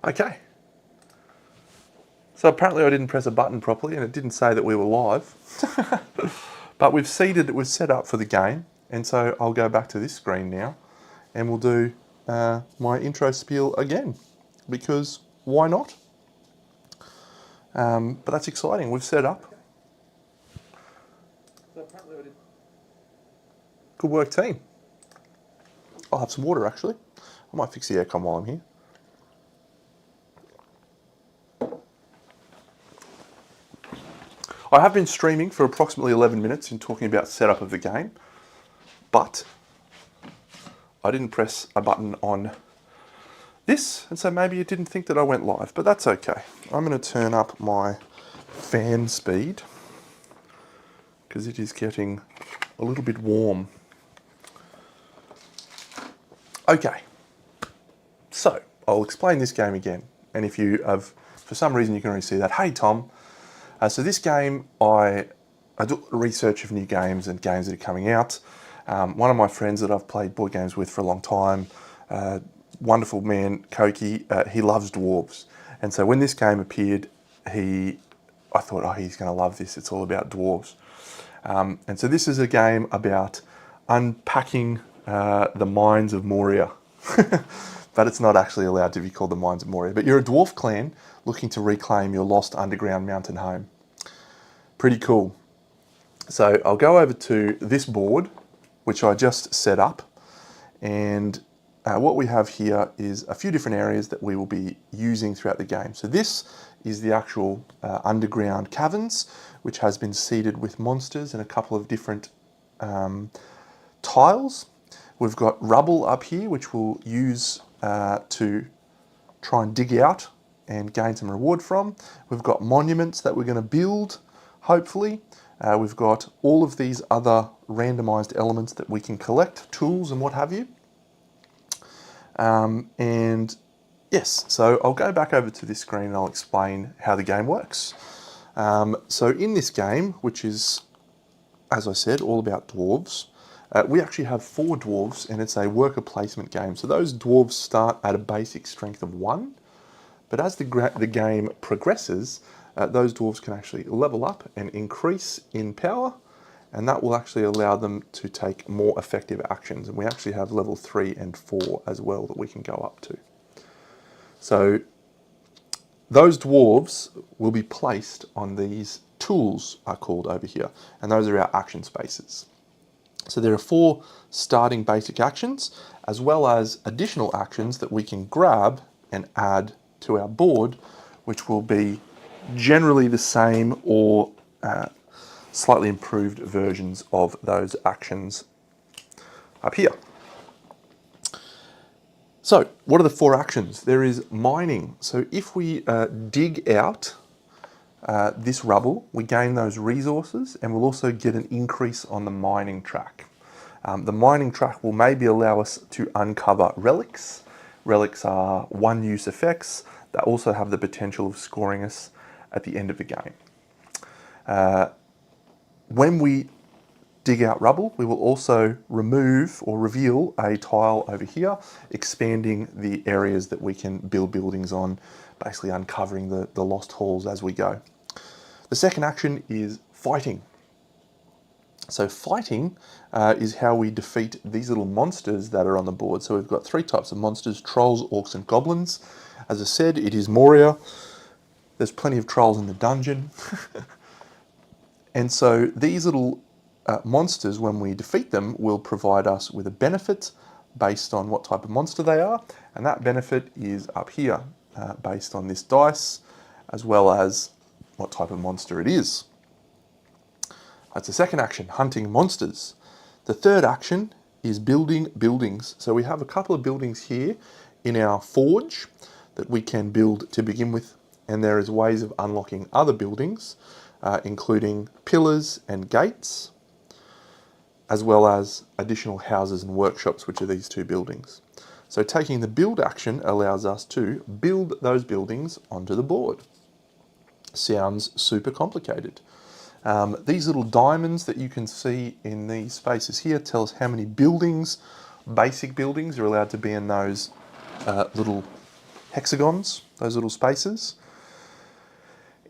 Okay. So apparently I didn't press a button properly and it didn't say that we were live. But we've set up for the game. And so I'll go back to this screen now and we'll do my intro spiel again. Because why not? But that's exciting. We've set up. So apparently I did. Good work, team. I'll have some water actually. I might fix the aircon while I'm here. I have been streaming for approximately 11 minutes and talking about setup of the game, but I didn't press a button on this, and so maybe it didn't think that I went live, but that's okay. I'm going to turn up my fan speed because it is getting a little bit warm. Okay, so I'll explain this game again, and if you have, for some reason you can already see that, hey Tom, so this game, I do research of new games and games that are coming out. One of my friends that I've played board games with for a long time, wonderful man, Koki, he loves dwarves. And so when this game appeared, I thought, oh, he's going to love this. It's all about dwarves. And so this is a game about unpacking the mines of Moria. But it's not actually allowed to be called the Mines of Moria. But you're a dwarf clan looking to reclaim your lost underground mountain home. Pretty cool. So I'll go over to this board, which I just set up. And what we have here is a few different areas that we will be using throughout the game. So this is the actual underground caverns, which has been seeded with monsters and a couple of different tiles. We've got rubble up here, which we'll use to try and dig out and gain some reward from. We've got monuments that we're going to build, hopefully. We've got all of these other randomized elements that we can collect, tools and what have you. And yes, so I'll go back over to this screen and I'll explain how the game works. So in this game, which is, as I said, all about dwarves, we actually have 4 dwarves and it's a worker placement game. So those dwarves start at a basic strength of 1, but as the game progresses, those dwarves can actually level up and increase in power, and that will actually allow them to take more effective actions. And we actually have level 3 and 4 as well that we can go up to. So those dwarves will be placed on these tools, are called over here, and those are our action spaces. So there are 4 starting basic actions, as well as additional actions that we can grab and add to our board, which will be generally the same or slightly improved versions of those actions up here. So what are the 4 actions? There is mining. So if we dig out this rubble, we gain those resources and we'll also get an increase on the mining track. The mining track will maybe allow us to uncover relics. Relics are one-use effects that also have the potential of scoring us at the end of the game. When we dig out rubble, we will also remove or reveal a tile over here, expanding the areas that we can build buildings on, basically uncovering the lost halls as we go. The second action is fighting. So fighting is how we defeat these little monsters that are on the board. So we've got 3 types of monsters: trolls, orcs and goblins. As I said, it is Moria. There's plenty of trolls in the dungeon. And so these little monsters, when we defeat them, will provide us with a benefit based on what type of monster they are. And that benefit is up here, based on this dice, as well as what type of monster it is. That's the second action, hunting monsters. The third action is building buildings. So we have a couple of buildings here in our forge that we can build to begin with, and there is ways of unlocking other buildings, including pillars and gates, as well as additional houses and workshops, which are these 2 buildings. So taking the build action allows us to build those buildings onto the board. Sounds super complicated. These little diamonds that you can see in these spaces here tell us how many buildings, basic buildings, are allowed to be in those little hexagons. those little spaces.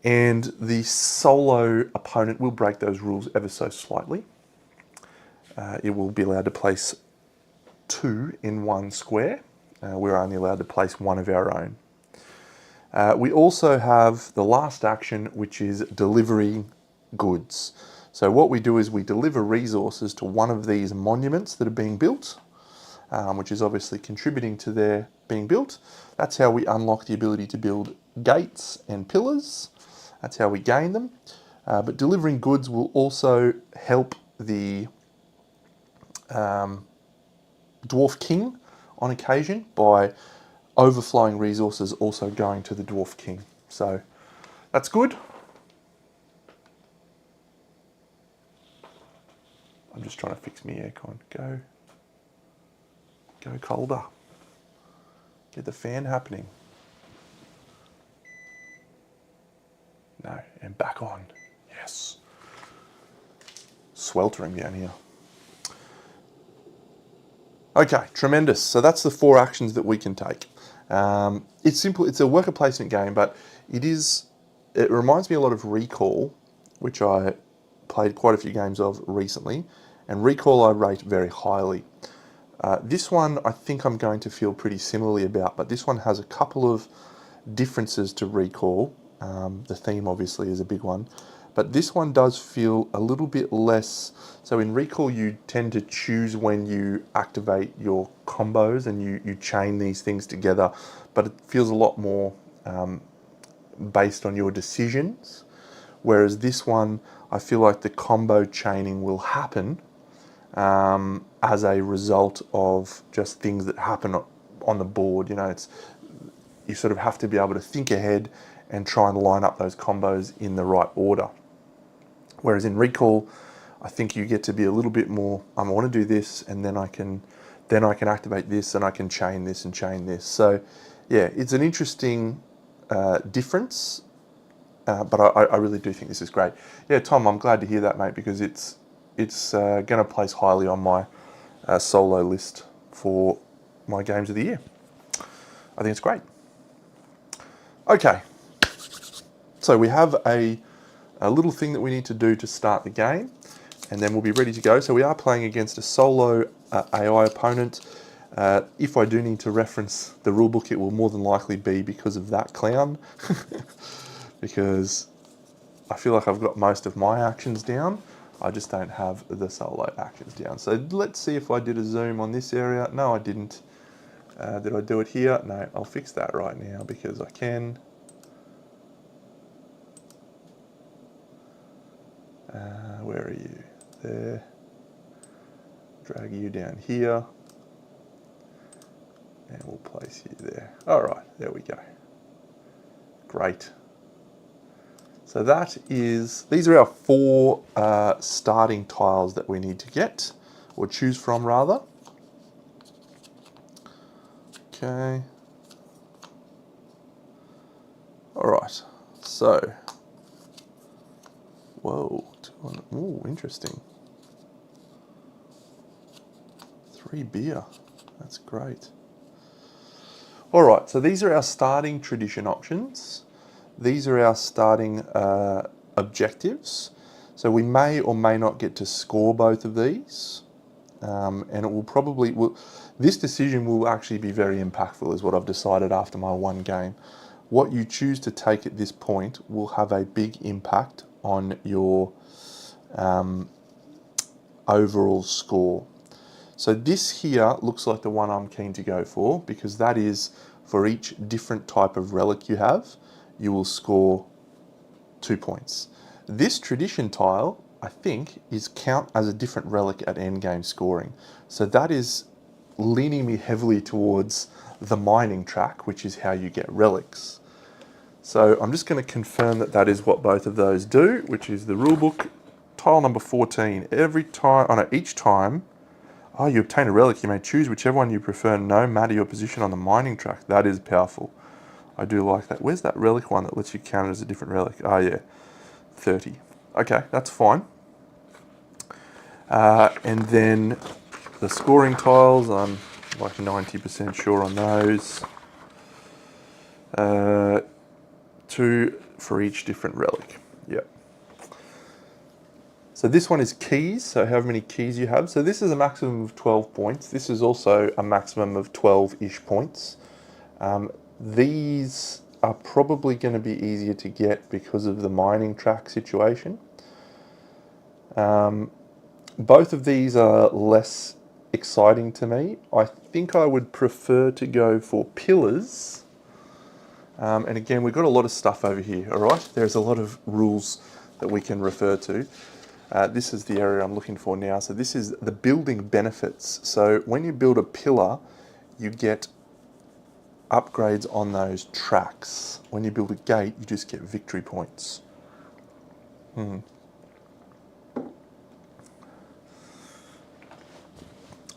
And the solo opponent will break those rules ever so slightly. It will be allowed to place 2 in one square. We're only allowed to place 1 of our own. We also have the last action, which is delivering goods. So what we do is we deliver resources to one of these monuments that are being built, which is obviously contributing to their being built. That's how we unlock the ability to build gates and pillars. That's how we gain them. But delivering goods will also help the Dwarf King on occasion by overflowing resources also going to the Dwarf King. So that's good. I'm just trying to fix my aircon. Go colder. Get the fan happening. No, and back on. Yes. Sweltering down here. Okay, tremendous. So that's the 4 actions that we can take. It's simple. It's a worker placement game, but it reminds me a lot of Recall, which I played quite a few games of recently, and Recall I rate very highly. This one I think I'm going to feel pretty similarly about, but this one has a couple of differences to Recall. The theme obviously is a big one, but this one does feel a little bit less. So in Recall you tend to choose when you activate your combos and you chain these things together, but it feels a lot more based on your decisions. Whereas this one, I feel like the combo chaining will happen as a result of just things that happen on the board. You know, you sort of have to be able to think ahead and try and line up those combos in the right order. Whereas in Recall, I think you get to be a little bit more, I want to do this, and then I can activate this, and I can chain this and chain this. So yeah, it's an interesting difference, but I really do think this is great. Yeah, Tom, I'm glad to hear that, mate, because it's going to place highly on my solo list for my games of the year. I think it's great. Okay, so we have a little thing that we need to do to start the game, and then we'll be ready to go. So we are playing against a solo AI opponent. If I do need to reference the rulebook, it will more than likely be because of that clown, because I feel like I've got most of my actions down. I just don't have the solo actions down. So let's see if I did a zoom on this area. No, I didn't. Did I do it here? No, I'll fix that right now because I can. Where are you? There. Drag you down here. And we'll place you there. All right, there we go. Great. So these are our 4 starting tiles that we need to get, or choose from rather. Okay. All right, so, whoa, ooh, interesting. 3 beer, that's great. All right, so these are our starting tradition options. These are our starting objectives. So we may or may not get to score both of these. And it will probably, this decision will actually be very impactful, is what I've decided after my 1 game. What you choose to take at this point will have a big impact on your overall score. So this here looks like the one I'm keen to go for, because that is for each different type of relic you have, you will score 2 points. This tradition tile, I think, is count as a different relic at endgame scoring. So that is leaning me heavily towards the mining track, which is how you get relics. So I'm just going to confirm that that is what both of those do, which is the rulebook tile number 14. Each time you obtain a relic, you may choose whichever one you prefer, no matter your position on the mining track. That is powerful. I do like that. Where's that relic one that lets you count it as a different relic? Oh yeah, 30. Okay, that's fine. And then the scoring tiles, I'm like 90% sure on those. 2 for each different relic. Yep. So this one is keys, so however many keys you have. So this is a maximum of 12 points. This is also a maximum of 12-ish points. These are probably going to be easier to get because of the mining track situation. Both of these are less exciting to me. I think I would prefer to go for pillars. And again, we've got a lot of stuff over here, all right? There's a lot of rules that we can refer to. This is the area I'm looking for now. So this is the building benefits. So when you build a pillar, you get upgrades on those tracks. When you build a gate, you just get victory points.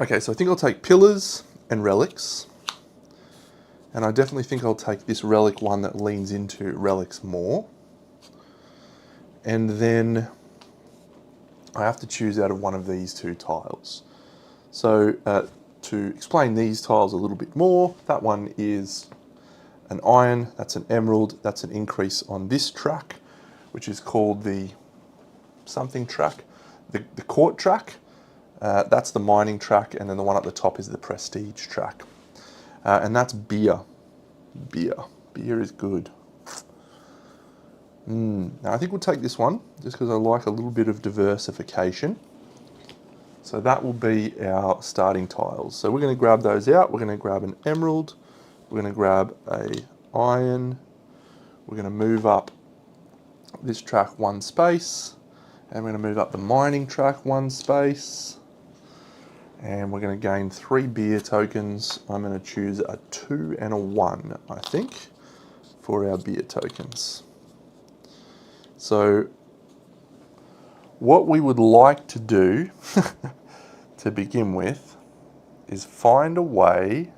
Okay, so I think I'll take pillars and relics. And I definitely think I'll take this relic one that leans into relics more. And then I have to choose out of one of these 2 tiles. So to explain these tiles a little bit more, that one is an iron, that's an emerald, that's an increase on this track, which is called the something track, the court track. That's the mining track, and then the one at the top is the prestige track. And that's beer. Beer is good. Now I think we'll take this one, just because I like a little bit of diversification. So that will be our starting tiles. So we're going to grab those out. We're going to grab an emerald. We're going to grab a iron. We're going to move up this track 1 space. And we're going to move up the mining track 1 space. And we're going to gain 3 beer tokens. I'm going to choose a 2 and a 1, I think, for our beer tokens. So what we would like to do to begin with is find a way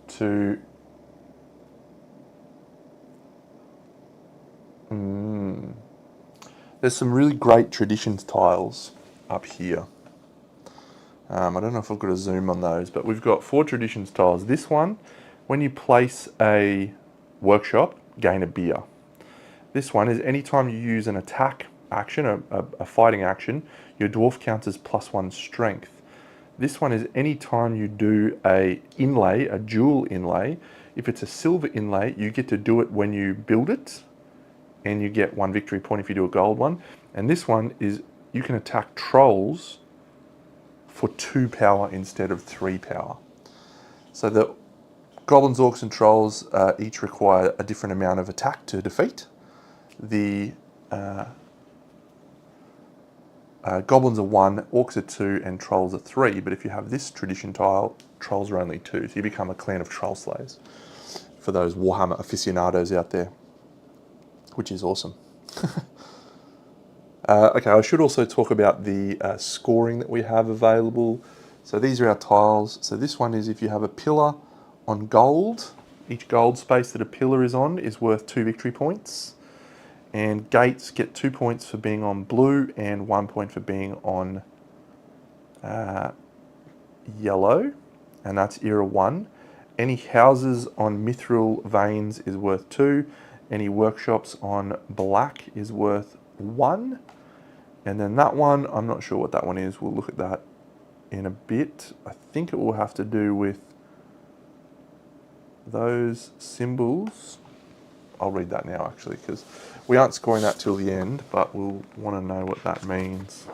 to there's some really great traditions tiles up here. I don't know if I've got a zoom on those, but we've got 4 traditions tiles. This one, when you place a workshop, gain a beer. This one is anytime you use an attack action, a fighting action, your dwarf counts as +1 strength. This one is anytime you do a inlay, a jewel inlay. If it's a silver inlay, you get to do it when you build it, and you get 1 victory point if you do a gold one. And this one is you can attack trolls for 2 power instead of 3 power. So the goblins, orcs and trolls each require a different amount of attack to defeat. The goblins are 1, orcs are 2 and trolls are 3, but if you have this tradition tile, trolls are only 2, so you become a clan of troll slayers for those Warhammer aficionados out there, which is awesome. Okay, I should also talk about the scoring that we have available. So these are our tiles. So this one is if you have a pillar on gold, each gold space that a pillar is on is worth 2 victory points. And gates get 2 points for being on blue and 1 point for being on yellow, and that's era 1. Any houses on mithril veins is worth 2. Any workshops on black is worth 1. And then that one, I'm not sure what that one is. We'll look at that in a bit. I think it will have to do with those symbols. I'll read that now actually, because we aren't scoring that till the end, but we'll want to know what that means.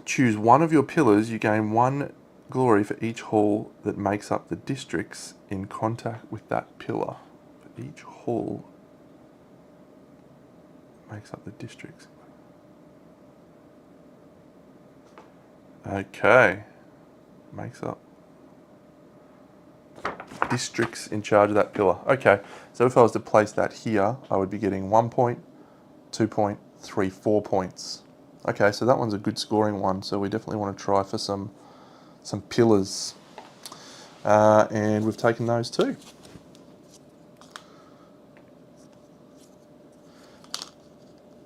Choose one of your pillars. You gain 1 glory for each hall that makes up the districts in contact with that pillar. For each hall makes up the districts. Okay. Makes up districts in charge of that pillar. Okay, so if I was to place that here, I would be getting 1 point, 2 point, 3, 4 points. Okay, so that one's a good scoring one, so we definitely want to try for some pillars. And we've taken those too.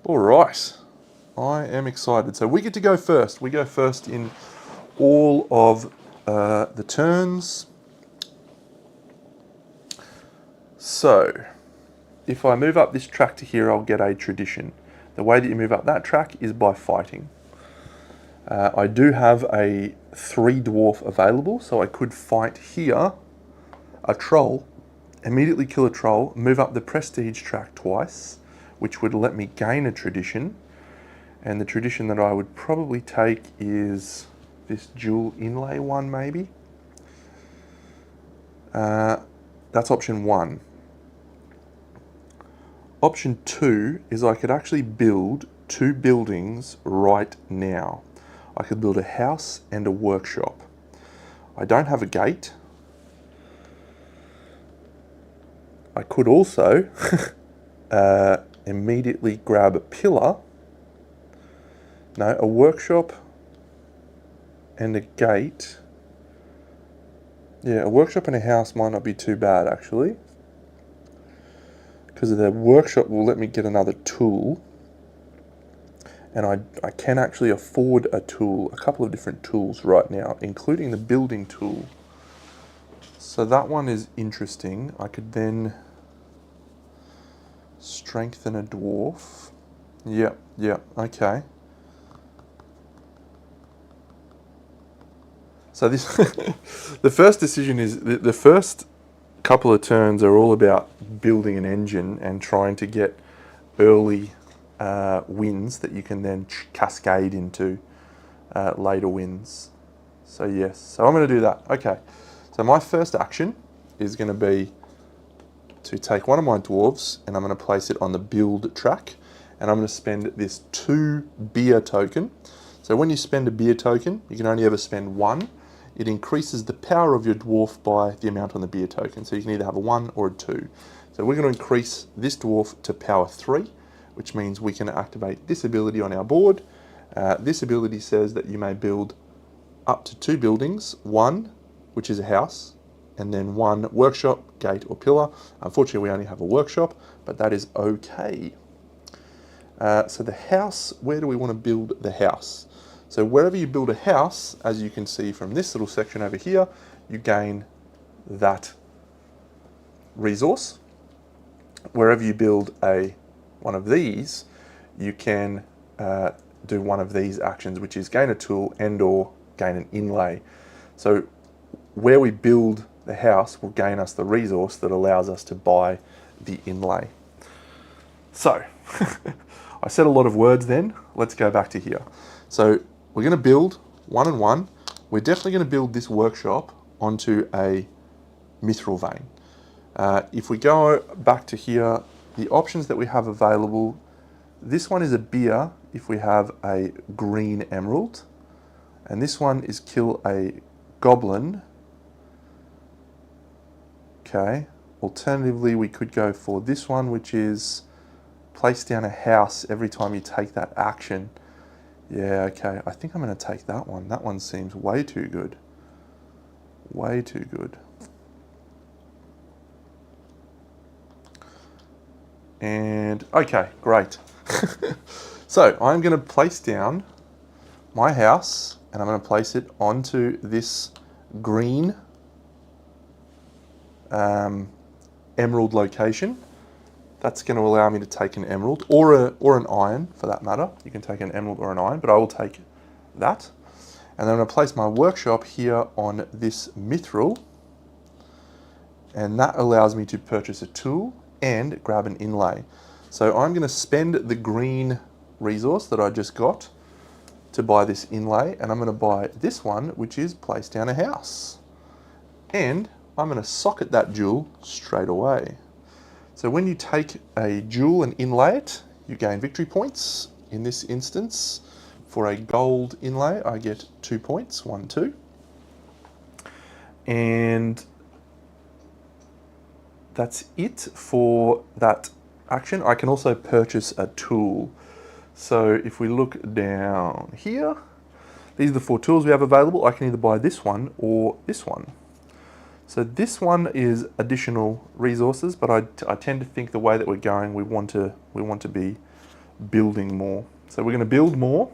All right, I am excited. So we get to go first. We go first in all of the turns. So, if I move up this track to here, I'll get a tradition. The way that you move up that track is by fighting. I do have a 3 dwarf available, so I could fight here a troll, immediately kill a troll, move up the prestige track twice, which would let me gain a tradition. And the tradition that I would probably take is this dual inlay one, maybe. That's option 1. Option 2 is I could actually build 2 buildings right now. I could build a house and a workshop. I don't have a gate. I could also immediately grab a pillar. No, a workshop and a gate. Yeah, a workshop and a house might not be too bad actually, because the workshop will let me get another tool, and I can actually afford a tool, a couple of different tools right now, including the building tool. So that one is interesting. I could then strengthen a dwarf. Yeah, okay. So this, the first decision is, the first couple of turns are all about building an engine and trying to get early wins that you can then cascade into later wins. So yes, so I'm going to do that. Okay, so my first action is going to be to take one of my dwarves and I'm going to place it on the build track, and I'm going to spend this 2 beer token. So when you spend a beer token, you can only ever spend 1. It increases the power of your dwarf by the amount on the beer token. So you can either have a 1 or a 2. So we're going to increase this dwarf to power 3, which means we can activate this ability on our board. This ability says that you may build up to 2 buildings, 1 which is a house, and then 1 workshop, gate or pillar. Unfortunately we only have a workshop, but that is okay. So the house, where do we want to build the house? So wherever you build a house, as you can see from this little section over here, you gain that resource. Wherever you build one of these, you can do one of these actions, which is gain a tool and or gain an inlay. So where we build the house will gain us the resource that allows us to buy the inlay. So I said a lot of words then. Let's go back to here. So we're going to build 1 and 1. We're definitely going to build this workshop onto a mithril vein. If we go back to here, the options that we have available, this one is a beer if we have a green emerald, and this one is kill a goblin. Okay, alternatively we could go for this one, which is place down a house every time you take that action. Yeah, okay, I think I'm going to take that one. That one seems way too good. Way too good. And, okay, great. So, I'm going to place down my house, and I'm going to place it onto this green emerald location. That's going to allow me to take an emerald, or an iron for that matter. You can take an emerald or an iron, but I will take that. And then I'm going to place my workshop here on this mithril, and that allows me to purchase a tool and grab an inlay. So I'm going to spend the green resource that I just got to buy this inlay, and I'm going to buy this one, which is place down a house. And I'm going to socket that jewel straight away. So when you take a jewel and inlay it, you gain victory points. In this instance, for a gold inlay, I get 2 points, 1, 2. And that's it for that action. I can also purchase a tool. So if we look down here, these are the 4 tools we have available. I can either buy this one or this one. So this one is additional resources, but I tend to think the way that we're going, we want to be building more. So we're going to build more.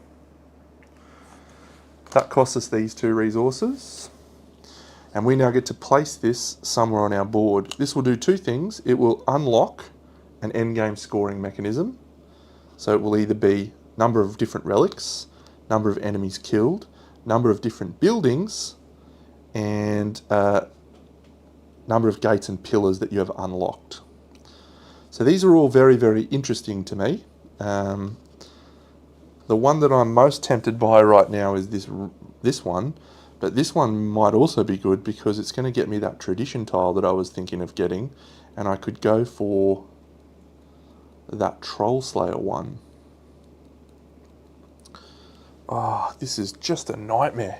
That costs us these 2 resources. And we now get to place this somewhere on our board. This will do two things. It will unlock an endgame scoring mechanism. So it will either be number of different relics, number of enemies killed, number of different buildings, and number of gates and pillars that you have unlocked. So these are all very, very interesting to me. The one that I'm most tempted by right now is this one, but this one might also be good because it's going to get me that tradition tile that I was thinking of getting, and I could go for that Troll Slayer one. Oh, this is just a nightmare.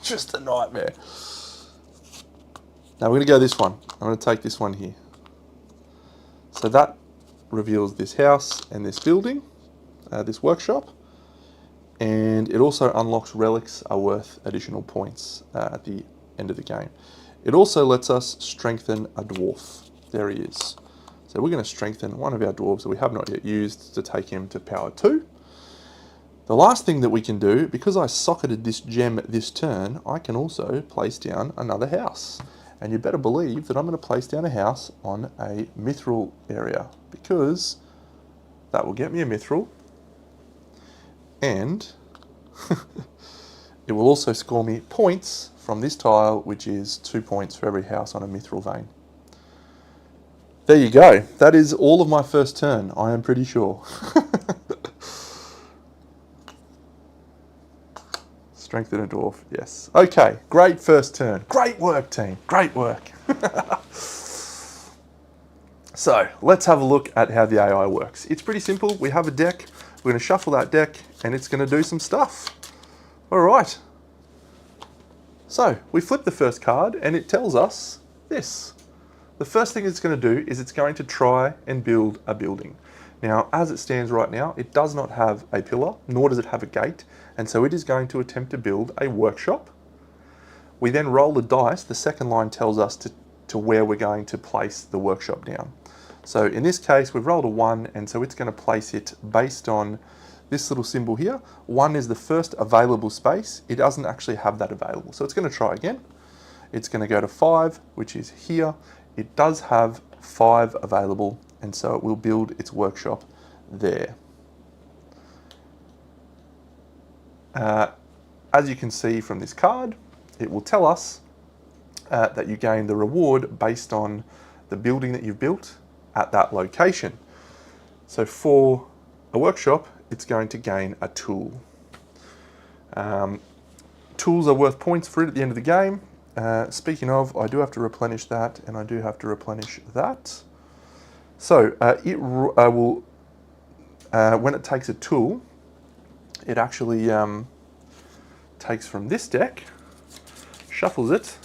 Just a nightmare. Now we're going to go this one. I'm going to take this one here. So that reveals this house and this building, this workshop. And it also unlocks relics are worth additional points at the end of the game. It also lets us strengthen a dwarf. There he is. So we're going to strengthen one of our dwarves that we have not yet used to take him to power 2. The last thing that we can do, because I socketed this gem this turn, I can also place down another house. And you better believe that I'm going to place down a house on a mithril area, because that will get me a mithril, and it will also score me points from this tile, which is 2 points for every house on a mithril vein. There you go. That is all of my first turn, I am pretty sure. Strengthen a dwarf, yes. Okay, great first turn. Great work, team. Great work. So, let's have a look at how the AI works. It's pretty simple. We have a deck. We're going to shuffle that deck, and it's going to do some stuff. All right. So, we flip the first card, and it tells us this. The first thing it's going to do is it's going to try and build a building. Now, as it stands right now, it does not have a pillar, nor does it have a gate, and so it is going to attempt to build a workshop. We then roll the dice. The second line tells us to where we're going to place the workshop down. So in this case, we've rolled a 1, and so it's going to place it based on this little symbol here. 1 is the first available space. It doesn't actually have that available, so it's going to try again. It's going to go to 5, which is here. It does have 5 available, and so it will build its workshop there. As you can see from this card, it will tell us that you gain the reward based on the building that you've built at that location. So for a workshop, it's going to gain a tool. Tools are worth points for it at the end of the game. Speaking of, I do have to replenish that, and I do have to replenish that. So it will, when it takes a tool, it actually takes from this deck, shuffles it,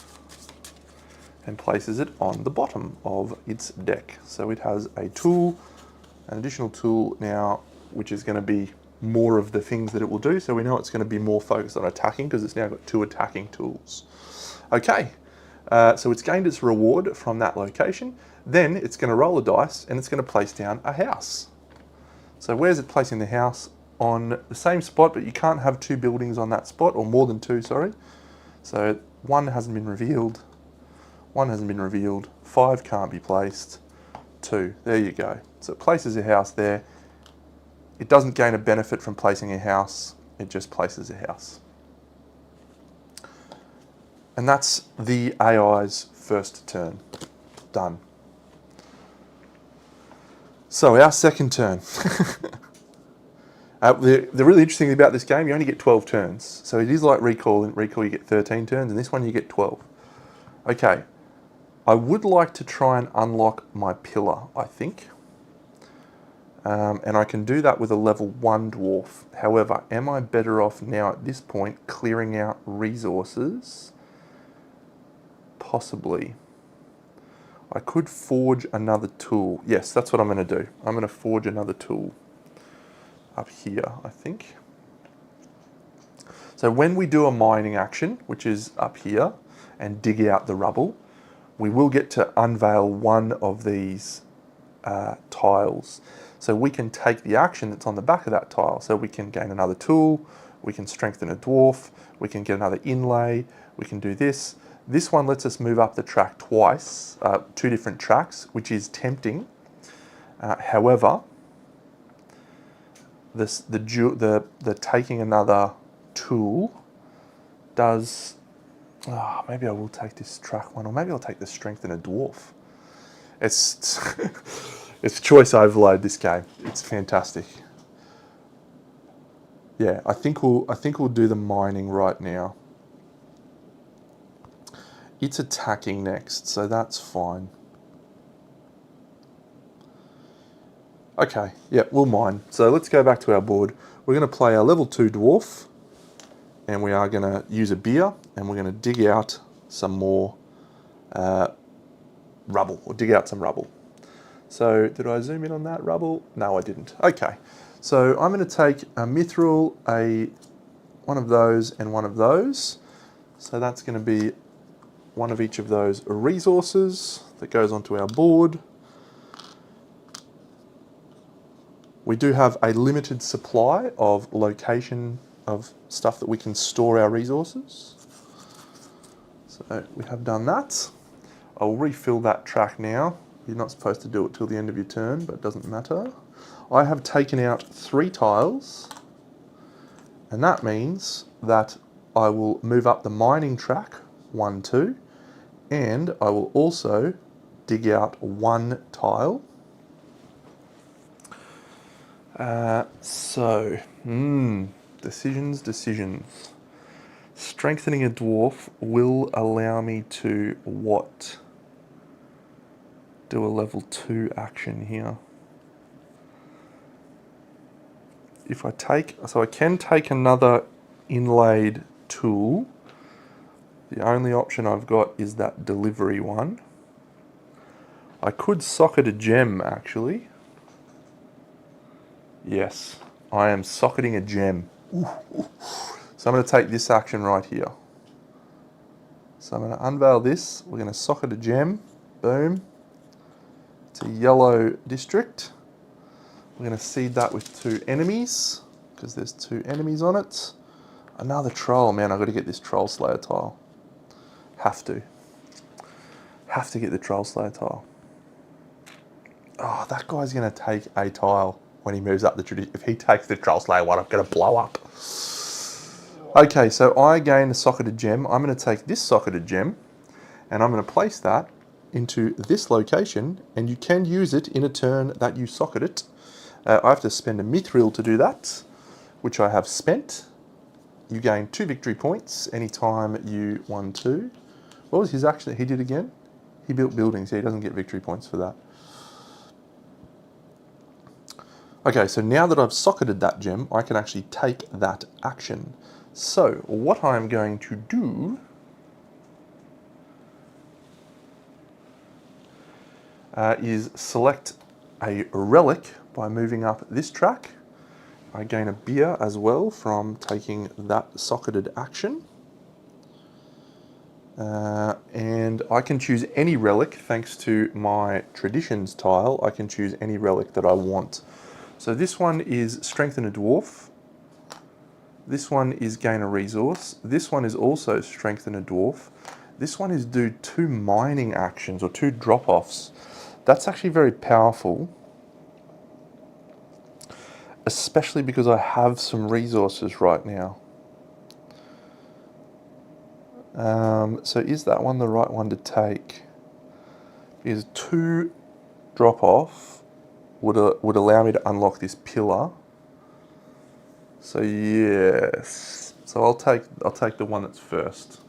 and places it on the bottom of its deck. So it has a tool, an additional tool now, which is going to be more of the things that it will do. So we know it's going to be more focused on attacking because it's now got 2 attacking tools. Okay, so it's gained its reward from that location. Then it's going to roll a dice and it's going to place down a house. So where's it placing the house? On the same spot, but you can't have 2 buildings on that spot, or more than 2, sorry. So 1 hasn't been revealed, 1 hasn't been revealed, 5 can't be placed, 2, there you go. So it places a house there. It doesn't gain a benefit from placing a house, it just places a house. And that's the AI's first turn. Done. So our second turn. The really interesting thing about this game, you only get 12 turns. So it is like Recall. In Recall you get 13 turns, and this one you get 12. Okay, I would like to try and unlock my pillar, I think. And I can do that with a level 1 dwarf. However, am I better off now at this point clearing out resources? Possibly. I could forge another tool. Yes, that's what I'm going to do. I'm going to forge another tool. Up here, I think. So when we do a mining action, which is up here, and dig out the rubble, we will get to unveil one of these tiles. So we can take the action that's on the back of that tile. So we can gain another tool, we can strengthen a dwarf, we can get another inlay, we can do this. This one lets us move up the track twice, 2 different tracks, which is tempting. However, the taking another tool does. Oh, maybe I will take this track one, or maybe I'll take the strengthen a dwarf. It's it's choice overload. This game, it's fantastic. Yeah, I think we'll do the mining right now. It's attacking next, so that's fine. Okay, yeah, we'll mine. So let's go back to our board. We're going to play our level 2 dwarf, and we are going to use a beer, and we're going to dig out some more rubble, or dig out some rubble. So did I zoom in on that rubble? No, I didn't. Okay, so I'm going to take a mithril, one of those, and one of those. So that's going to be one of each of those resources that goes onto our board. We do have a limited supply of location of stuff that we can store our resources. So we have done that. I'll refill that track now. You're not supposed to do it till the end of your turn, but it doesn't matter. I have taken out 3 tiles, and that means that I will move up the mining track 1, 2, and I will also dig out 1 tile. Decisions. Strengthening a dwarf will allow me to what? Do a level 2 action here. If I so I can take another inlaid tool. The only option I've got is that delivery one. I could socket a gem actually. Yes, I am socketing a gem. So I'm going to take this action right here. So I'm going to unveil this. We're going to socket a gem. Boom. It's a yellow district. We're going to seed that with 2 enemies, because there's 2 enemies on it. Another troll. Man, I've got to get this Troll Slayer tile. Have to get the Troll Slayer tile. Oh, that guy's going to take a tile when he moves up the tradition. If he takes the Troll Slayer one, I'm going to blow up. Okay, so I gain a socketed gem. I'm going to take this socketed gem, and I'm going to place that into this location, and you can use it in a turn that you socket it. I have to spend a mithril to do that, which I have spent. You gain 2 victory points anytime you 1, 2. What was his action that he did again? He built buildings. Yeah, he doesn't get victory points for that. Okay, so now that I've socketed that gem, I can actually take that action. So what I'm going to do is select a relic by moving up this track. I gain a beer as well from taking that socketed action. And I can choose any relic thanks to my traditions tile. I can choose any relic that I want. So this one is strengthen a dwarf. This one is gain a resource. This one is also strengthen a dwarf. This one is do 2 mining actions or 2 drop-offs. That's actually very powerful, especially because I have some resources right now. So is that one the right one to take? Because 2 drop-off would allow me to unlock this pillar. So yes, so I'll take the one that's first.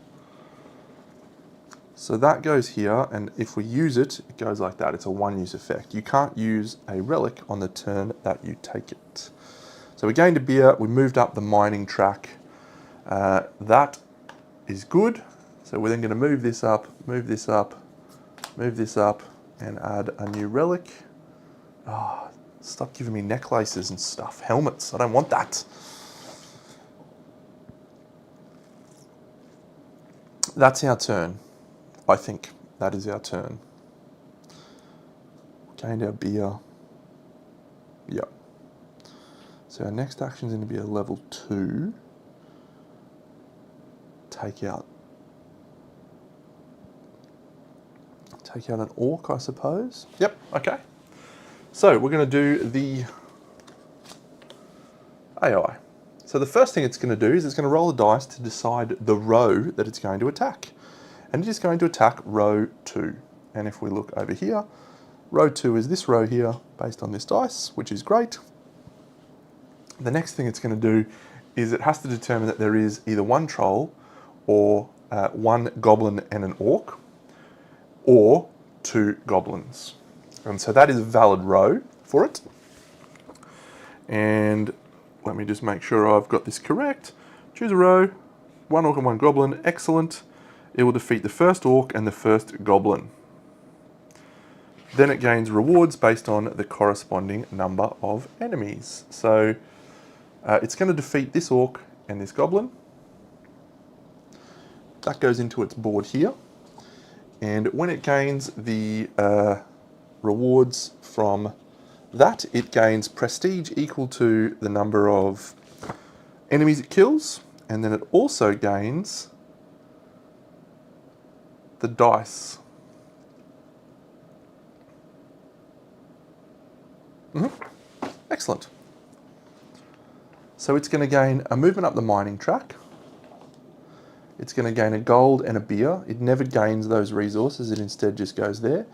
So that goes here, and if we use it, it goes like that. It's a 1-use effect. You can't use a relic on the turn that you take it. So we gained a beer. We moved up the mining track. That is good. So we're then going to move this up, move this up, move this up, and add a new relic. Oh, stop giving me necklaces and stuff. Helmets. I don't want that. That's our turn. I think that is our turn. Gained our beer. Yep. So our next action is going to be a level 2. Take out take out an orc, I suppose. Yep, okay. So we're going to do the AI. So the first thing it's going to do is it's going to roll a dice to decide the row that it's going to attack. And it is going to attack row 2. And if we look over here, row 2 is this row here based on this dice, which is great. The next thing it's going to do is it has to determine that there is either one troll or one goblin and an orc, or 2 goblins. And so that is a valid row for it. And let me just make sure I've got this correct. Choose a row, 1 orc and 1 goblin, excellent. It will defeat the first orc and the first goblin. Then it gains rewards based on the corresponding number of enemies. So it's going to defeat this orc and this goblin. That goes into its board here. And when it gains the rewards from that, it gains prestige equal to the number of enemies it kills. And then it also gains the dice. Excellent. So it's going to gain a movement up the mining track. It's going to gain a gold and a beer. It never gains those resources, it instead just goes there.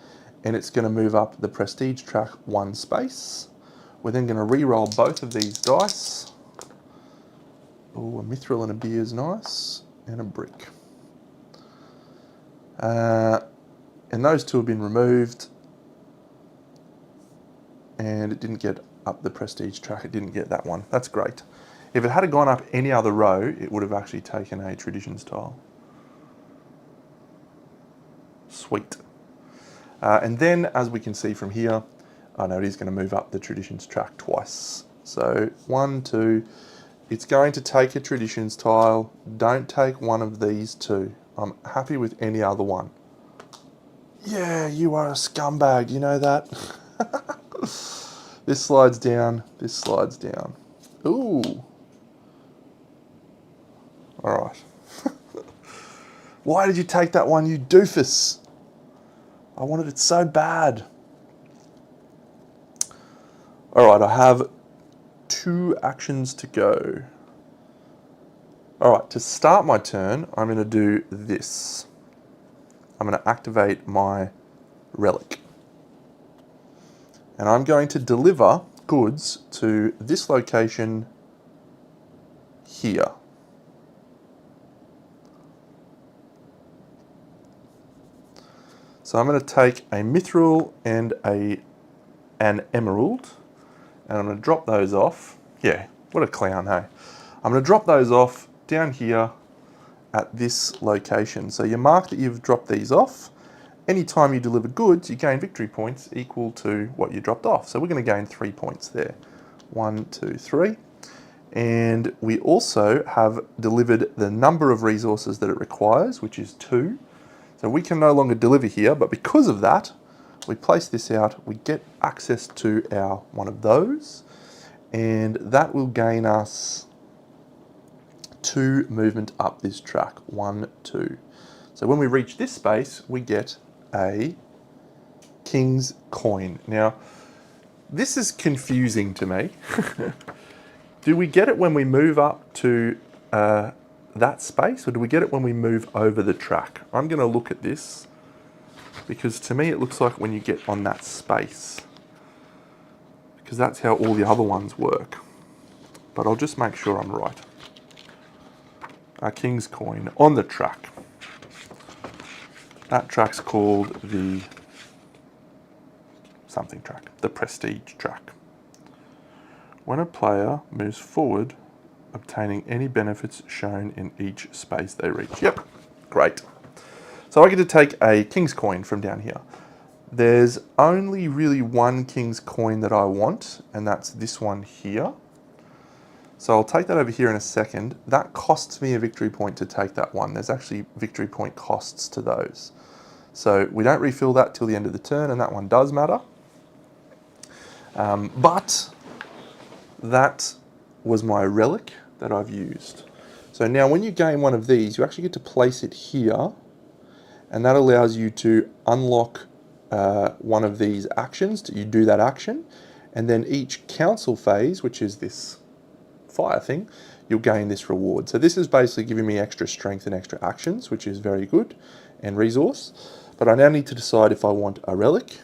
And it's going to move up the prestige track 1 space. We're then going to re-roll both of these dice. Oh, a mithril and a beer is nice. And a brick. And those 2 have been removed. And it didn't get up the prestige track, it didn't get that one. That's great. If it had gone up any other row, it would have actually taken a traditions tile. Sweet. And then, as we can see from here, I know it is going to move up the traditions track twice. So 1, 2, it's going to take a traditions tile. Don't take one of these 2. I'm happy with any other one. Yeah, you are a scumbag, you know that? This slides down, this slides down. Ooh. Alright. Why did you take that one, you doofus? I wanted it so bad. Alright, I have 2 actions to go. Alright, to start my turn, I'm going to do this. I'm going to activate my relic. And I'm going to deliver goods to this location here. So I'm going to take a mithril and an emerald, and I'm going to drop those off. Yeah, what a clown, hey? I'm going to drop those off down here at this location. So you mark that you've dropped these off. Anytime you deliver goods, you gain victory points equal to what you dropped off. So we're going to gain 3 points there. 1, 2, 3. And we also have delivered the number of resources that it requires, which is 2. So we can no longer deliver here, but because of that, we place this out, we get access to our one of those, and that will gain us 2 movement up this track. 1, 2. So when we reach this space, we get a king's coin. Now, this is confusing to me. Do we get it when we move up to that space, or do we get it when we move over the track? I'm going to look at this, because to me it looks like when you get on that space, because that's how all the other ones work. But I'll just make sure I'm right. Our king's coin on the track. That track's called the something track, the prestige track. When a player moves forward, obtaining any benefits shown in each space they reach. Yep, great. So I get to take a king's coin from down here. There's only really one king's coin that I want, and that's this one here. So I'll take that over here in a second. That costs me a victory point to take that one. There's actually victory point costs to those. So we don't refill that till the end of the turn, and that one does matter. But that was my relic that I've used. So now when you gain one of these, you actually get to place it here, and that allows you to unlock one of these actions. You do that action, and then each council phase, which is this fire thing, you'll gain this reward. So this is basically giving me extra strength and extra actions, which is very good, and resource. But I now need to decide if I want a relic,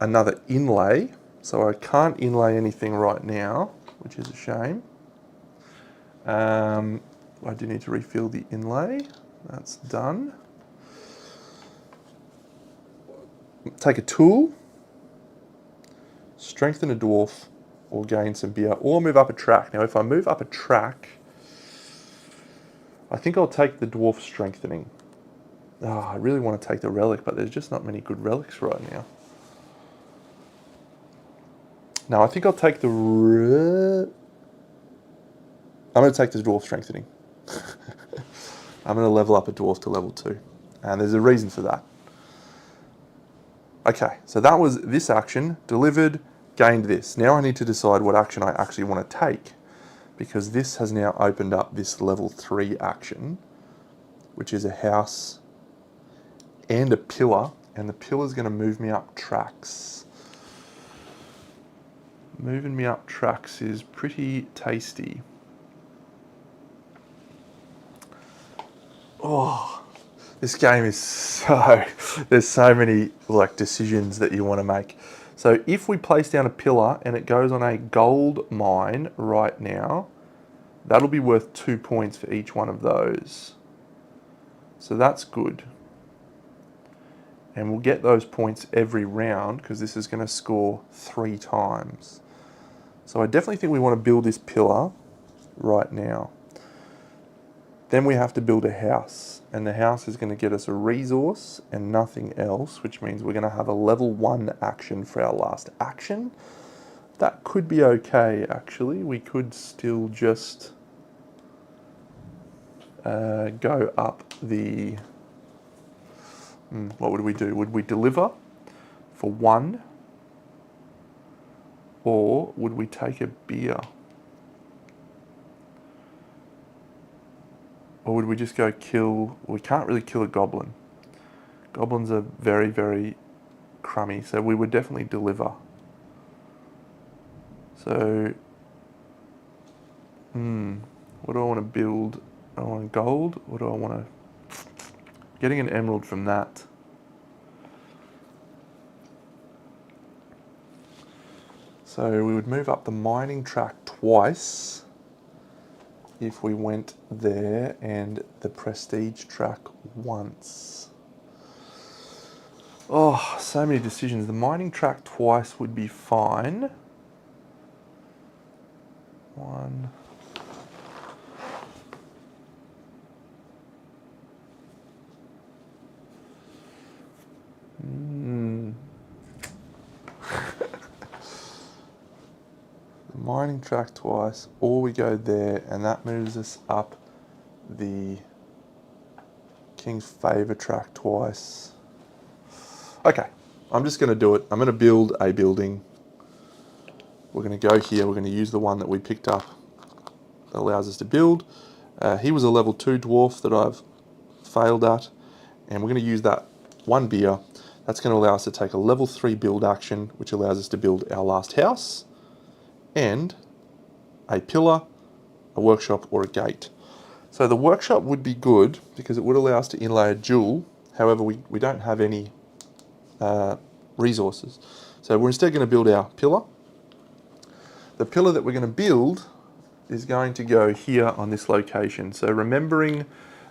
another inlay. So I can't inlay anything right now, which is a shame. I do need to refill the inlay. That's done. Take a tool, strengthen a dwarf, or gain some beer, or move up a track. Now if I move up a track, I think I'll take the dwarf strengthening. Oh, I really want to take the relic, but there's just not many good relics right now. No, I think I'll take the... I'm going to take the dwarf strengthening. I'm going to level up a dwarf to level 2. And there's a reason for that. Okay, so that was this action, delivered, gained this. Now I need to decide what action I actually want to take, because this has now opened up this level 3 action, which is a house and a pillar, and the pillar is going to move me up tracks. Moving me up tracks is pretty tasty. Oh, this game is there's so many decisions that you want to make. So if we place down a pillar and it goes on a gold mine right now, that'll be worth 2 points for each one of those. So that's good. And we'll get those points every round because this is going to score 3 times. So I definitely think we want to build this pillar right now. Then we have to build a house, and the house is going to get us a resource and nothing else, which means we're going to have a level 1 action for our last action. That could be okay, actually. We could still just go up the... what would we do? Would we deliver for 1? Or would we take a beer? Or would we just go kill... We can't really kill a goblin. Goblins are very, very crummy, so we would definitely deliver. So, what do I want to build? I want gold, or do I want to... Getting an emerald from that. So we would move up the mining track twice if we went there, and the prestige track once. Oh, so many decisions. The mining track twice would be fine. 1. The mining track twice, or we go there, and that moves us up the King's Favour track twice. Okay, I'm just going to do it. I'm going to build a building. We're going to go here. We're going to use the one that we picked up that allows us to build. He was a level 2 dwarf that I've failed at, and we're going to use that 1 beer. That's going to allow us to take a level 3 build action, which allows us to build our last house, and a pillar, a workshop, or a gate. So the workshop would be good because it would allow us to inlay a jewel. However, we don't have any resources. So we're instead going to build our pillar. The pillar that we're going to build is going to go here on this location. So remembering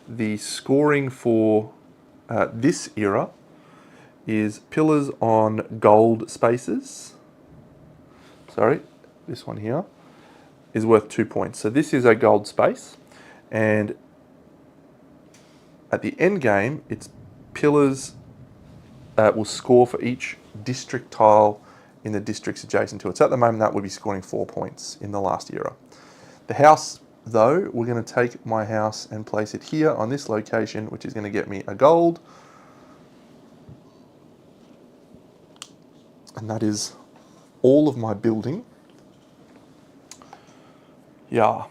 the scoring for this era is pillars on gold spaces. Sorry, this one here is worth 2 points. So this is a gold space, and at the end game, its pillars will score for each district tile in the districts adjacent to it. So at the moment, that would be scoring 4 points in the last era. The house, though, we're going to take my house and place it here on this location, which is going to get me a gold. And that is all of my building. Yeah.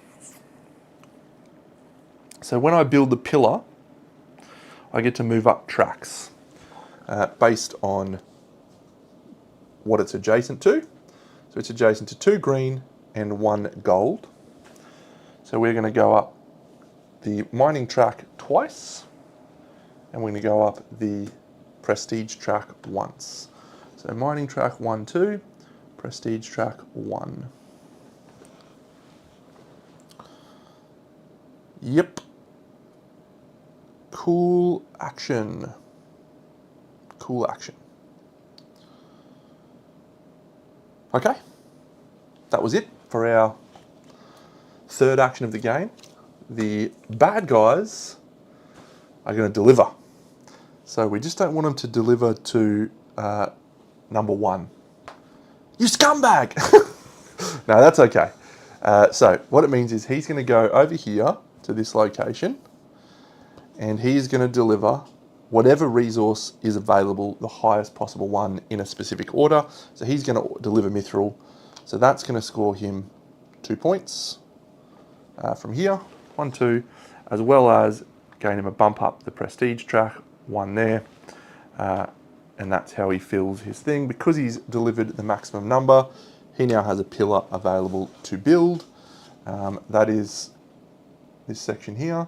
So when I build the pillar, I get to move up tracks based on what it's adjacent to. So it's adjacent to 2 green and 1 gold. So we're going to go up the mining track twice, and we're going to go up the prestige track once. So mining track 1, 2, prestige track 1. Yep. Cool action. Cool action. Okay, that was it for our third action of the game. The bad guys are going to deliver. So we just don't want them to deliver to number 1. You scumbag! No, that's okay. So what it means is he's going to go over here to this location, and he's going to deliver whatever resource is available, the highest possible one in a specific order. So he's going to deliver mithril. So that's going to score him 2 points from here, 1, 2, as well as gain him a bump up the prestige track, 1 there. And that's how he fills his thing. Because he's delivered the maximum number, he now has a pillar available to build. That is this section here,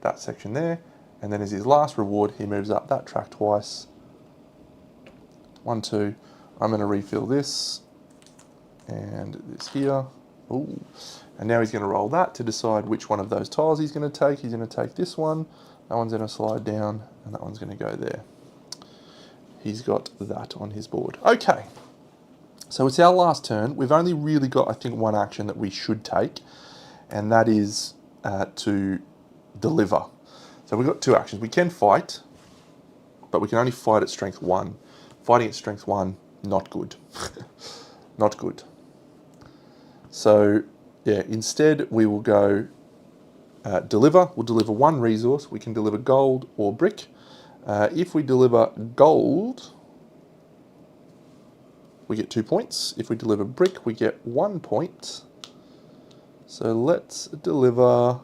that section there. And then as his last reward, he moves up that track twice. 1, 2. I'm going to refill this and this here. Ooh. And now he's going to roll that to decide which one of those tiles he's going to take. He's going to take this one. That one's going to slide down, and that one's going to go there. He's got that on his board. Okay. So it's our last turn. We've only really got, I think, one action that we should take, and that is to deliver. So we've got 2 actions. We can fight, but we can only fight at strength 1. Fighting at strength 1, not good. Not good. So, yeah, instead we will go deliver. We'll deliver 1 resource. We can deliver gold or brick. If we deliver gold, we get 2 points. If we deliver brick, we get 1 point. So let's deliver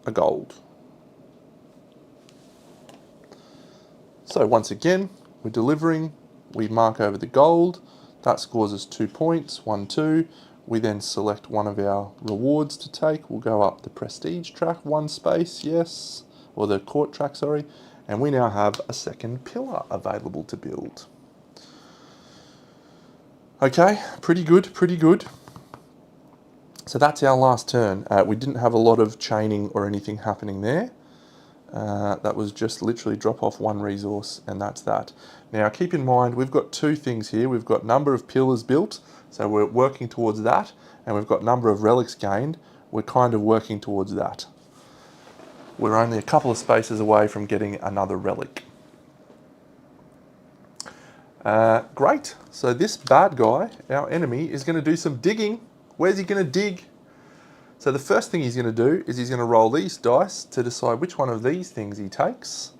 a gold. So once again, we're delivering. We mark over the gold. That scores us 2 points, 1, 2. We then select one of our rewards to take. We'll go up the prestige track 1 space, yes, or the court track, sorry. And we now have a second pillar available to build. Okay, pretty good, pretty good. So that's our last turn. We didn't have a lot of chaining or anything happening there. That was just literally drop off 1 resource, and that's that. Now keep in mind, we've got 2 things here. We've got number of pillars built, so we're working towards that, and we've got number of relics gained. We're kind of working towards that. We're only a couple of spaces away from getting another relic. Great, so this bad guy, our enemy, is going to do some digging. Where's he going to dig? So the first thing he's going to do is he's going to roll these dice to decide which one of these things he takes.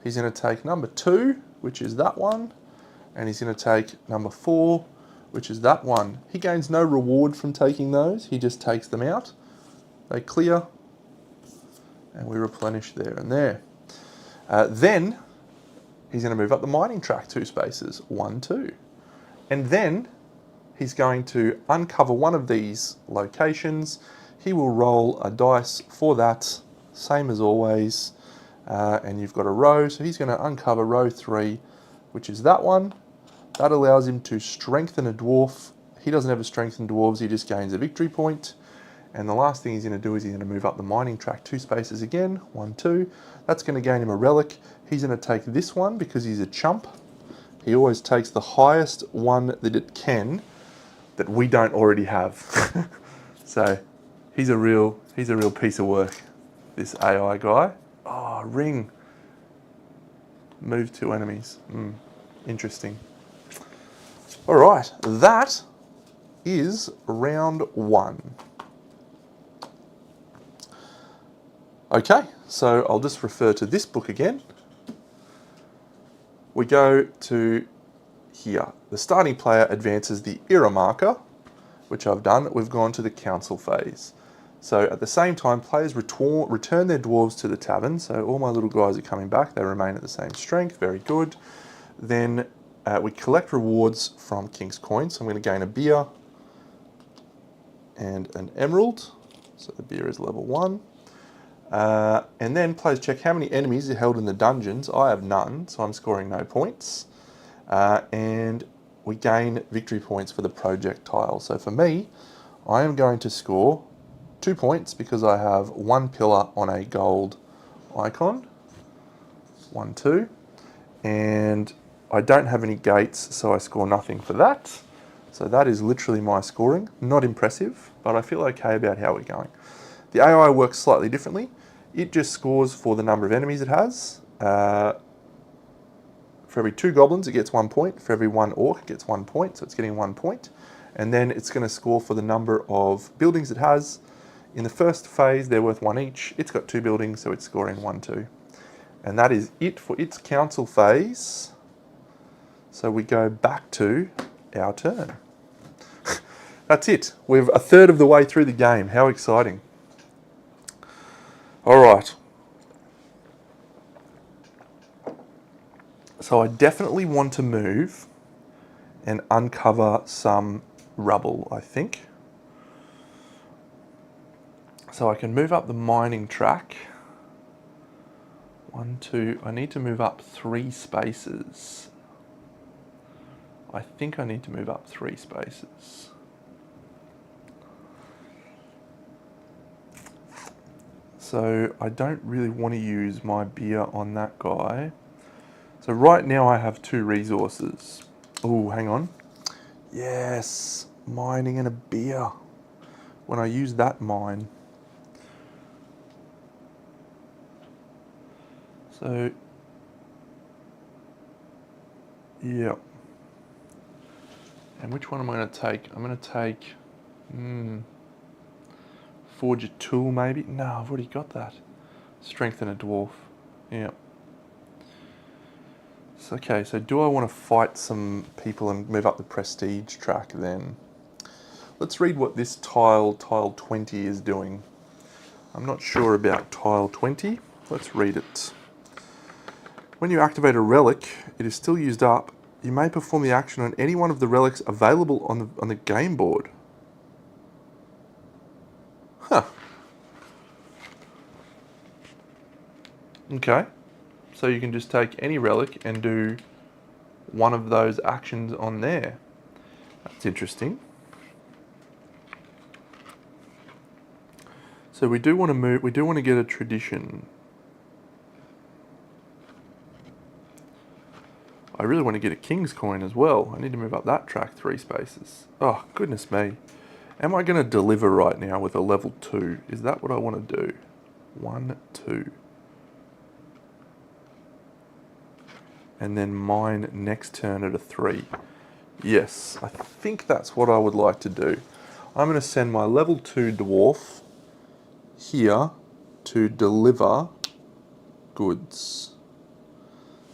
He's going to take number 2, which is that one, and he's going to take number 4, which is that one. He gains no reward from taking those, he just takes them out. They clear, and we replenish there and there. Then he's going to move up the mining track 2 spaces, 1, 2. And then he's going to uncover one of these locations. He will roll a dice for that, same as always, and you've got a row, so he's going to uncover row 3, which is that one. That allows him to strengthen a dwarf. He doesn't ever strengthen dwarves, he just gains a victory point. And the last thing he's going to do is he's going to move up the mining track 2 spaces again, 1, 2. That's going to gain him a relic. He's going to take this one because he's a chump. He always takes the highest one that it can that we don't already have. So he's a real piece of work, this AI guy. Oh, ring. Move 2 enemies. Interesting. All right, that is round 1. Okay, so I'll just refer to this book again. We go to here. The starting player advances the era marker which I've done, we've gone to the council phase. So at the same time, players return their dwarves to the tavern. So all my little guys are coming back. They remain at the same strength. Very good. Then we collect rewards from King's Coin. So I'm going to gain a beer and an emerald. So the beer is level 1. And then players check how many enemies are held in the dungeons. I have none, so I'm scoring no points. And we gain victory points for the projectile. So for me, I am going to score 2 points because I have 1 pillar on a gold icon. 1, 2. And I don't have any gates, so I score nothing for that. So that is literally my scoring. Not impressive, but I feel okay about how we're going. The AI works slightly differently. It just scores for the number of enemies it has. For every 2 goblins, it gets 1 point. For every 1 orc, it gets 1 point, so it's getting 1 point. And then it's going to score for the number of buildings it has. In the first phase, they're worth 1 each. It's got 2 buildings, so it's scoring 1, 2. And that is it for its council phase. So we go back to our turn. That's it. We're a third of the way through the game. How exciting. All right. So I definitely want to move and uncover some rubble, I think. So I can move up the mining track. 1, 2, I need to move up 3 spaces. I think I need to move up 3 spaces. So I don't really want to use my beer on that guy. So right now I have 2 resources. Oh, hang on. Yes, mining and a beer. When I use that mine. So, yeah. And which one am I going to take? I'm going to take, forge a tool maybe? No, I've already got that. Strengthen a dwarf. Yeah. So, okay, so do I want to fight some people and move up the prestige track then? Let's read what this tile 20 is doing. I'm not sure about tile 20. Let's read it. When you activate a relic, it is still used up. You may perform the action on any one of the relics available on the game board. Huh. Okay. So you can just take any relic and do one of those actions on there. That's interesting. So we do want to move, we do want to get a tradition. I really want to get a King's Coin as well. I need to move up that track 3 spaces. Oh, goodness me. Am I going to deliver right now with a level 2? Is that what I want to do? 1, 2. And then mine next turn at a 3. Yes, I think that's what I would like to do. I'm going to send my level 2 dwarf here to deliver goods.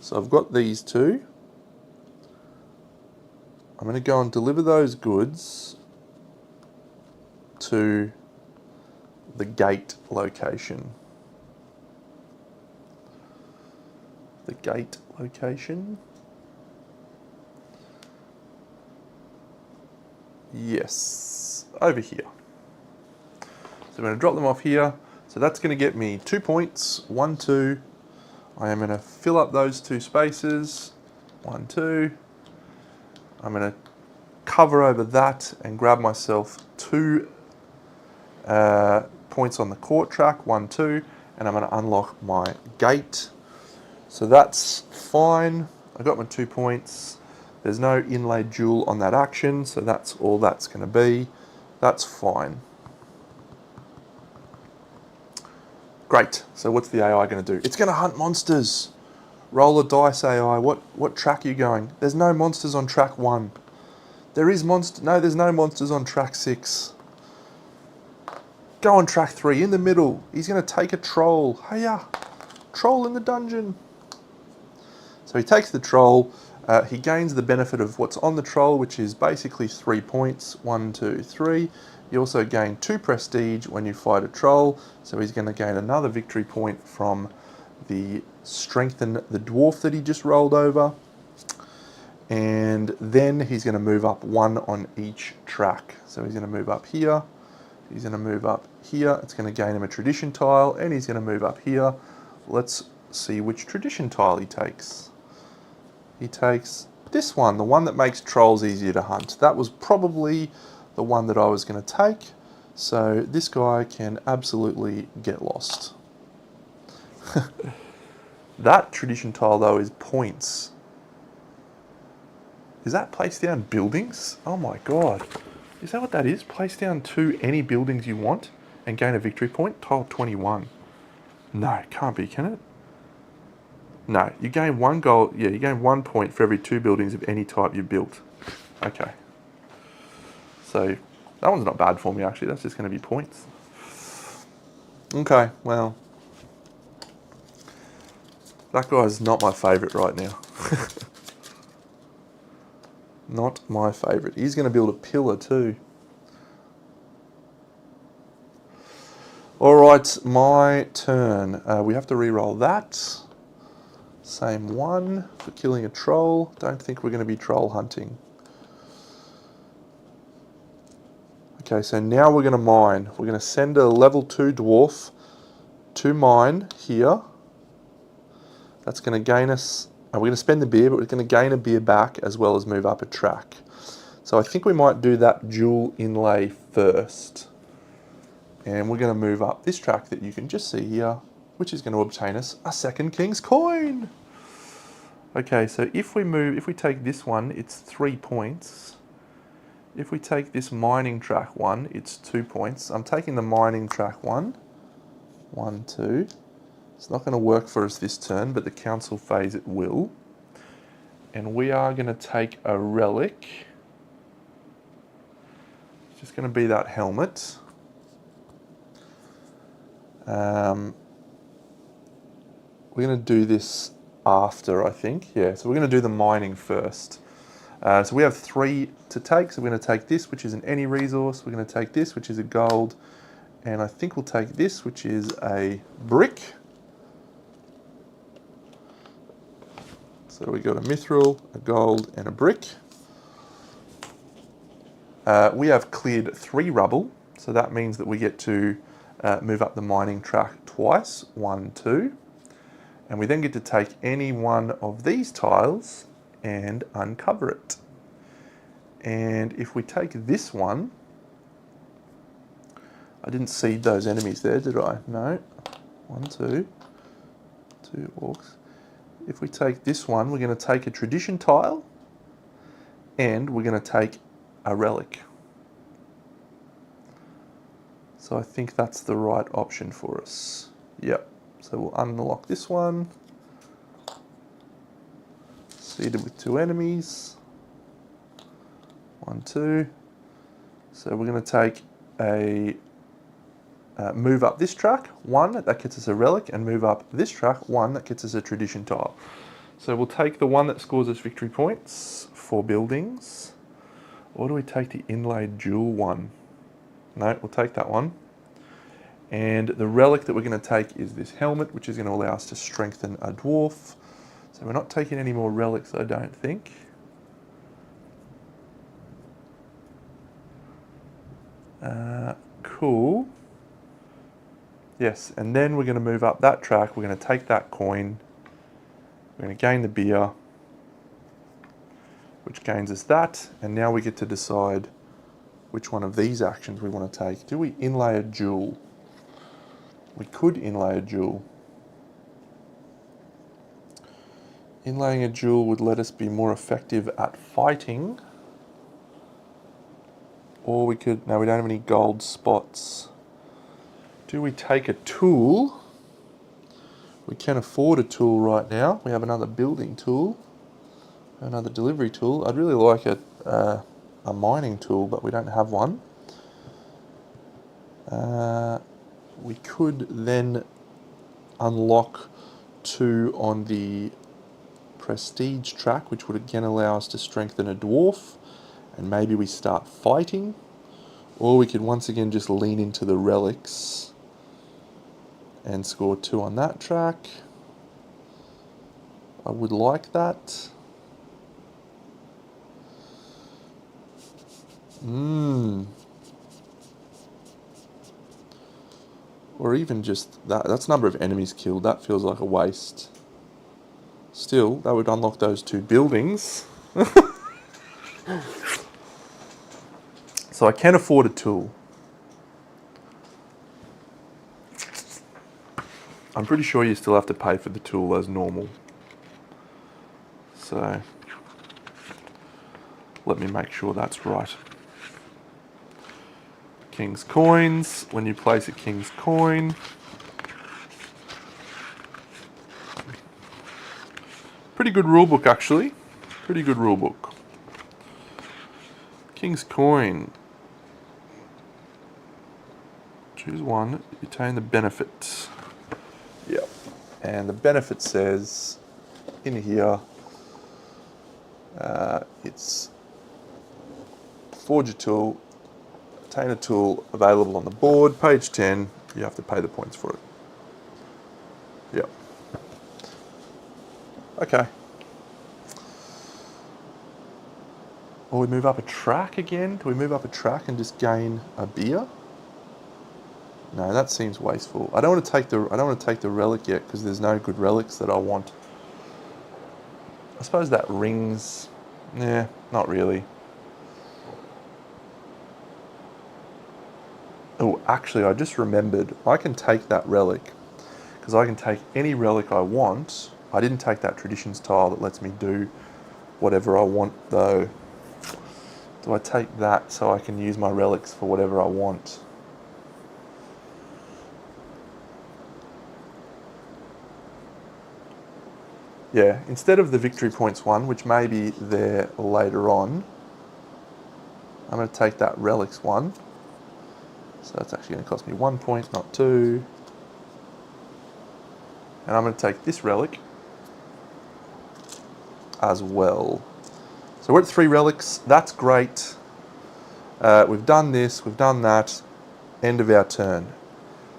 So I've got these 2. I'm going to go and deliver those goods to the gate location. The gate location. Yes, over here. So I'm going to drop them off here. So that's going to get me 2 points. 1, 2. I am going to fill up those 2 spaces. 1, 2. I'm going to cover over that and grab myself 2 points on the court track. 1, 2. And I'm going to unlock my gate. So that's fine. I got my 2 points. There's no inlaid jewel on that action, so that's all that's going to be. That's fine. Great. So what's the AI going to do? It's going to hunt monsters. Roll a dice, AI. What track are you going? There's no monsters on track 1. There is no, there's no monsters on track 6. Go on track 3, in the middle. He's going to take a troll. Hiya. Troll in the dungeon. So he takes the troll. He gains the benefit of what's on the troll, which is basically 3 points. 1, 2, 3. You also gain 2 prestige when you fight a troll, so he's going to gain another victory point from the strengthen the dwarf that he just rolled over. And then he's going to move up 1 on each track. So he's going to move up here, he's going to move up here, it's going to gain him a tradition tile, and he's going to move up here. Let's see which tradition tile he takes. He takes this one, the one that makes trolls easier to hunt. That was probably the one that I was going to take, so this guy can absolutely get lost. That tradition tile though is points. Is that place down buildings? Oh my god. Is that what that is? Place down 2 any buildings you want and gain a victory point? Tile 21. No, it can't be, can it? No, you gain 1 gold. Yeah, you gain 1 point for every 2 buildings of any type you built. Okay. So, that one's not bad for me actually. That's just going to be points. Okay, well. That guy's not my favourite right now. Not my favourite. He's going to build a pillar too. Alright, my turn. We have to re-roll that. Same one for killing a troll. Don't think we're going to be troll hunting. Okay, so now we're going to mine. We're going to send a level 2 dwarf to mine here. That's going to gain us... we're going to spend the beer, but we're going to gain a beer back as well as move up a track. So I think we might do that jewel inlay first. And we're going to move up this track that you can just see here, which is going to obtain us a second King's Coin. Okay, so if we take this one, it's 3 points. If we take this mining track one, it's 2 points. I'm taking the mining track one. 1, 2. It's not going to work for us this turn, but the council phase it will. And we are going to take a relic. It's just going to be that helmet. We're going to do this after, I think. Yeah, so we're going to do the mining first. So we have 3 to take. So we're going to take this, which is an any resource. We're going to take this, which is a gold. And I think we'll take this, which is a brick. So we got a mithril, a gold, and a brick. We have cleared 3 rubble. So that means that we get to move up the mining track twice. 1, 2. And we then get to take any one of these tiles and uncover it. And if we take this one, I didn't seed those enemies there, did I? No. 1, 2. 2 orcs. If we take this one, we're going to take a tradition tile and we're going to take a relic. So I think that's the right option for us. Yep. So we'll unlock this one. Seeded with 2 enemies. 1, 2. So we're going to take a move up this track, 1, that gets us a relic, and move up this track, 1, that gets us a tradition tile. So we'll take the one that scores us victory points for buildings. Or do we take the inlaid jewel one? No, we'll take that one. And the relic that we're going to take is this helmet, which is going to allow us to strengthen a dwarf. So we're not taking any more relics, I don't think. Cool. Yes, and then we're going to move up that track. We're going to take that coin. We're going to gain the beer, which gains us that. And now we get to decide which one of these actions we want to take. Do we inlay a jewel? We could inlay a jewel. Inlaying a jewel would let us be more effective at fighting. Or we could, no, we don't have any gold spots. Do we take a tool? We can afford a tool right now. We have another building tool, another delivery tool. I'd really like a mining tool, but we don't have one. We could then unlock 2 on the prestige track, which would again allow us to strengthen a dwarf, and maybe we start fighting, or we could once again just lean into the relics and score 2 on that track. I would like that. Or even just that's number of enemies killed. That feels like a waste. Still, that would unlock those 2 buildings. So I can afford a tool. I'm pretty sure you still have to pay for the tool as normal. So let me make sure that's right. King's coins. When you place a king's coin, pretty good rulebook actually. Pretty good rulebook. King's coin. Choose one. You attain the benefit. Yep. And the benefit says in here, it's forge a tool, attain a tool available on the board. Page 10. You have to pay the points for it. Yep. Okay. Or we move up a track again? Do we move up a track and just gain a beer? No, that seems wasteful. I don't want to take the relic yet because there's no good relics that I want. I suppose that rings. Yeah, not really. Oh, actually, I just remembered. I can take that relic because I can take any relic I want. I didn't take that traditions tile that lets me do whatever I want though. Do I take that so I can use my relics for whatever I want? Yeah, instead of the victory points one, which may be there later on, I'm going to take that relics one. So that's actually going to cost me 1 point, not 2. And I'm going to take this relic as well. So we're at 3 relics. That's great. We've done this, we've done that. End of our turn.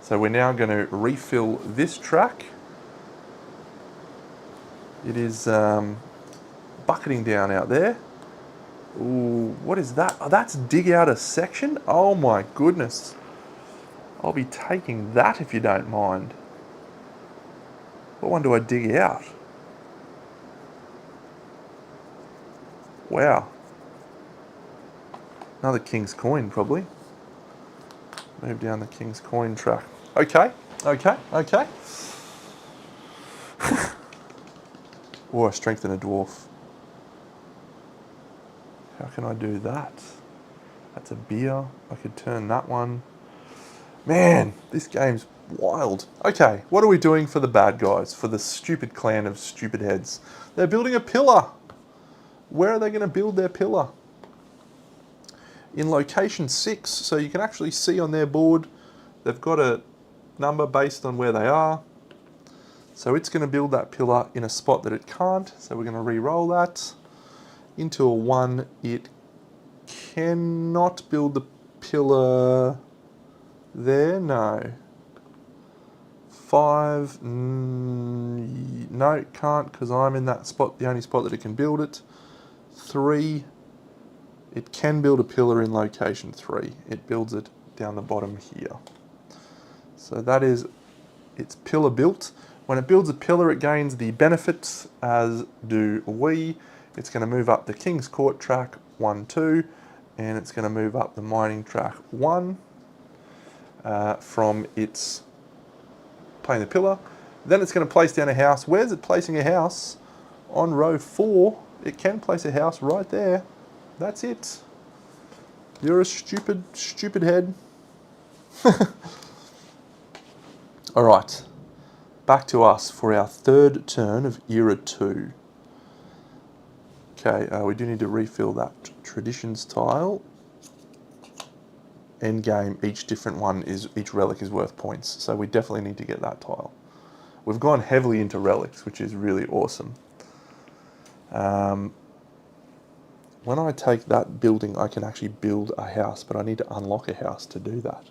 So we're now going to refill this track. It is bucketing down out there. Ooh, what is that? Oh, that's dig out a section? Oh my goodness. I'll be taking that if you don't mind. What one do I dig out? Wow. Another king's coin, probably. Move down the king's coin track. Okay, okay, okay. Or I strengthen a dwarf. How can I do that? That's a beer. I could turn that one. Man, this game's wild. Okay, what are we doing for the bad guys? For the stupid clan of stupid heads? They're building a pillar. Where are they going to build their pillar? In location 6, so you can actually see on their board, they've got a number based on where they are. So it's going to build that pillar in a spot that it can't. So we're going to re-roll that. Into a 1, it cannot build the pillar there, no. 5, no, it can't because I'm in that spot, the only spot that it can build it. 3, it can build a pillar in location 3. It builds it down the bottom here. So that is its pillar built. When it builds a pillar, it gains the benefits, as do we. It's going to move up the King's Court track 1, 2, and it's going to move up the mining track 1 from its playing the pillar. Then it's going to place down a house. Where's it placing a house? On row 4, it can place a house right there. That's it. You're a stupid, stupid head. All right. Back to us for our third turn of Era 2. Okay, we do need to refill that traditions tile. End game, each relic is worth points, so we definitely need to get that tile. We've gone heavily into relics, which is really awesome. When I take that building, I can actually build a house, but I need to unlock a house to do that.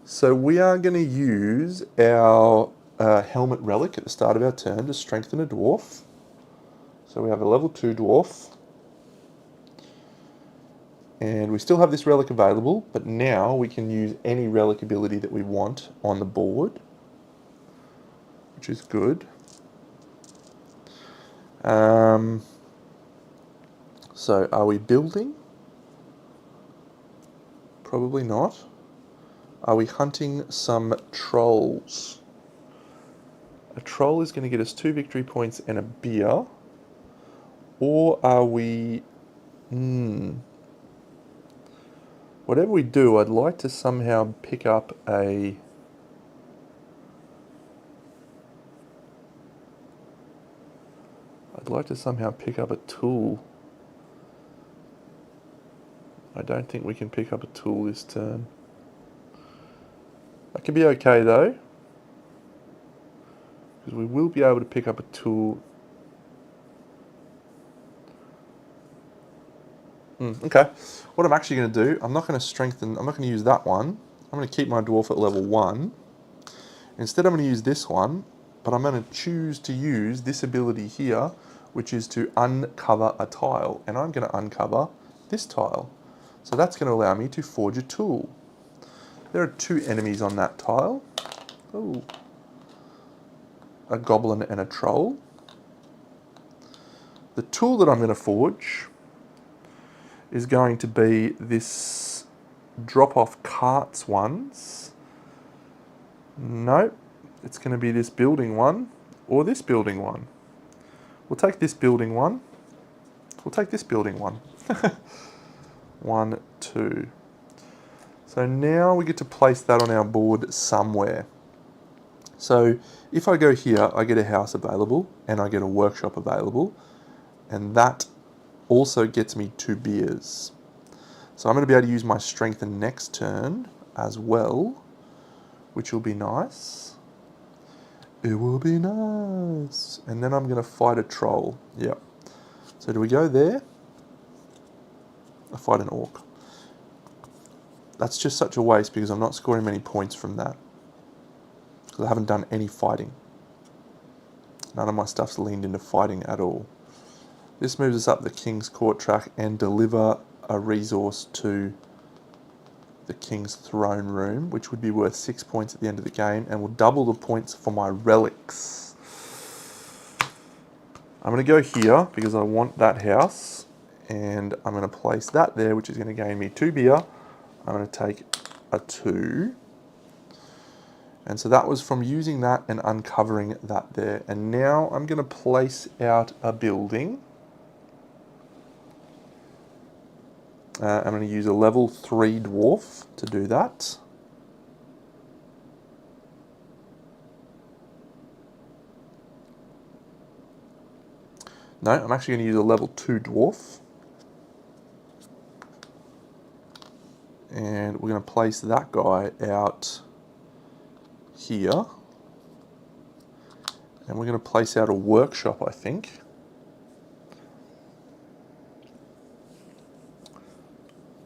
So we are going to use our helmet relic at the start of our turn to strengthen a dwarf. So we have a level 2 dwarf. And we still have this relic available, but now we can use any relic ability that we want on the board, which is good. So are we building? Probably not. Are we hunting some trolls? A troll is going to get us 2 victory points and a beer. Or are we... Whatever we do, I'd like to somehow pick up a... I'd like to somehow pick up a tool. I don't think we can pick up a tool this turn. That can be okay though, because we will be able to pick up a tool. Okay, what I'm actually going to do, I'm not going to use that one. I'm going to keep my dwarf at level 1. Instead I'm going to use this one, but I'm going to choose to use this ability here, which is to uncover a tile. And I'm going to uncover this tile. So that's going to allow me to forge a tool. There are 2 enemies on that tile. Ooh. A goblin and a troll. The tool that I'm going to forge is going to be this drop-off carts ones. Nope, it's going to be this building one or this building one. We'll take this building one. We'll take this building one. 1, 2. So now we get to place that on our board somewhere. So if I go here, I get a house available and I get a workshop available, and that also gets me 2 beers. So I'm going to be able to use my strengthen next turn as well, which will be nice. It will be nice. And then I'm going to fight a troll. Yep. So do we go there? I fight an orc. That's just such a waste because I'm not scoring many points from that. Because I haven't done any fighting. None of my stuff's leaned into fighting at all. This moves us up the King's Court track and deliver a resource to the King's Throne Room, which would be worth 6 points at the end of the game and will double the points for my relics. I'm going to go here because I want that house, and I'm going to place that there, which is going to gain me 2 beer. I'm going to take a 2. And so that was from using that and uncovering that there. And now I'm going to place out a building. I'm going to use a level 3 dwarf to do that. No, I'm actually going to use a level 2 dwarf. And we're going to place that guy out here. And we're going to place out a workshop, I think.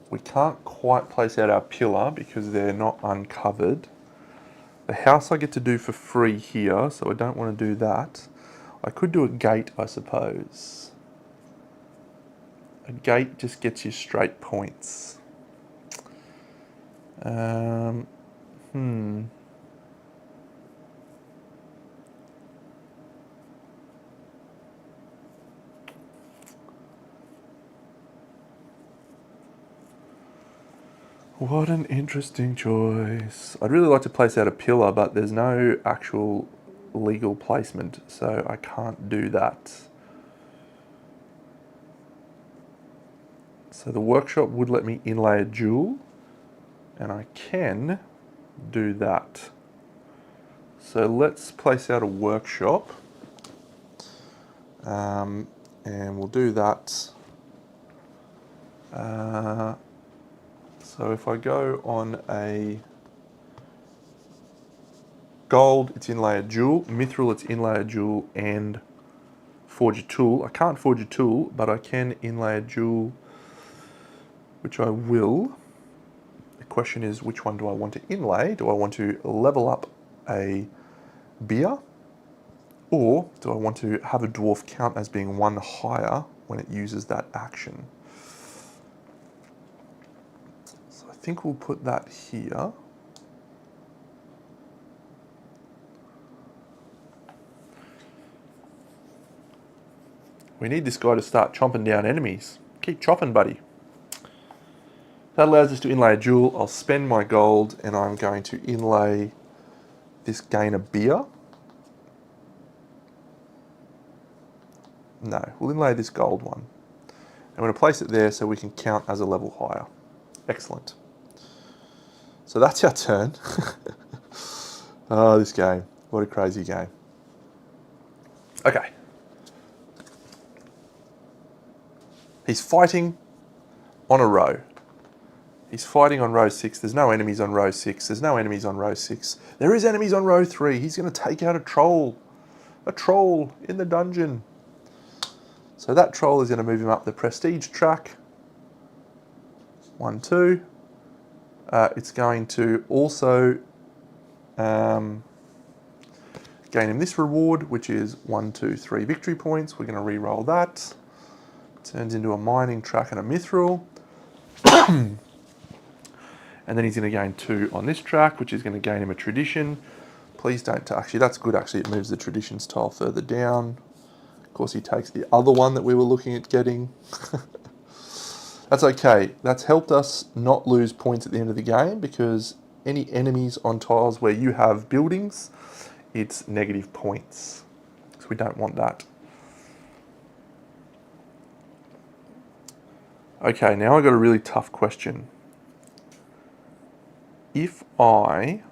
We can't quite place out our pillar because they're not uncovered. The house I get to do for free here, so I don't want to do that. I could do a gate, I suppose. A gate just gets you straight points. What an interesting choice. I'd really like to place out a pillar, but there's no actual legal placement, so I can't do that. So the workshop would let me inlay a jewel, and I can do that. So let's place out a workshop, and we'll do that. So if I go on a Gold, it's inlay a jewel. Mithril, it's inlay a jewel and forge a tool. I can't forge a tool, but I can inlay a jewel, which I will. The question is, which one do I want to inlay? Do I want to level up a beer? Or do I want to have a dwarf count as being one higher when it uses that action? So I think we'll put that here. We need this guy to start chomping down enemies. Keep chopping, buddy. That allows us to inlay a jewel. I'll spend my gold and I'm going to inlay this gain a beer. No, we'll inlay this gold one. I'm going to place it there so we can count as a level higher. Excellent. So that's our turn. Oh, this game. What a crazy game. Okay. He's fighting on a row. He's fighting on row 6. There's no enemies on row 6. There's no enemies on row 6. There is enemies on row 3. He's going to take out a troll. A troll in the dungeon. So that troll is going to move him up the prestige track. 1, 2. It's going to also gain him this reward, which is 1, 2, 3 victory points. We're going to re-roll that. Turns into a mining track and a mithril. And then he's going to gain 2 on this track, which is going to gain him a tradition. Please don't... Actually, that's good. Actually, it moves the traditions tile further down. Of course, he takes the other one that we were looking at getting. That's okay. That's helped us not lose points at the end of the game, because any enemies on tiles where you have buildings, it's negative points. So we don't want that. Okay, now I've got a really tough question. If I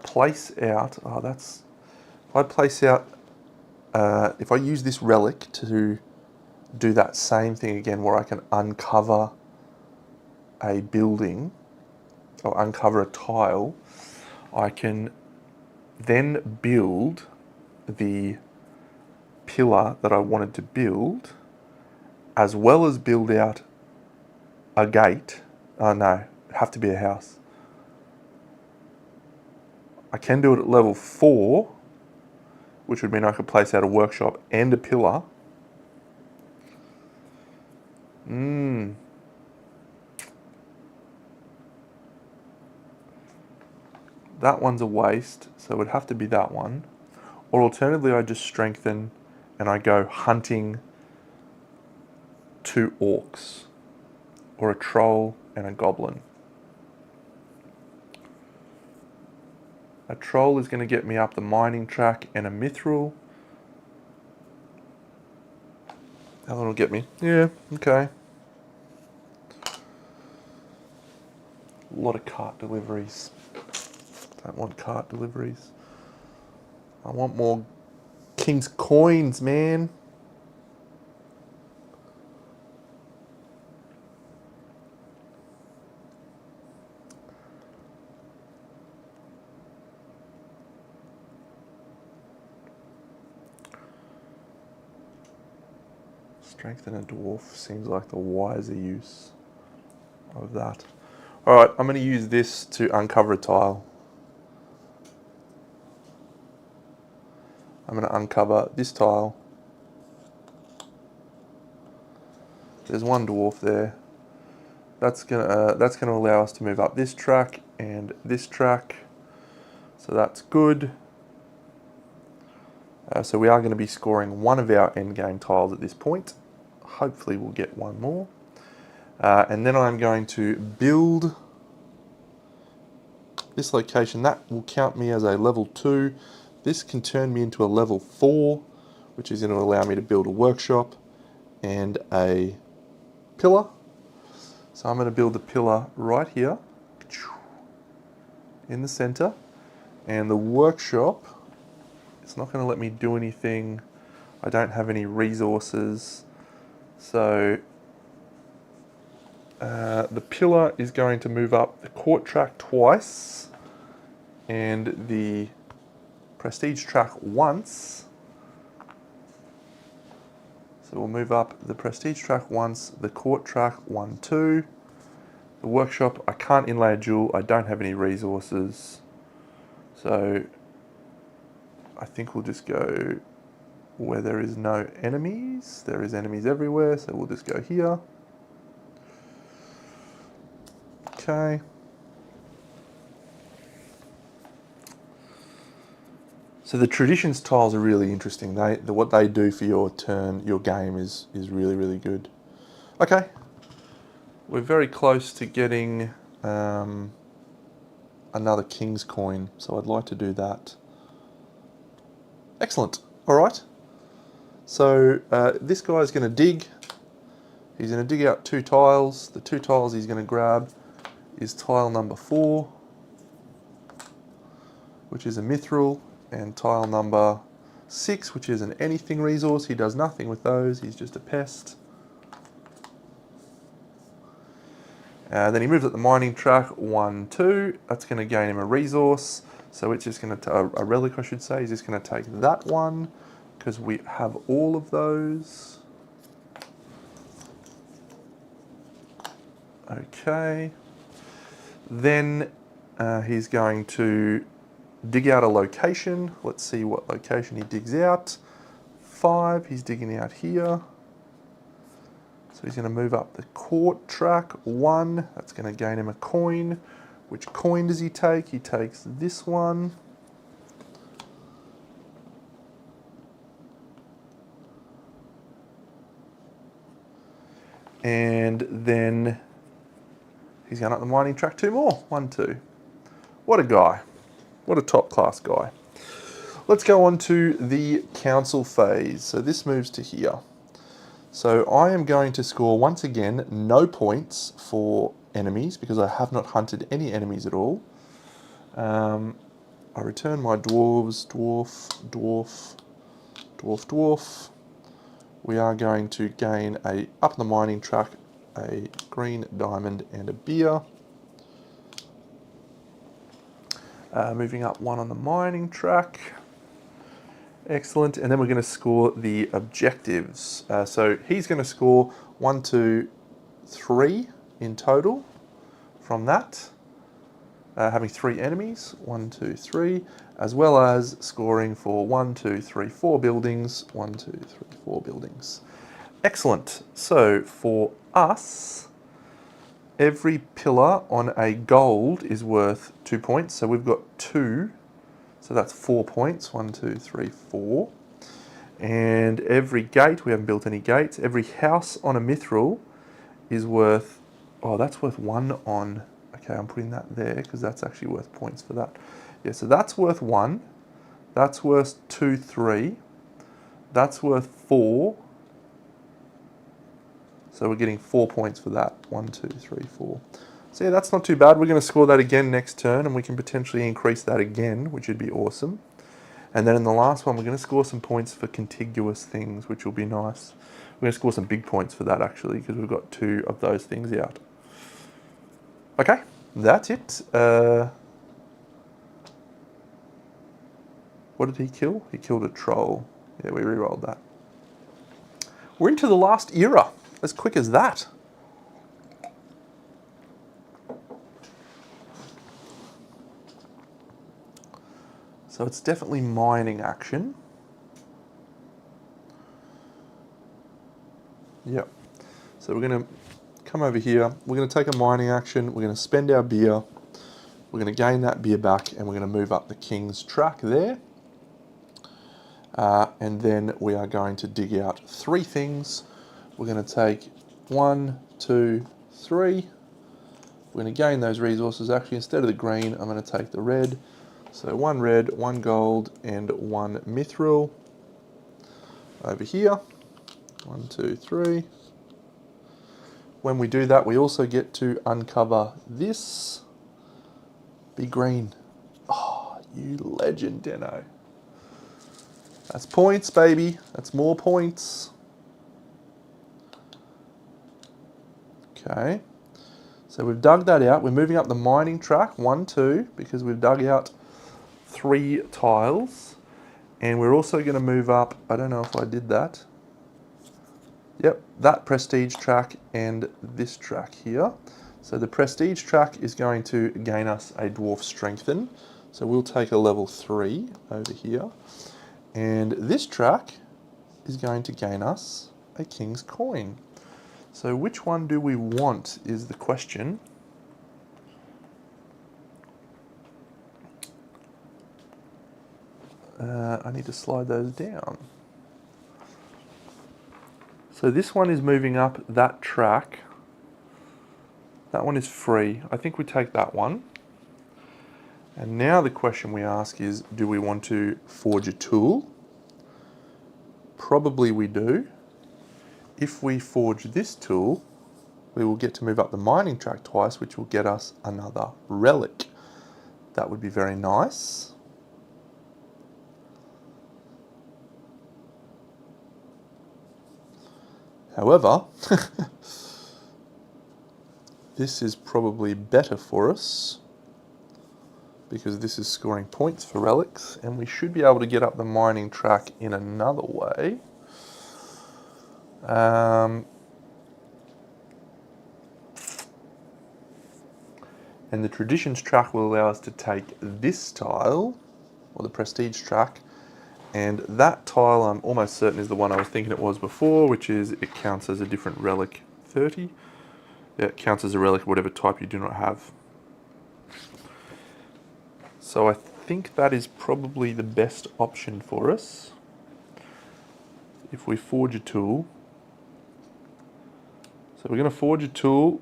place out, if I place out, if I use this relic to do that same thing again, where I can uncover a building or uncover a tile, I can then build the pillar that I wanted to build, as well as build out a gate. Oh no, it'd have to be a house. I can do it at level 4, which would mean I could place out a workshop and a pillar. That one's a waste, so it would have to be that one. Or alternatively, I just strengthen and I go hunting 2 orcs, or a troll and a goblin. A troll is going to get me up the mining track and a mithril. That one will get me. Yeah, okay. A lot of cart deliveries. Don't want cart deliveries. I want more King's coins, man. Strengthen a dwarf seems like the wiser use of that. Alright, I'm going to use this to uncover a tile. I'm going to uncover this tile. There's one dwarf there. That's gonna allow us to move up this track and this track. So that's good. So we are going to be scoring one of our endgame tiles at this point. Hopefully we'll get one more. And then I'm going to build this location. That will count me as a level 2. This can turn me into a level 4, which is going to allow me to build a workshop and a pillar. So I'm going to build the pillar right here in the center, and the workshop, it's not going to let me do anything. I don't have any resources, so The pillar is going to move up the court track twice and the prestige track once. So we'll move up the prestige track once, the court track 1, 2. The workshop, I can't inlay a jewel, I don't have any resources. So I think we'll just go where there is no enemies. There is enemies everywhere, so we'll just go here. Okay. So the traditions tiles are really interesting. What they do for your turn, your game is really, really good. Okay. We're very close to getting another king's coin, so I'd like to do that. Excellent. All right. So this guy's going to dig. He's going to dig out 2 tiles. The 2 tiles he's going to grab is tile number 4, which is a mithril, and tile number 6, which is an anything resource. He does nothing with those. He's just a pest. Then he moves up the mining track 1, 2. That's going to gain him a resource. So it's just going to, a relic I should say, he's just going to take that one because we have all of those. Okay. Then he's going to dig out a location. Let's see what location he digs out. 5, he's digging out here. So he's going to move up the court track 1. That's going to gain him a coin. Which coin does he take? He takes this one. And then he's going up the mining track 2 more. 1, 2. What a guy. What a top class guy. Let's go on to the council phase. So this moves to here. So I am going to score once again no points for enemies because I have not hunted any enemies at all. I return my dwarves, dwarf, dwarf, dwarf, dwarf. We are going to gain up the mining track, a green diamond and a beer. Moving up 1 on the mining track. Excellent. And then we're going to score the objectives. So he's going to score 1, 2, 3 in total from that. Having 3 enemies, 1, 2, 3, as well as scoring for 1, 2, 3, 4 buildings, 1, 2, 3, 4 buildings. Excellent. So for us, every pillar on a gold is worth 2 points. So we've got 2. So that's 4 points. 1, 2, 3, 4. And every gate, we haven't built any gates. Every house on a mithril is worth, oh, that's worth 1 on, okay, I'm putting that there because that's actually worth points for that. Yeah, so that's worth 1. That's worth 2, 3. That's worth 4. So we're getting 4 points for that. 1, 2, 3, 4. So yeah, that's not too bad. We're going to score that again next turn, and we can potentially increase that again, which would be awesome. And then in the last one, we're going to score some points for contiguous things, which will be nice. We're going to score some big points for that, actually, because we've got 2 of those things out. Okay, that's it. What did he kill? He killed a troll. Yeah, we re-rolled that. We're into the last era. As quick as that. So it's definitely mining action. Yep. So we're going to come over here. We're going to take a mining action. We're going to spend our beer. We're going to gain that beer back, and we're going to move up the king's track there. And then we are going to dig out 3 things. We're going to take 1, 2, 3. We're going to gain those resources. Actually, instead of the green, I'm going to take the red. So 1 red, 1 gold, and 1 mithril. Over here. 1, 2, 3. When we do that, we also get to uncover this. Be green. Oh, you legend, Deno. That's points, baby. That's more points. Okay. So we've dug that out. We're moving up the mining track, 1, 2, because we've dug out 3 tiles. And we're also going to move up, I don't know if I did that. Yep, that prestige track and this track here. So the prestige track is going to gain us a dwarf strengthen. So we'll take a level 3 over here. And this track is going to gain us a king's coin. So which one do we want is the question. I need to slide those down. So this one is moving up that track. That one is free. I think we take that one. And now the question we ask is, do we want to forge a tool? Probably we do. If we forge this tool, we will get to move up the mining track twice, which will get us another relic. That would be very nice. However, this is probably better for us because this is scoring points for relics, and we should be able to get up the mining track in another way. And the traditions track will allow us to take this tile, or the prestige track, and that tile I'm almost certain is the one I was thinking it was before, which is it counts as a different relic 30. Yeah, it counts as a relic whatever type you do not have. So I think that is probably the best option for us. If we forge a tool. So we're going to forge a tool,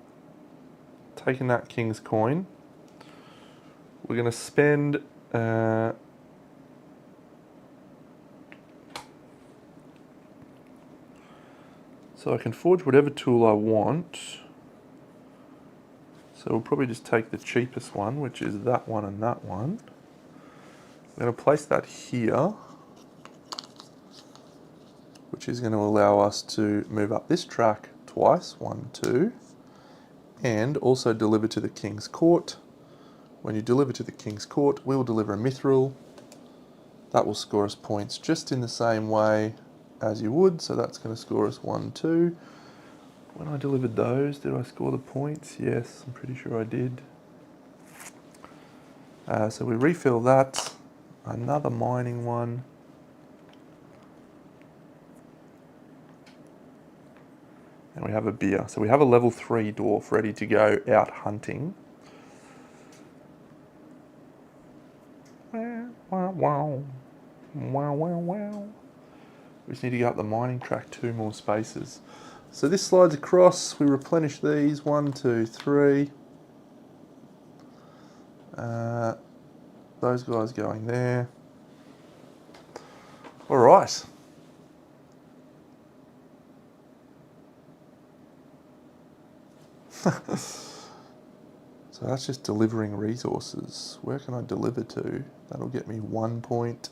taking that king's coin. We're going to spend so I can forge whatever tool I want. So we'll probably just take the cheapest one, which is that one and that one. I'm going to place that here, which is going to allow us to move up this track twice, 1, 2, and also deliver to the King's Court. When you deliver to the King's Court, we will deliver a mithril. That will score us points just in the same way as you would, so that's going to score us 1, 2. When I delivered those, did I score the points? Yes, I'm pretty sure I did. So we refill that, another mining one. And we have a beer. So we have a level 3 dwarf ready to go out hunting. Wow, wow, wow, wow, wow. We just need to go up the mining track 2 more spaces. So this slides across, we replenish these, 1, 2, 3. Those guys going there. All right. So that's just delivering resources. Where can I deliver to? That'll get me 1 point.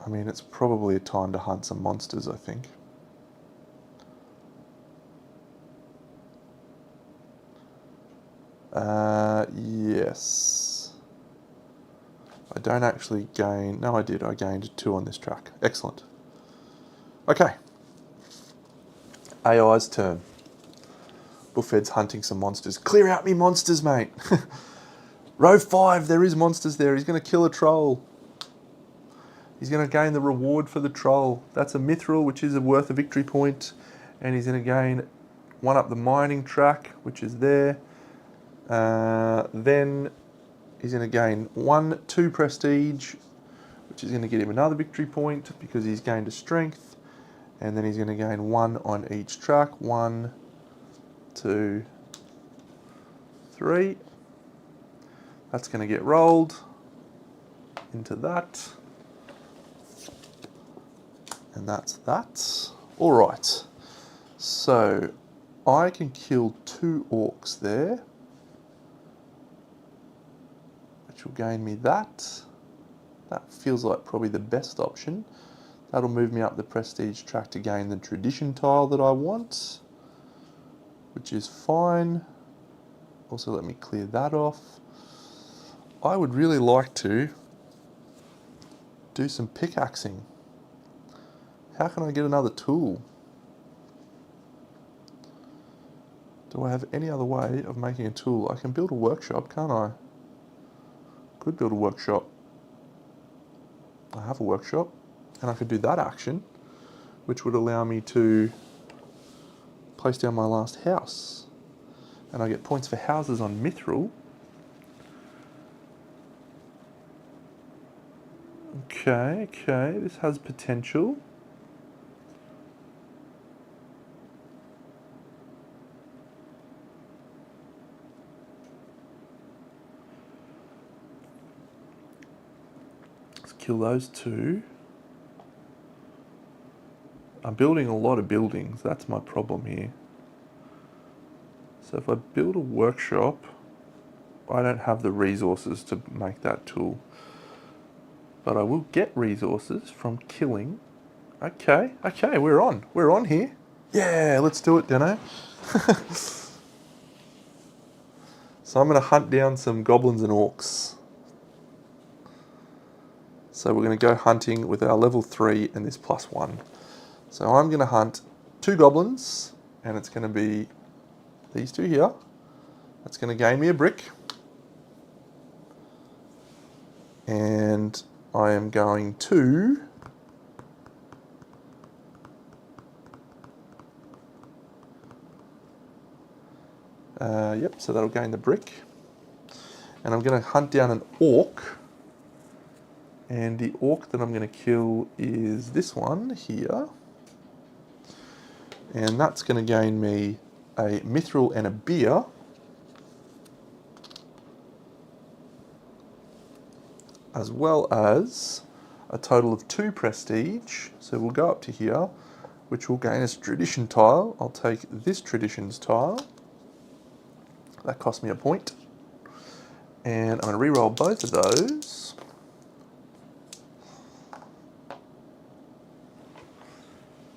I mean, it's probably a time to hunt some monsters, I think. Yes. I don't actually gain... No, I did. I gained 2 on this track. Excellent. Okay. AI's turn. Buffhead's hunting some monsters. Clear out me monsters, mate. Row 5, there is monsters there. He's going to kill a troll. He's going to gain the reward for the troll. That's a mithril, which is worth a victory point. And he's going to gain 1 up the mining track, which is there. Then he's going to gain 1, 2 prestige, which is going to get him another victory point because he's gained a strength. And then he's going to gain 1 on each track. 1, 2, 3. That's going to get rolled into that. And that's that. All right. So I can kill 2 orcs there, which will gain me that. That feels like probably the best option. That'll move me up the prestige track to gain the tradition tile that I want. which is fine. Also, let me clear that off. I would really like to do some pickaxing. How can I get another tool? Do I have any other way of making a tool? I can build a workshop, can't I? Could build a workshop. I have a workshop, and I could do that action, which would allow me to place down my last house. And I get points for houses on Mithril. Okay, this has potential. Let's kill those two. I'm building a lot of buildings, that's my problem here. So if I build a workshop, I don't have the resources to make that tool. But I will get resources from killing. Okay, we're on here. Yeah, let's do it, Deno. So I'm going to hunt down some goblins and orcs. So we're going to go hunting with our level 3 and this +1. So I'm going to hunt 2 goblins, and it's going to be these 2 here. That's going to gain me a brick. And I am going to so that'll gain the brick. And I'm going to hunt down an orc. And the orc that I'm going to kill is this one here. And that's going to gain me a mithril and a beer. As well as a total of 2 prestige. So we'll go up to here, which will gain us tradition tile. I'll take this traditions tile. That cost me a point. And I'm going to re-roll both of those.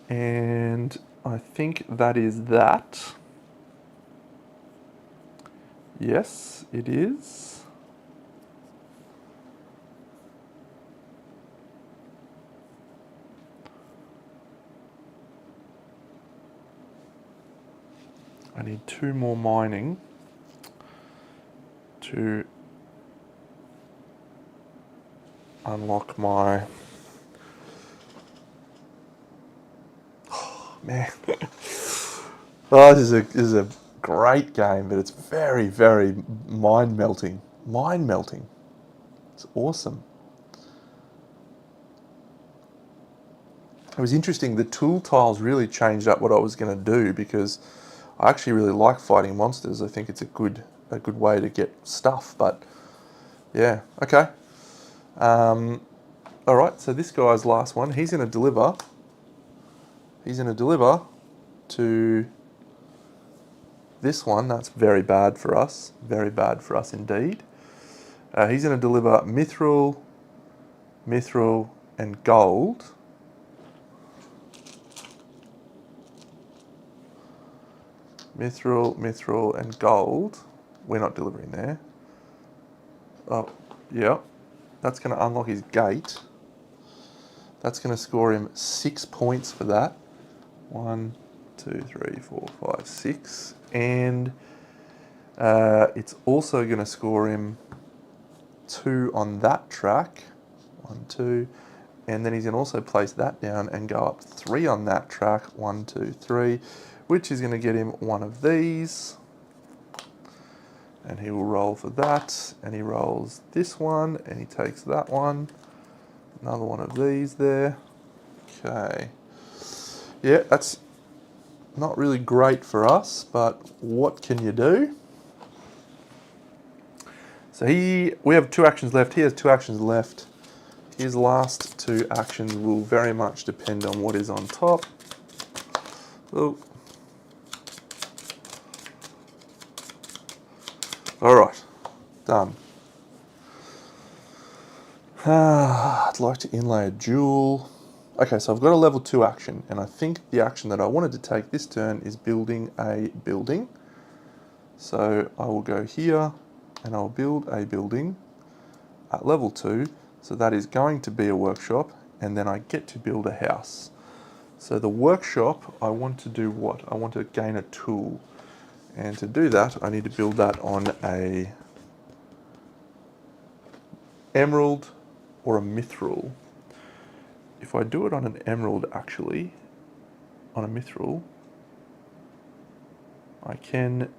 And I think that is that. Yes, it is. I need 2 more mining to unlock my... Oh, man. Oh, this is a great game, but it's very, very mind-melting. Mind-melting. It's awesome. It was interesting, the tool tiles really changed up what I was going to do, because I actually really like fighting monsters. I think it's a good way to get stuff, but yeah, okay. Alright, so this guy's last one, he's going to deliver to this one. That's very bad for us indeed. He's going to deliver mithril, and gold. Mithril, and gold. We're not delivering there. Oh, yeah. That's going to unlock his gate. That's going to score him 6 points for that. 1, 2, 3, 4, 5, 6. And it's also going to score him 2 on that track. 1, 2. And then he's going to also place that down and go up 3 on that track. 1, 2, 3. Which is going to get him 1 of these. And he will roll for that. And he rolls this one. And he takes that one. Another one of these there. Okay. Yeah, that's not really great for us, but what can you do? So we have 2 actions left. He has 2 actions left. His last 2 actions will very much depend on what is on top. Oh. Alright, done. I'd like to inlay a jewel. Okay, so I've got a level 2 action, and I think the action that I wanted to take this turn is building a building. So I will go here, and I'll build a building at level 2. So that is going to be a workshop, and then I get to build a house. So the workshop, I want to do what? I want to gain a tool. And to do that, I need to build that on a emerald or a mithril. If I do it on an emerald, actually, on a mithril, I can,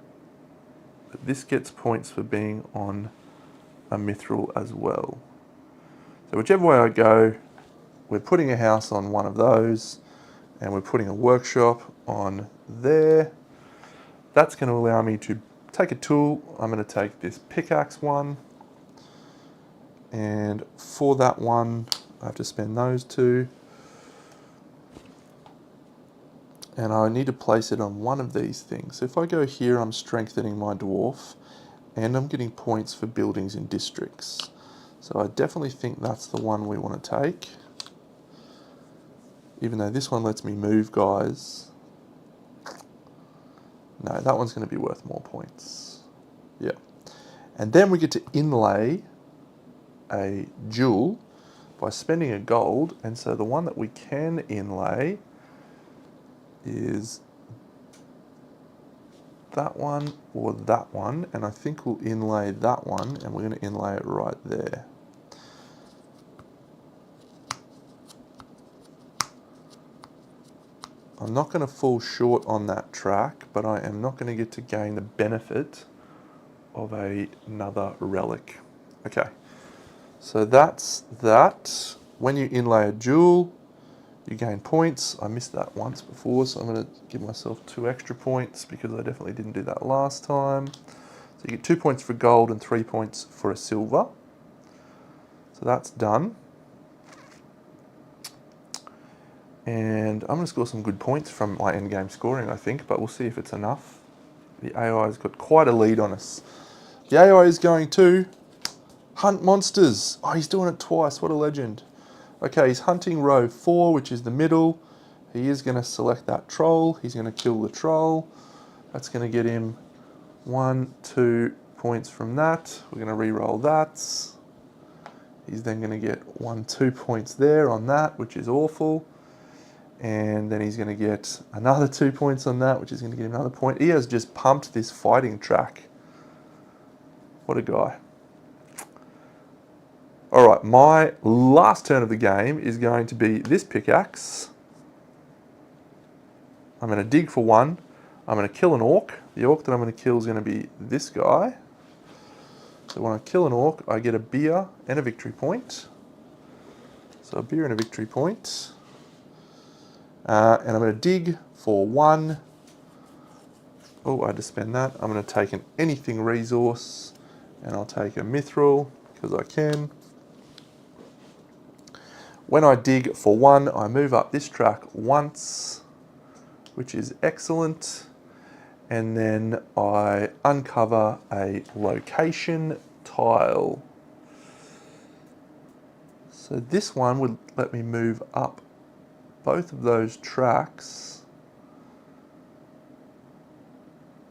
this gets points for being on a mithril as well. So whichever way I go, we're putting a house on one of those, and we're putting a workshop on there. That's going to allow me to take a tool. I'm going to take this pickaxe one, and for that one, I have to spend those 2. And I need to place it on one of these things. So if I go here, I'm strengthening my dwarf, and I'm getting points for buildings in districts. So I definitely think that's the one we want to take. Even though this one lets me move guys. No, that one's going to be worth more points. Yeah. And then we get to inlay a jewel by spending a gold. And so the one that we can inlay is that one or that one. And I think we'll inlay that one, and we're going to inlay it right there. I'm not going to fall short on that track, but I am not going to get to gain the benefit of another relic. Okay, so that's that. When you inlay a jewel, you gain points. I missed that once before, so I'm going to give myself 2 extra points because I definitely didn't do that last time. So you get 2 points for gold and 3 points for a silver. So that's done. And I'm going to score some good points from my endgame scoring, I think, but we'll see if it's enough. The AI has got quite a lead on us. The AI is going to hunt monsters. Oh, he's doing it twice. What a legend. Okay, he's hunting row 4, which is the middle. He is going to select that troll. He's going to kill the troll. That's going to get him 1, 2 points from that. We're going to re-roll that. He's then going to get 1, 2 points there on that, which is awful. And then he's going to get another 2 points on that, which is going to get him another point. He has just pumped this fighting track. What a guy. All right, my last turn of the game is going to be this pickaxe. I'm going to dig for 1. I'm going to kill an orc. The orc that I'm going to kill is going to be this guy. So when I kill an orc, I get a beer and a victory point. So a beer and a victory point. And I'm going to dig for 1. Oh, I had to spend that. I'm going to take an anything resource, and I'll take a mithril because I can. When I dig for 1, I move up this track once, which is excellent. And then I uncover a location tile. So this one would let me move up both of those tracks.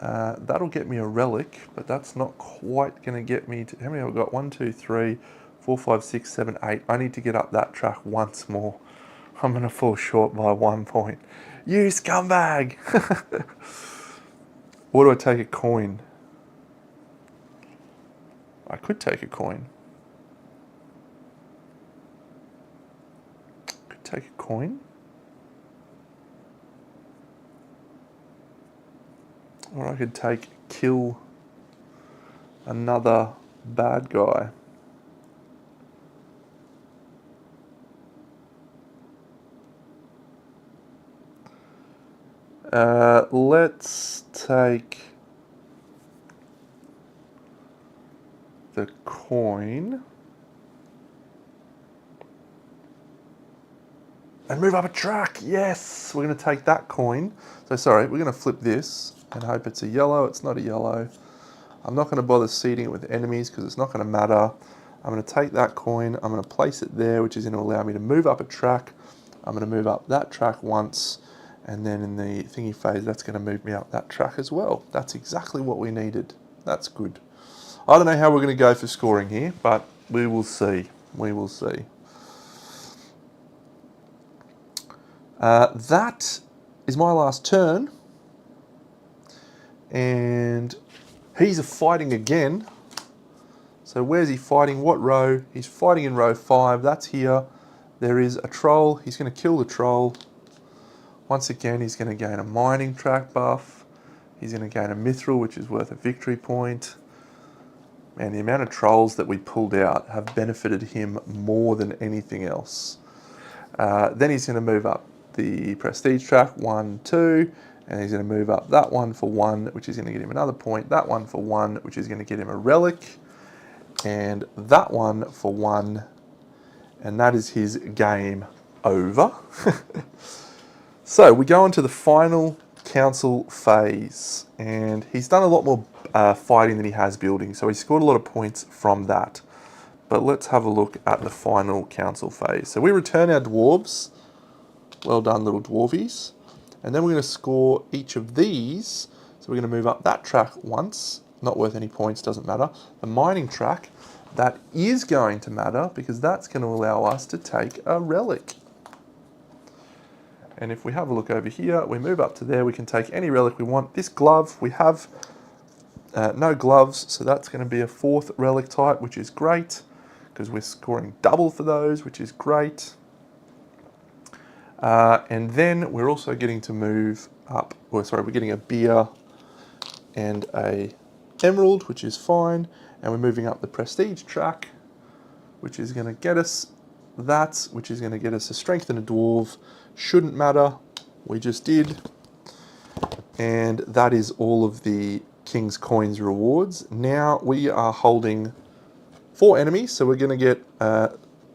That'll get me a relic, but that's not quite going to get me to... How many have I got? 1, 2, 3, 4, 5, 6, 7, 8. I need to get up that track once more. I'm going to fall short by 1 point. You scumbag! Or do I take a coin? I could take a coin. Could take a coin. Or I could kill another bad guy. Let's take the coin and move up a track. Yes, we're going to take that coin. So sorry, we're going to flip this and hope it's a yellow. It's not a yellow. I'm not going to bother seeding it with enemies because it's not going to matter. I'm going to take that coin. I'm going to place it there, which is going to allow me to move up a track I'm going to move up that track once, and then in the thingy phase, that's going to move me up that track as well. That's exactly what we needed. That's good. I don't know how we're going to go for scoring here, but we will see. We will see. That is my last turn. And he's fighting again. So where's he fighting? What row? He's fighting in row 5. That's here. There is a troll. He's going to kill the troll. Once again, he's going to gain a mining track buff. He's going to gain a mithril, which is worth a victory point. Man, the amount of trolls that we pulled out have benefited him more than anything else. Then he's going to move up the prestige track, 1, 2, and he's going to move up that one for 1, which is going to get him another point, that one for 1, which is going to get him a relic, and that one for 1, and that is his game over. So we go on to the final council phase, and he's done a lot more fighting than he has building, so he scored a lot of points from that. But let's have a look at the final council phase. So we return our dwarves. Well done, little dwarvies. And then we're going to score each of these. So we're going to move up that track once. Not worth any points, doesn't matter. The mining track, that is going to matter because that's going to allow us to take a relic. And if we have a look over here, we move up to there, we can take any relic we want. This glove, we have no gloves, so that's going to be a 4th relic type, which is great because we're scoring double for those, which is great. And then we're also getting to move up, we're getting a beer and a emerald, which is fine. And we're moving up the prestige track, which is going to get us that, which is going to get us a strength and a dwarf. Shouldn't matter, we just did. And that is all of the King's Coins rewards. Now we are holding 4 enemies, so we're going to get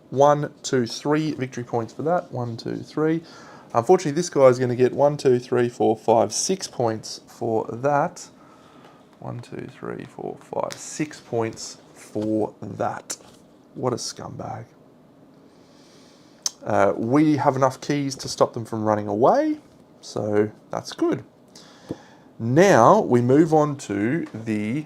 1, 2, 3 victory points for that. 1, 2, 3. Unfortunately, this guy is going to get 1, 2, 3, 4, 5, 6 points for that. 1, 2, 3, 4, 5, 6 points for that. What a scumbag. We have enough keys to stop them from running away, so that's good. Now we move on to the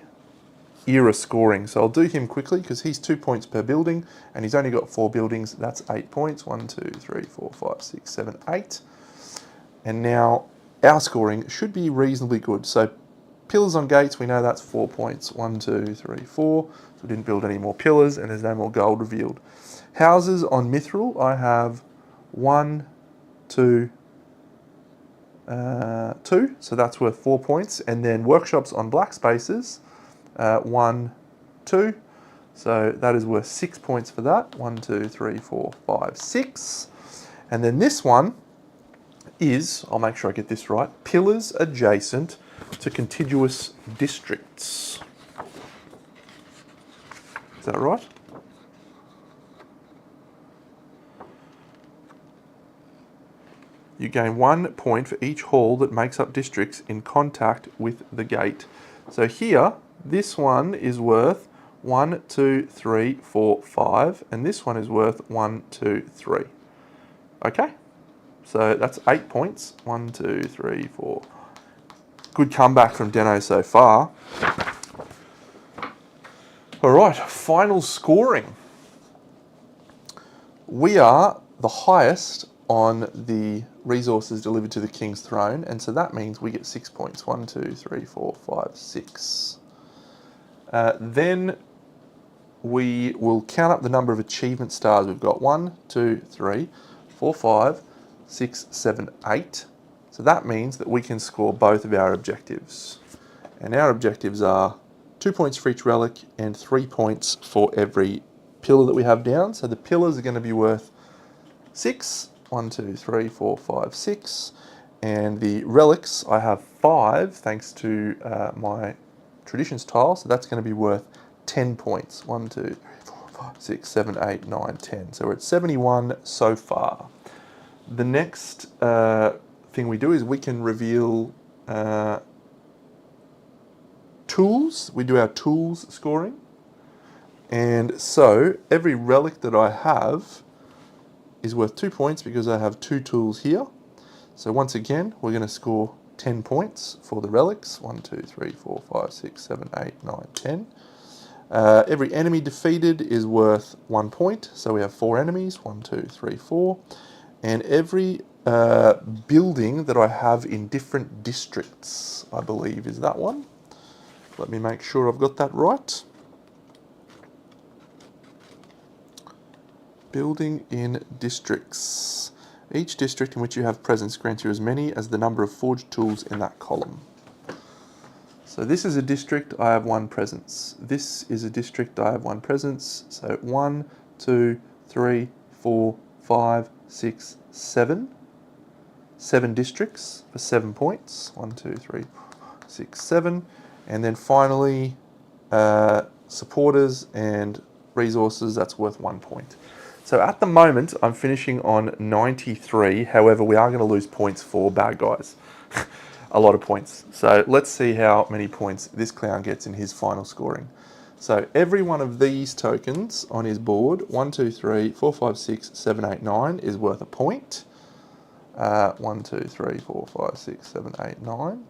era scoring. So I'll do him quickly because he's 2 points per building and he's only got 4 buildings. That's 8 points. 1, 2, 3, 4, 5, 6, 7, 8. And now our scoring should be reasonably good. So pillars on gates, we know that's 4 points. 1, 2, 3, 4. So we didn't build any more pillars and there's no more gold revealed. Houses on mithril, I have 1, 2, 2. So that's worth 4 points. And then workshops on black spaces, 1, 2. So that is worth 6 points for that. 1, 2, 3, 4, 5, 6. And then this one is, I'll make sure I get this right, pillars adjacent to contiguous districts. Is that right? You gain 1 point for each hall that makes up districts in contact with the gate. So here, this one is worth 1, 2, 3, 4, 5, and this one is worth 1, 2, 3. Okay, so that's 8 points. 1, 2, 3, 4. Good comeback from Deno so far. All right, final scoring. We are the highest on the resources delivered to the King's Throne, and so that means we get 6 points. 1, 2, 3, 4, 5, 6. Then we will count up the number of achievement stars we've got. 1, 2, 3, 4, 5, 6, 7, 8. So that means that we can score both of our objectives. And our objectives are 2 points for each relic and 3 points for every pillar that we have down. So the pillars are going to be worth 6. 1, 2, 3, 4, 5, 6. And the relics, I have 5 thanks to my traditions tile. So that's going to be worth 10 points. 1, 2, 3, 4, 5, 6, 7, 8, 9, 10. So we're at 71 so far. The next thing we do is we can reveal tools. We do our tools scoring. And so every relic that I have is worth 2 points because I have 2 tools here. So once again, we're going to score 10 points for the relics. 1, 2, 3, 4, 5, 6, 7, 8, 9, 10. Every enemy defeated is worth 1 point. So we have 4 enemies. 1, 2, 3, 4. And every building that I have in different districts, I believe, is that one. Let me make sure I've got that right. Building in districts. Each district in which you have presence grants you as many as the number of forged tools in that column. So this is a district, I have 1 presence. This is a district, I have 1 presence. So 1, 2, 3, 4, 5, 6, 7. 7 districts for 7 points. 1, 2, 3, 6, 7. And then finally, supporters and resources, that's worth 1 point. So at the moment, I'm finishing on 93. However, we are going to lose points for bad guys. A lot of points. So let's see how many points this clown gets in his final scoring. So every one of these tokens on his board, 1, 2, 3, 4, 5, 6, 7, 8, 9, is worth a point. 1, 2, 3, 4, 5, 6, 7, 8, 9.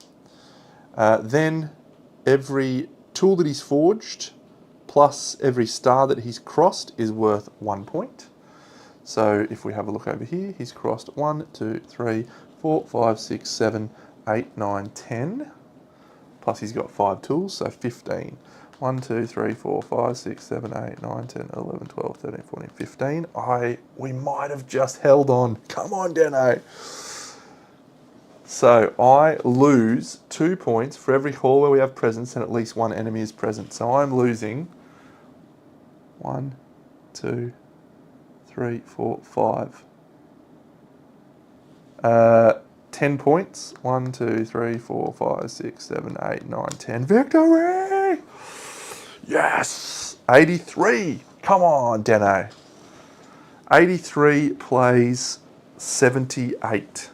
Then every tool that he's forged plus every star that he's crossed is worth 1 point. So if we have a look over here, he's crossed 1, 2, 3, 4, 5, 6, 7, 8, 9, 10. Plus he's got 5 tools, so 15. 1, 2, 3, 4, 5, 6, 7, 8, 9, 10, 11, 12, 13, 14, 15. We might have just held on. Come on, Deno. So I lose 2 points for every hall where we have presence and at least 1 enemy is present. So I'm losing 1, 2, 3, 4, 5. 10 points. 1, 2, 3, 4, 5, 6, 7, 8, 9, 10. Victory! Yes! 83. Come on, Deno. 83 plays 78.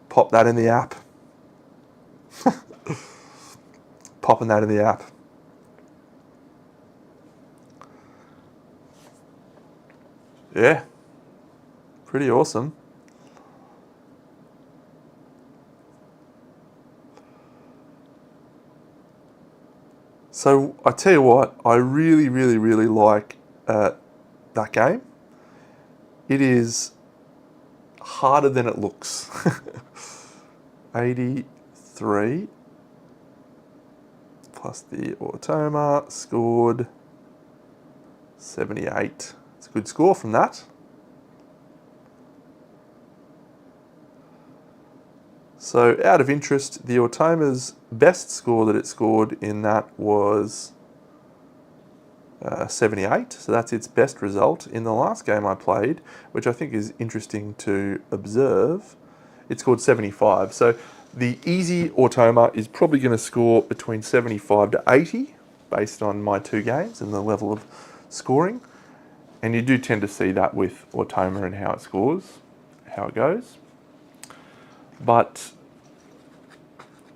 Pop that in the app. Popping that in the app. Yeah. Pretty awesome. So I tell you what, I really, really, really like that game. It is harder than it looks. 83 plus the automa scored 78. It's a good score from that. So out of interest, the automa's best score that it scored in that was 78. So that's its best result. In the last game I played, which I think is interesting to observe, it scored 75. So the easy automa is probably going to score between 75 to 80 based on my 2 games and the level of scoring. And you do tend to see that with automa and how it scores, how it goes. But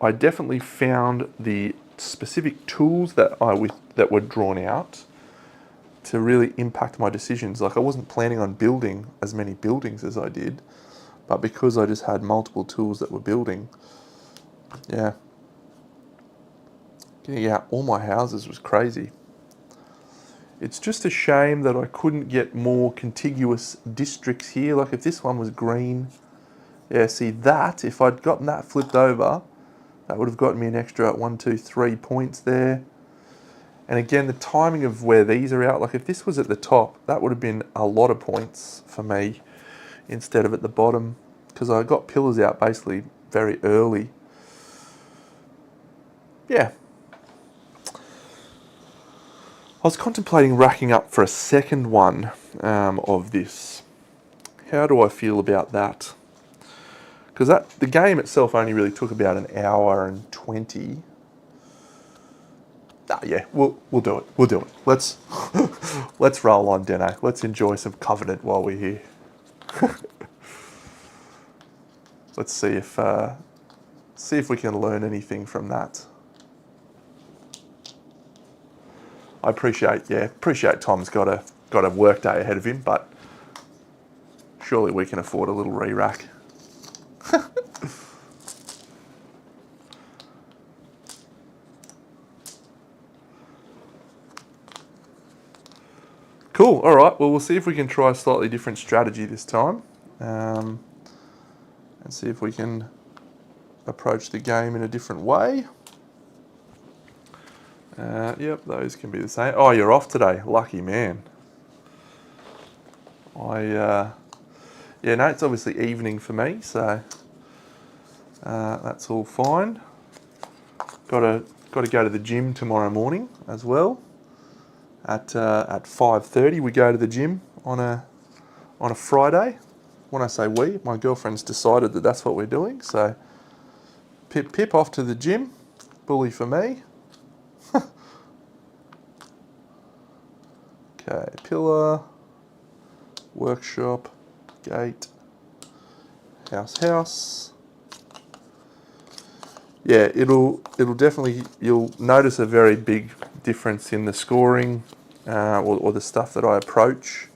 I definitely found the specific tools that were drawn out to really impact my decisions. Like I wasn't planning on building as many buildings as I did, but because I just had multiple tools that were building, yeah, getting out all my houses was crazy. It's just a shame that I couldn't get more contiguous districts here. Like if this one was green, yeah, see that, if I'd gotten that flipped over, that would have gotten me an extra 1, 2, 3 points there. And again, the timing of where these are out, like if this was at the top, that would have been a lot of points for me instead of at the bottom, because I got pillars out basically very early. Yeah. I was contemplating racking up for a second one of this. How do I feel about that? Because the game itself only really took about an hour and 20. Yeah, we'll do it. We'll do it. Let's roll on, Deno. Let's enjoy some Covenant while we're here. Let's see if we can learn anything from that. I appreciate Tom's got a work day ahead of him, but Surely we can afford a little re-rack. Cool, all right, well, we'll see if we can try a slightly different strategy this time. And see if we can approach the game in a different way. Yep, those can be the same. Oh, you're off today. Lucky man. Yeah, no, it's obviously evening for me, so that's all fine. Got to go to the gym tomorrow morning as well. At 5:30, we go to the gym on a Friday. When I say we, my girlfriend's decided that that's what we're doing. So pip off to the gym. Bully for me. Okay, pillar, workshop, gate, house. Yeah, it'll definitely, you'll notice a very big difference in the scoring or the stuff that I approach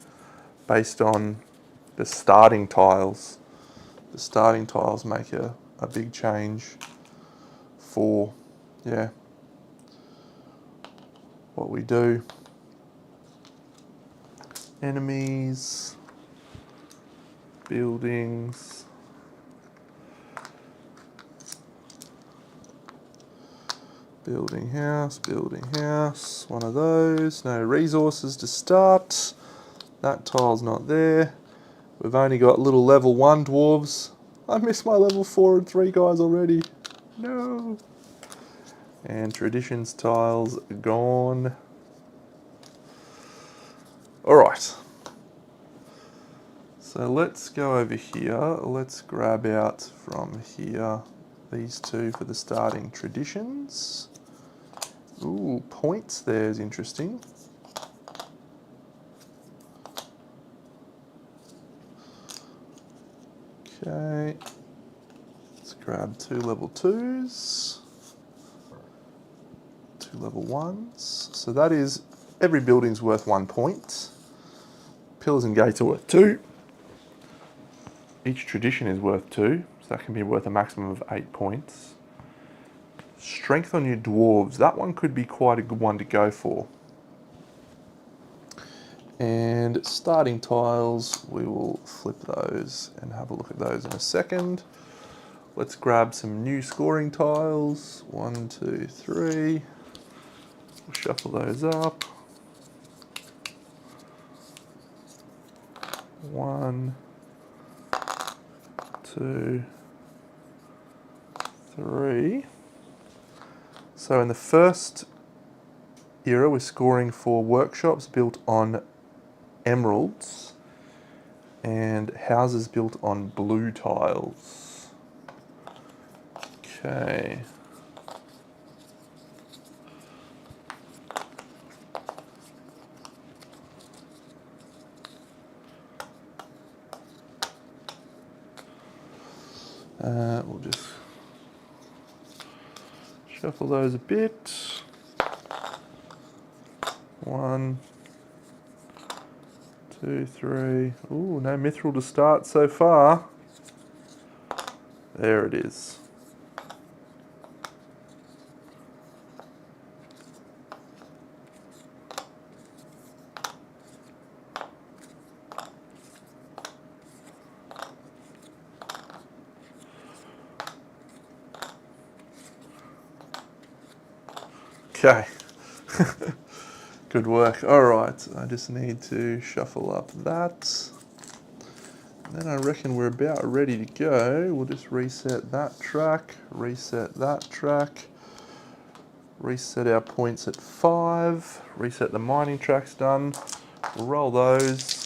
based on the starting tiles. The starting tiles make a big change for, yeah, what we do. Enemies, buildings, building house, one of those. No resources to start. That tile's not there. We've only got little level 1 dwarves. I missed my level 4 and 3 guys already. No. And traditions tiles gone. Alright. So let's go over here. Let's grab out from here these two for the starting traditions. Ooh, points there is interesting. Okay. Let's grab 2 level 2s. 2 level 1s. So that is, every building's worth 1 point. Pillars and gates are worth 2. Each tradition is worth 2, so that can be worth a maximum of 8 points. Strength on your dwarves, that one could be quite a good one to go for. And starting tiles, we will flip those and have a look at those in a second. Let's grab some new scoring tiles. 1, 2, 3. We'll shuffle those up. 1, 2, 3. So in the first era, we're scoring for workshops built on emeralds and houses built on blue tiles. Okay. We'll just shuffle those a bit. 1, 2, 3. Ooh, no mithril to start so far. There it is. Okay. Good work. All right, I just need to shuffle up that. And then I reckon we're about ready to go. We'll just reset that track, reset that track, reset our points at 5, reset the mining tracks done. We'll roll those.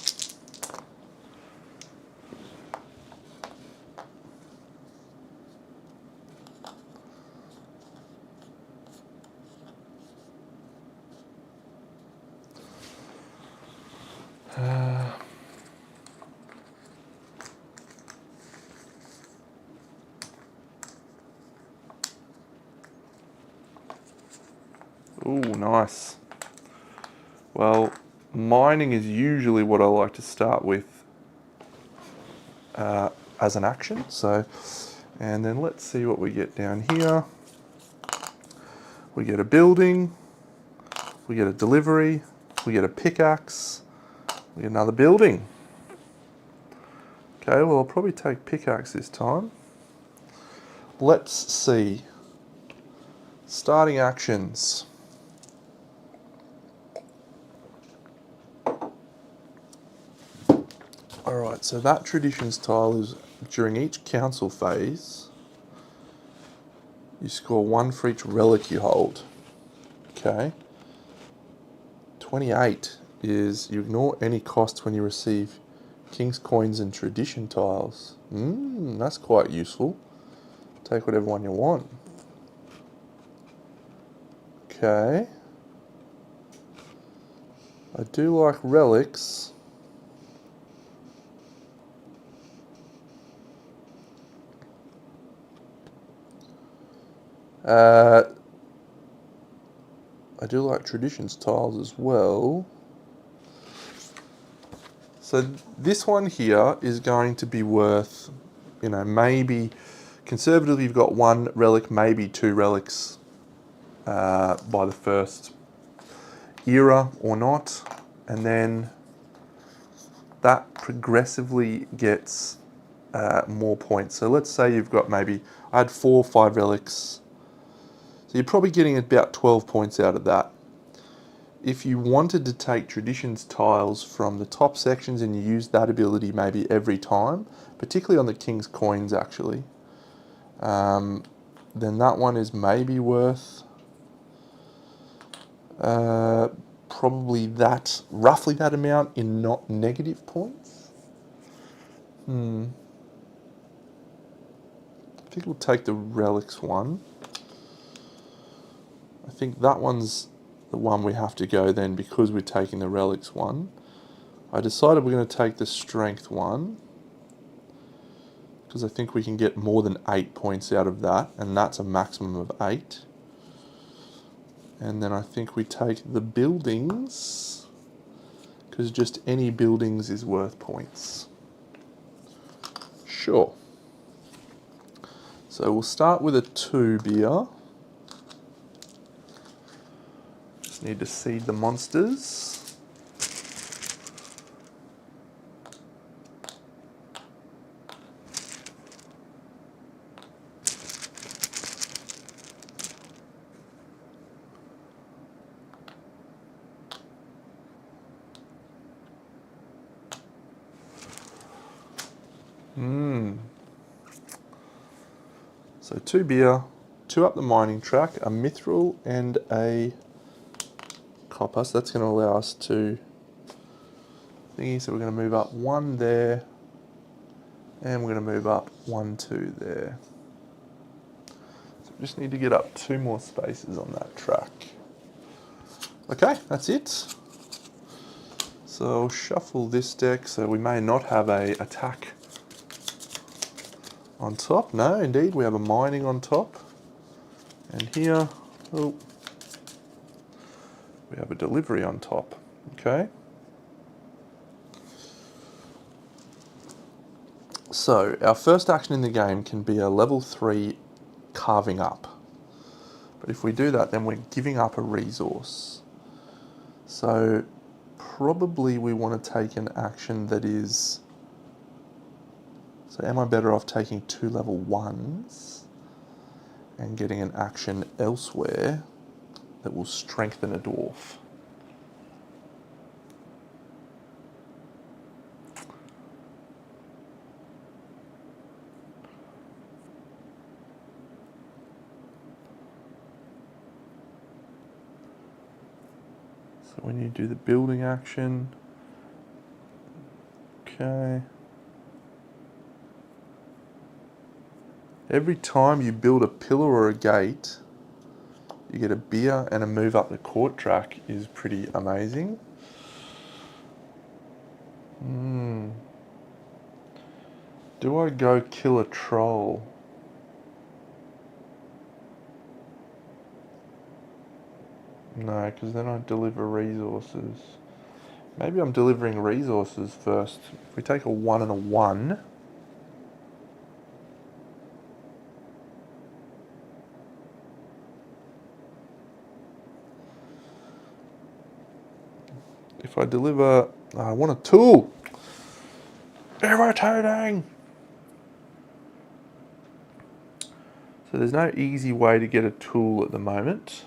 Ooh, nice. Well, mining is usually what I like to start with as an action. So, and then let's see what we get down here. We get a building, we get a delivery, we get a pickaxe, we get another building. Okay, well I'll probably take pickaxe this time. Let's see. Starting actions. Alright, so that traditions tile is during each council phase, you score 1 for each relic you hold. Okay. 28 is you ignore any costs when you receive king's coins and tradition tiles. That's quite useful. Take whatever one you want. Okay. I do like relics. I do like traditions tiles as well. So this one here is going to be worth, you know, maybe conservatively you've got 1 relic, maybe 2 relics by the first era or not. And then that progressively gets more points. So let's say you've got maybe, I had 4 or 5 relics. So you're probably getting about 12 points out of that. If you wanted to take traditions tiles from the top sections and you use that ability maybe every time, particularly on the king's coins actually, then that one is maybe worth probably that, roughly that amount in not negative points. I think we'll take the relics one. I think that one's the one we have to go then because we're taking the relics one. I decided we're going to take the strength one because I think we can get more than 8 points out of that, and that's a maximum of 8. And then I think we take the buildings because just any buildings is worth points. Sure. So we'll start with a 2 beer. Just need to seed the monsters. So 2 beer, 2 up the mining track, a mithril and a copper. So that's going to allow us to thingy. So we're going to move up 1 there, and we're going to move up 1, 2 there. So we just need to get up 2 more spaces on that track. Okay, that's it. So I'll shuffle this deck. So we may not have a attack on top. No, indeed, we have a mining on top. And here, oh, we have a delivery on top. Okay. So our first action in the game can be a level 3 carving up. But if we do that, then we're giving up a resource. So probably we want to take an action that is... So am I better off taking 2 level 1s and getting an action elsewhere that will strengthen a dwarf? So when you do the building action, okay. Every time you build a pillar or a gate, you get a beer, and a move up the court track is pretty amazing. Do I go kill a troll? No, because then I deliver resources. Maybe I'm delivering resources first. If we take a 1 and a 1, if I deliver, I want a tool. Irritating. So there's no easy way to get a tool at the moment.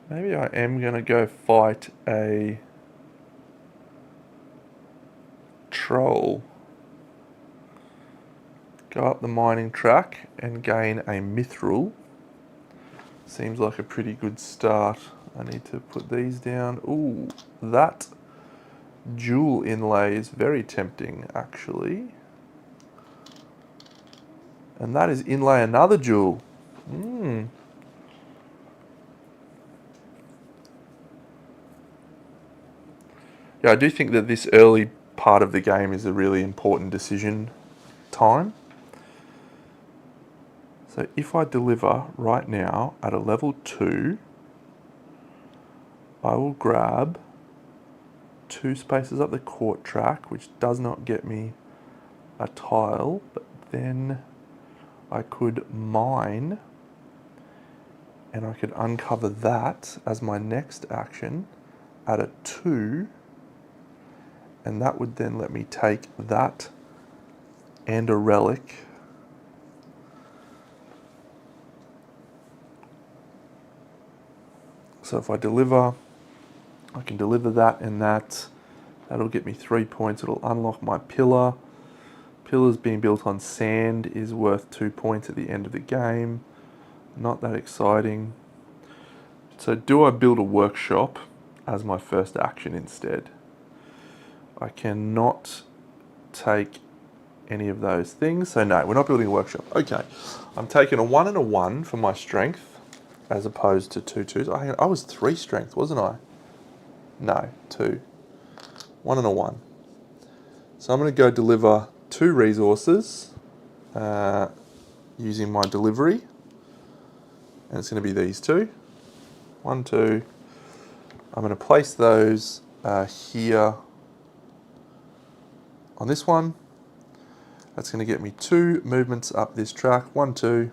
Maybe I am going to go fight a troll. Go up the mining track and gain a mithril. Seems like a pretty good start. I need to put these down. Ooh, that jewel inlay is very tempting, actually. And that is inlay another jewel. Yeah, I do think that this early part of the game is a really important decision time. So if I deliver right now at a level 2, I will grab 2 spaces up the court track, which does not get me a tile, but then I could mine and I could uncover that as my next action at a 2, and that would then let me take that and a relic So if I deliver, I can deliver that and that. That'll get me 3 points. It'll unlock my pillar. Pillars being built on sand is worth 2 points at the end of the game. Not that exciting. So do I build a workshop as my first action instead? I cannot take any of those things. So no, we're not building a workshop. Okay, I'm taking a 1 and a 1 for my strength as opposed to 2 2s. I was 3 strength, wasn't I? No, 2. 1 and a 1. So I'm going to go deliver 2 resources using my delivery. And it's going to be these 2. 1, 2. I'm going to place those here on this one. That's going to get me 2 movements up this track. 1, 2.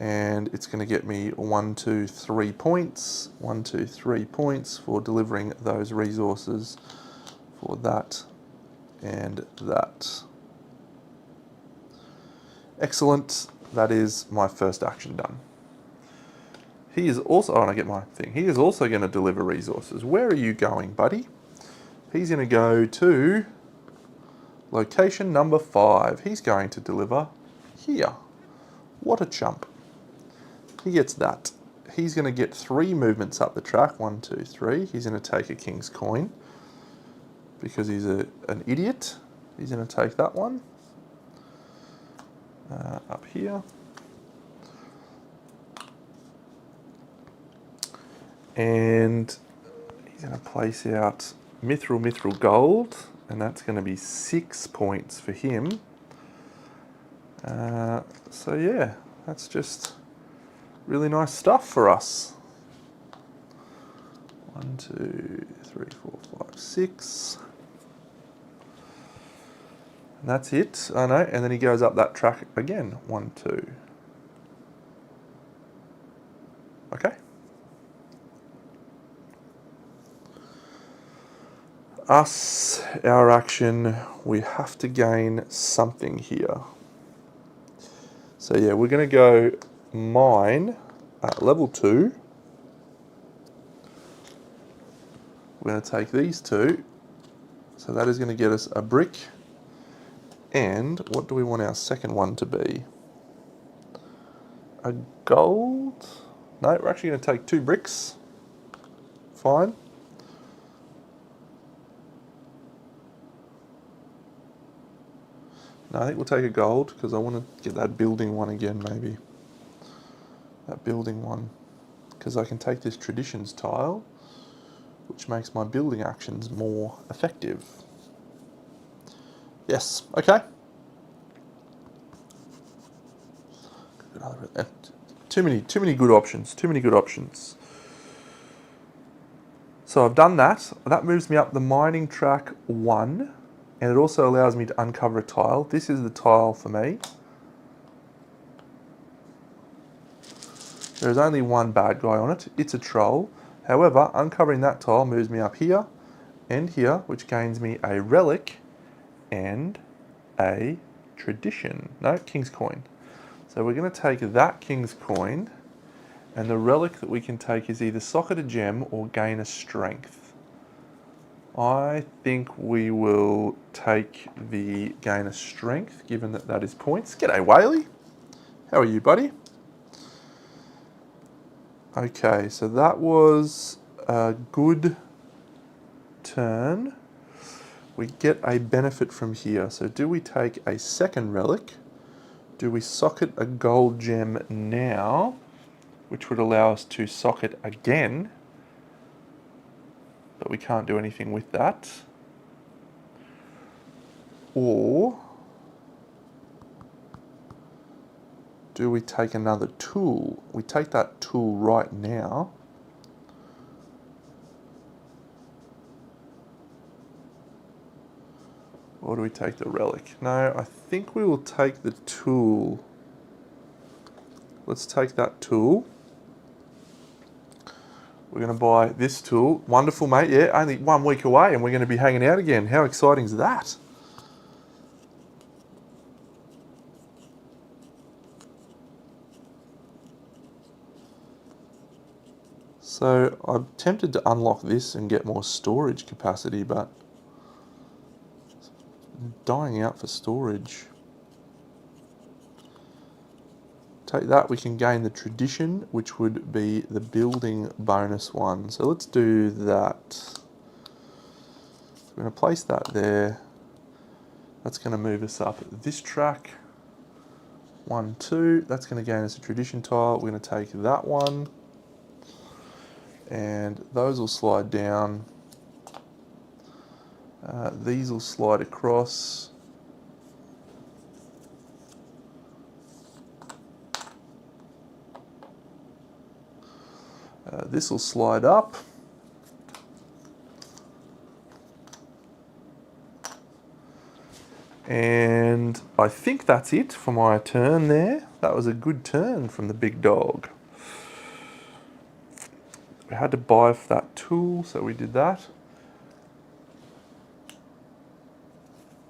And it's going to get me 1, 2, 3 points. 1, 2, 3 points for delivering those resources for that and that. Excellent. That is my first action done. He is also, oh, and I get my thing. He is also going to deliver resources. Where are you going, buddy? He's going to go to location number 5. He's going to deliver here. What a chump. He gets that. He's going to get 3 movements up the track. 1, 2, 3. He's going to take a king's coin because he's an idiot. He's going to take that one up here. And he's going to place out mithril gold, and that's going to be 6 points for him. So yeah, that's just really nice stuff for us. 1, 2, 3, 4, 5, 6. And that's it. I know. And then he goes up that track again. 1, 2. Okay. Our action, we have to gain something here. So yeah, we're going to go mine at level 2. We're going to take these 2. So that is going to get us a brick. And what do we want our second one to be? A gold? No, we're actually going to take 2 bricks. Fine. No, I think we'll take a gold because I want to get that building one again, maybe. That building one. Because I can take this traditions tile, which makes my building actions more effective. Yes, okay. Too many good options. Too many good options. So I've done that. That moves me up the mining track 1. And it also allows me to uncover a tile. This is the tile for me. There's only one bad guy on it. It's a troll. However, uncovering that tile moves me up here and here, which gains me a relic and a tradition. No, king's coin. So we're going to take that king's coin, and the relic that we can take is either socket a gem or gain a strength. I think we will take the gain a strength, given that that is points. G'day, Whaley. How are you, buddy? Okay, so that was a good turn. We get a benefit from here. So do we take a second relic? Do we socket a gold gem now, which would allow us to socket again, but we can't do anything with that? Or do we take another tool? We take that tool right now. Or do we take the relic? No, I think we will take the tool. Let's take that tool. We're going to buy this tool. Wonderful, mate. Yeah, only 1 week away and we're going to be hanging out again. How exciting is that? So I'm tempted to unlock this and get more storage capacity, but dying out for storage. Take that, we can gain the tradition, which would be the building bonus one. So let's do that. We're going to place that there. That's going to move us up this track. 1, 2. That's going to gain us a tradition tile. We're going to take that one. And those will slide down. These will slide across. This will slide up. And I think that's it for my turn there. That was a good turn from the big dog. We had to buy that tool, so we did that.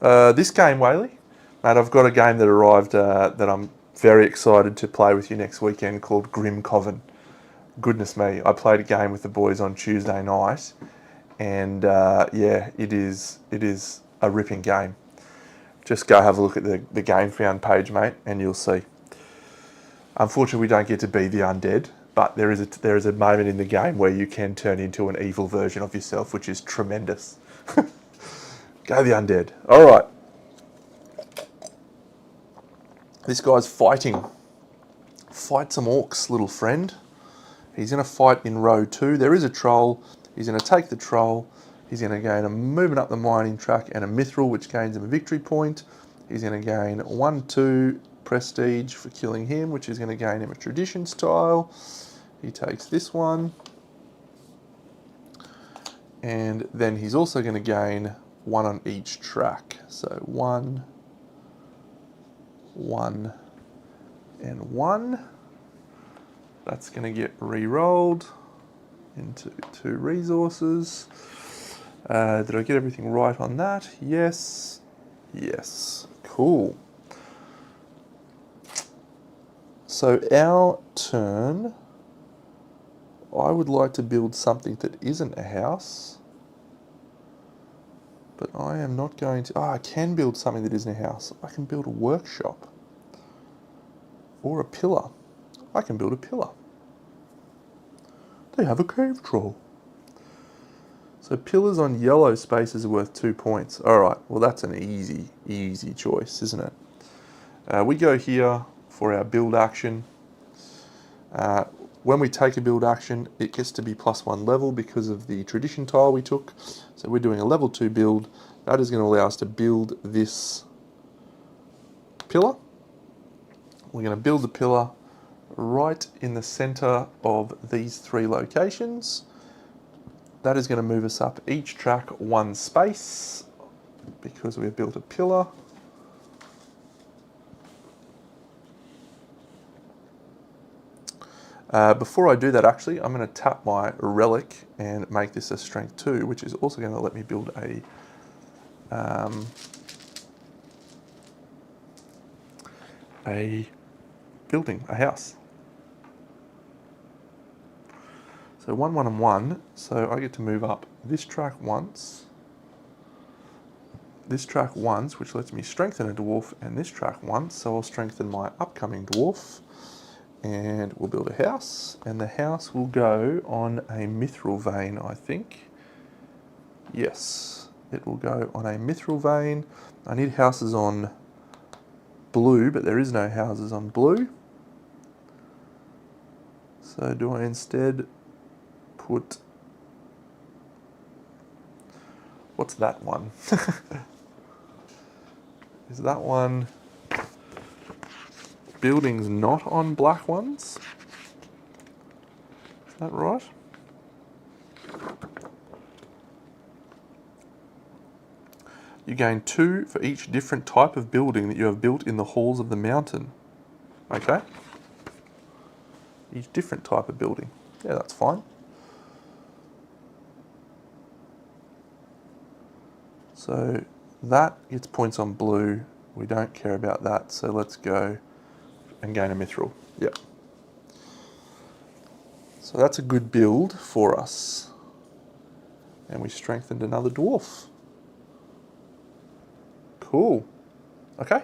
This game, Whaley, mate, I've got a game that arrived that I'm very excited to play with you next weekend called Grim Coven. Goodness me, I played a game with the boys on Tuesday night, and yeah, it is a ripping game. Just go have a look at the Game Found page, mate, and you'll see. Unfortunately, we don't get to be the undead, but there is a moment in the game where you can turn into an evil version of yourself, which is tremendous. Go the undead. All right. This guy's fighting. Fight some orcs, little friend. He's going to fight in row 2. There is a troll. He's going to take the troll. He's going to gain a movement up the mining track and a mithril, which gains him a victory point. He's going to gain 1, 2 prestige for killing him, which is going to gain him a traditions tile. He takes this one. And then he's also going to gain 1 on each track. So 1, 1, and 1. That's going to get re-rolled into 2 resources. Did I get everything right on that? Yes. Yes. Cool. So our turn, I would like to build something that isn't a house. But I am not going to... I can build something that isn't a house. I can build a workshop. Or a pillar. I can build a pillar. They have a cave troll. So pillars on yellow spaces are worth 2 points. Alright, well that's an easy choice, isn't it? We go here for our build action. When we take a build action, it gets to be +1 level because of the tradition tile we took. So we're doing a level 2 build. That is going to allow us to build this pillar. We're going to build the pillar right in the center of these 3 locations. That is going to move us up each track 1 space because we've built a pillar. Before I do that, actually, I'm going to tap my relic and make this a strength 2, which is also going to let me build a building, a house. So 1, 1, and 1. So I get to move up this track once, which lets me strengthen a dwarf, and this track once. So I'll strengthen my upcoming dwarf, and we'll build a house. And the house will go on a mithril vein, I think. Yes, it will go on a mithril vein. I need houses on blue, but there is no houses on blue. So do I instead put, what's that one? Is that one buildings not on black ones? Is that right? You gain 2 for each different type of building that you have built in the halls of the mountain. Okay. Each different type of building. Yeah, that's fine. So that gets points on blue. We don't care about that, so let's go and gain a mithril. Yep. So that's a good build for us. And we strengthened another dwarf. Cool. Okay.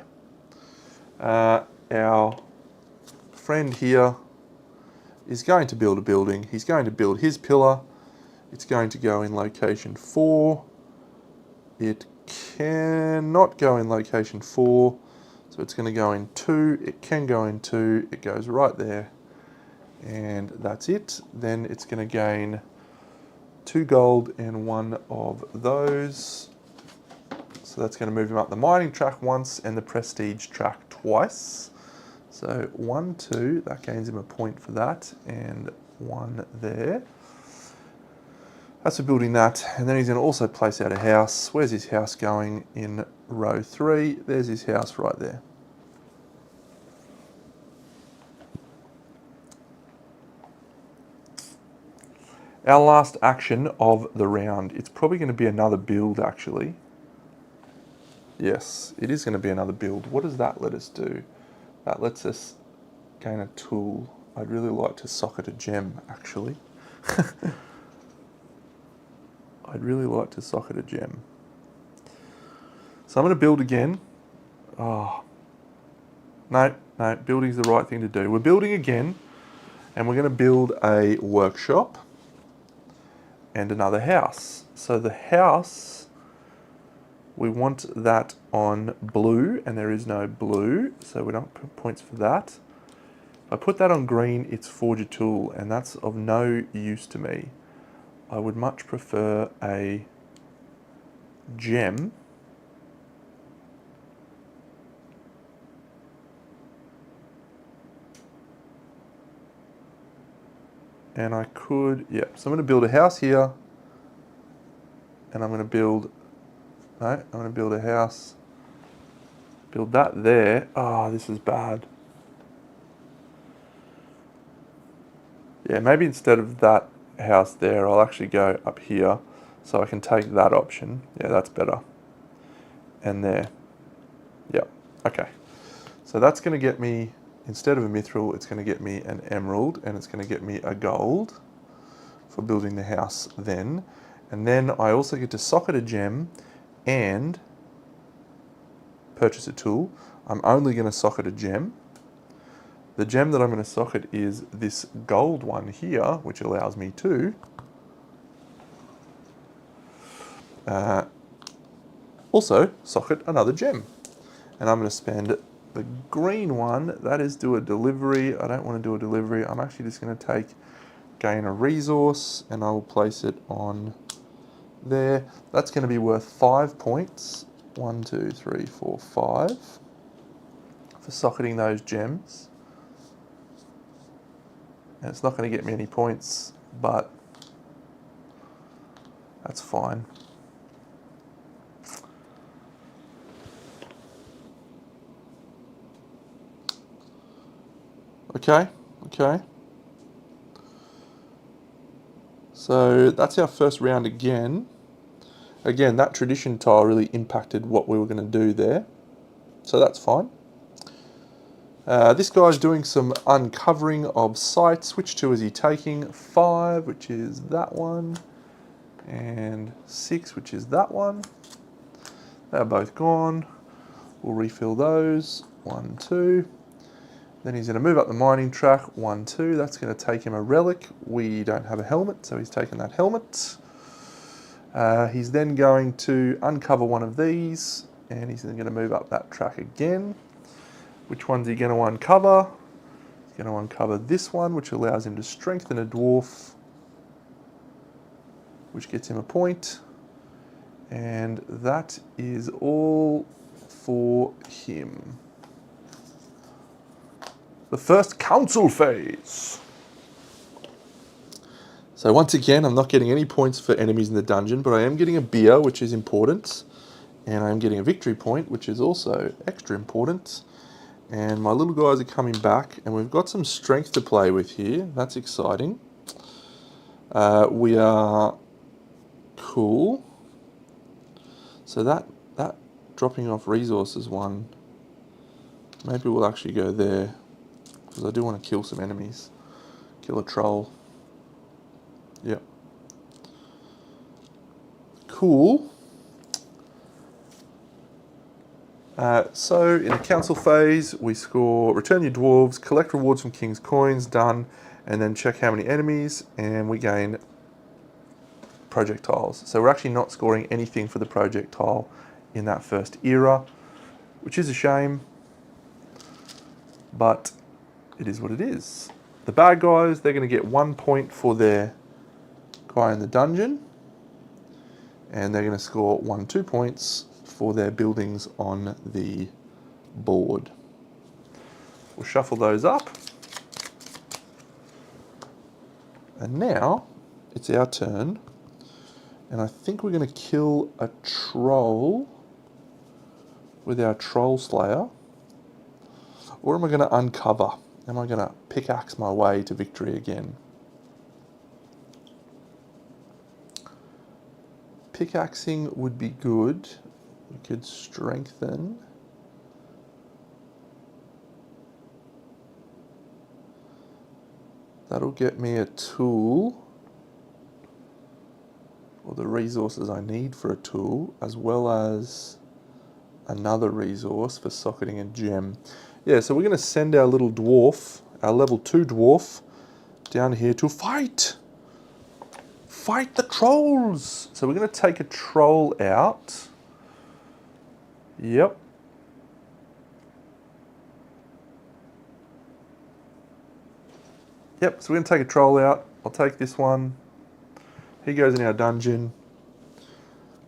Our friend here is going to build a building. He's going to build his pillar. It's going to go in location 4. It cannot go in location 4, so it's going to go in 2. It can go in 2. It goes right there, and that's it. Then it's going to gain 2 gold and 1 of those. So that's going to move him up the mining track once and the prestige track twice. So 1, 2, that gains him a point for that, and 1 there. That's for building that, and then he's going to also place out a house. Where's his house going? In row 3. There's his house right there. Our last action of the round. It's probably going to be another build, actually. Yes, it is going to be another build. What does that let us do? That lets us gain a tool. I'd really like to socket a gem, actually. I'd really like to socket a gem. So I'm going to build again. Oh, no, building's the right thing to do. We're building again, and we're going to build a workshop and another house. So the house, we want that on blue, and there is no blue, so we don't put points for that. If I put that on green, it's forge a tool, and that's of no use to me. I would much prefer a gem. And I could, yeah, so I'm going to build a house here. And I'm going to build, no, I'm going to build a house. Build that there. Oh, this is bad. Yeah, maybe instead of that house there, I'll actually go up here so I can take that option. Yeah, that's better. And there. Yeah, okay. So that's going to get me, instead of a mithril, it's going to get me an emerald, and it's going to get me a gold for building the house then. And then I also get to socket a gem and purchase a tool. I'm only going to socket a gem. The gem that I'm going to socket is this gold one here, which allows me to also socket another gem. And I'm going to spend the green one, that is do a delivery. I don't want to do a delivery. I'm actually just going to gain a resource, and I will place it on there. That's going to be worth 5 points. 1, 2, 3, 4, 5 for socketing those gems. And it's not going to get me any points, but that's fine. Okay. So that's our first round again. Again, that tradition tile really impacted what we were going to do there. So that's fine. This guy's doing some uncovering of sites. Which two is he taking? 5, which is that one, and 6, which is that one. They're both gone. We'll refill those. 1, 2. Then he's going to move up the mining track. 1, 2. That's going to take him a relic. We don't have a helmet, so he's taking that helmet. He's then going to uncover one of these, and he's then going to move up that track again. Which one's he going to uncover? He's going to uncover this one, which allows him to strengthen a dwarf, which gets him a point. And that is all for him. The first council phase. So once again, I'm not getting any points for enemies in the dungeon, but I am getting a beer, which is important. And I am getting a victory point, which is also extra important. And my little guys are coming back, and we've got some strength to play with here. That's exciting. We are cool. So that dropping off resources one, maybe we'll actually go there, because I do want to kill some enemies. Kill a troll. Yep. Cool. So in the council phase, we score return your dwarves, collect rewards from king's coins, done, and then check how many enemies, and we gain projectiles. So we're actually not scoring anything for the projectile in that first era, which is a shame, but it is what it is. The bad guys, they're going to get 1 point for their guy in the dungeon, and they're going to score 2 points for their buildings on the board. We'll shuffle those up. And now it's our turn. And I think we're going to kill a troll with our troll slayer. Or am I going to uncover? Am I going to pickaxe my way to victory again? Pickaxing would be good. We could strengthen. That'll get me a tool, or the resources I need for a tool, as well as another resource for socketing a gem. Yeah, so we're going to send our little dwarf, our level 2 dwarf, down here to fight. Fight the trolls. So we're going to take a troll out. Yep. Yep, so we're going to take a troll out. I'll take this one. He goes in our dungeon.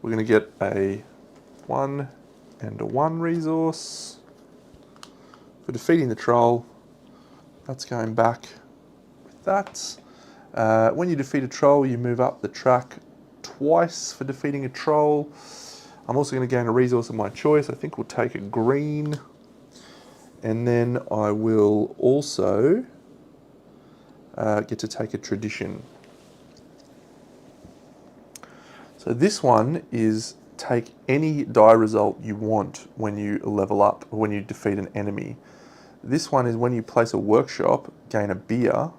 We're going to get a 1 and a 1 resource for defeating the troll. That's going back with that. When you defeat a troll, you move up the track twice for defeating a troll. I'm also going to gain a resource of my choice. I think we'll take a green. And then I will also get to take a tradition. So this one is take any die result you want when you level up or when you defeat an enemy. This one is when you place a workshop, gain a beer.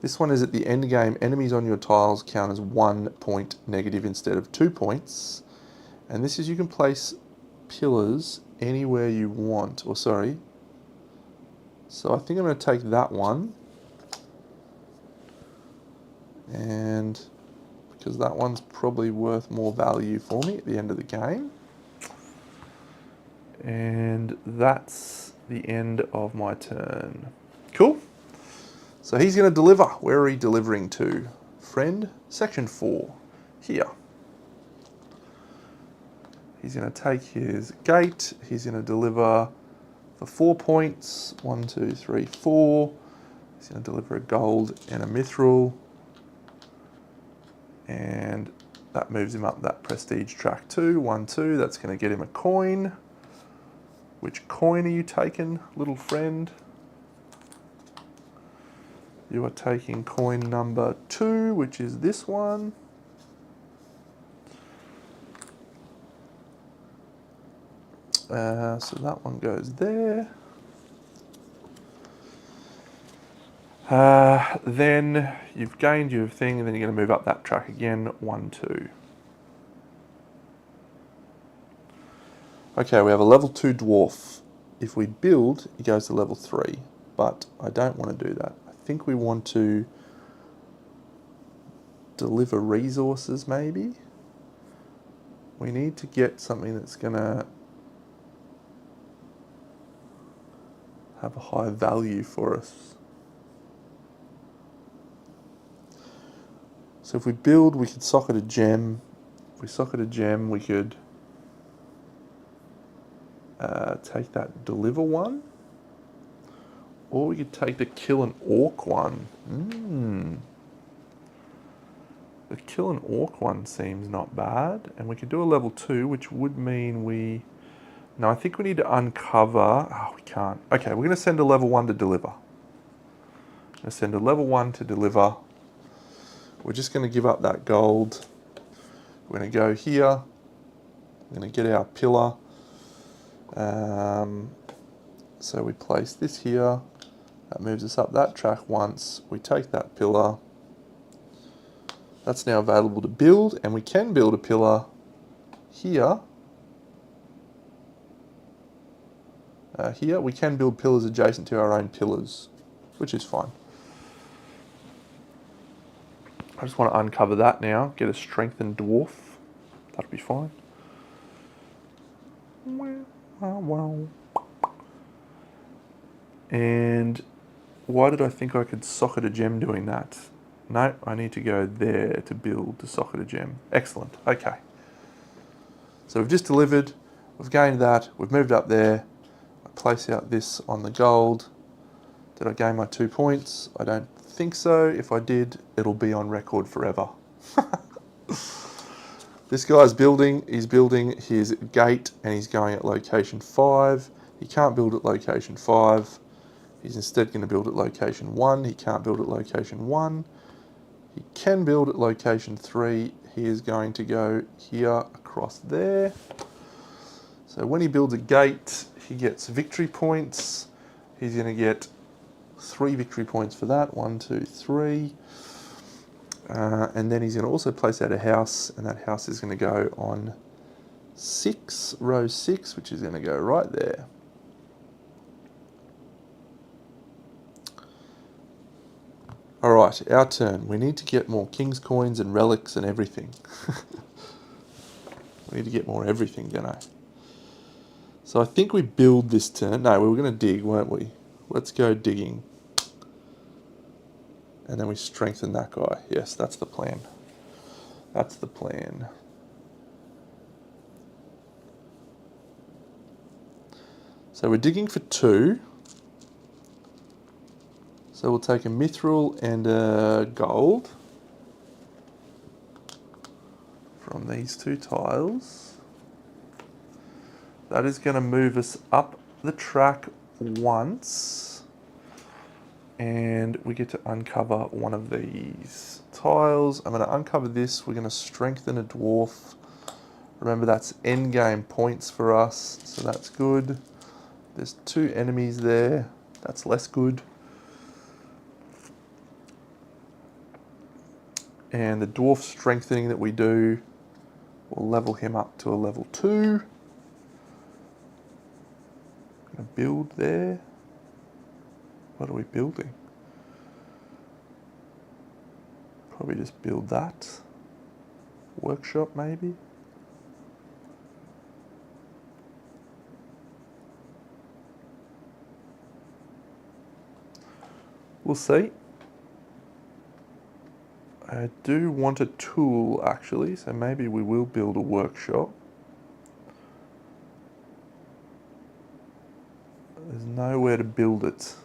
This one is at the end game, enemies on your tiles count as 1 point negative instead of 2 points. And this is you can place pillars anywhere you want, or sorry. So I think I'm going to take that one. And because that one's probably worth more value for me at the end of the game. And that's the end of my turn. Cool. So he's going to deliver. Where are he delivering to? Friend, section 4, here. He's going to take his gate. He's going to deliver for 4 points. 1, 2, 3, 4. He's going to deliver a gold and a mithril. And that moves him up that prestige track too. 1, 2. That's going to get him a coin. Which coin are you taking, little friend? You are taking coin number 2, which is this one. So that one goes there. Then you've gained your thing, and then you're going to move up that track again. 1, 2. Okay, we have a level 2 dwarf. If we build, it goes to level 3, but I don't want to do that. I think we want to deliver resources, maybe. We need to get something that's going to have a high value for us. So if we build, we could socket a gem. If we socket a gem, we could take that deliver one. Or we could take the kill an orc one. The kill an orc one seems not bad. And we could do a level 2, which would mean we... No, I think we need to uncover... Oh, we can't. Okay, we're going to send a level 1 to deliver. I'm going to send a level 1 to deliver. We're just going to give up that gold. We're going to go here. We're going to get our pillar. So we place this here. That moves us up that track once. We take that pillar. That's now available to build, and we can build a pillar here. Here we can build pillars adjacent to our own pillars, which is fine. I just want to uncover that now, get a strengthened dwarf. That'll be fine. And why did I think I could socket a gem doing that? No, I need to go there to build to socket a gem. Excellent, okay. So we've just delivered, we've gained that, we've moved up there. I place out this on the gold. Did I gain my 2 points? I don't think so. If I did, it'll be on record forever. This guy's building, he's building his gate and he's going at location 5. He can't build at location 5. He's instead going to build at location 1. He can't build at location 1. He can build at location 3. He is going to go here across there. So when he builds a gate, he gets victory points. He's going to get 3 victory points for that. 1, 2, 3. And then he's going to also place out a house, and that house is going to go on 6, row 6, which is going to go right there. Alright, our turn. We need to get more king's coins and relics and everything. We need to get more everything, don't I? So I think we build this turn. No, we were going to dig, weren't we? Let's go digging. And then we strengthen that guy. Yes, that's the plan. That's the plan. So we're digging for 2. So we'll take a mithril and a gold from these 2 tiles. That is going to move us up the track once. And we get to uncover one of these tiles. I'm going to uncover this. We're going to strengthen a dwarf. Remember, that's end game points for us, so that's good. There's 2 enemies there. That's less good. And the dwarf strengthening that we do will level him up to a level 2. I'm going to build there. What are we building? Probably just build that. Workshop, maybe? We'll see. I do want a tool, actually, so maybe we will build a workshop. There's nowhere to build it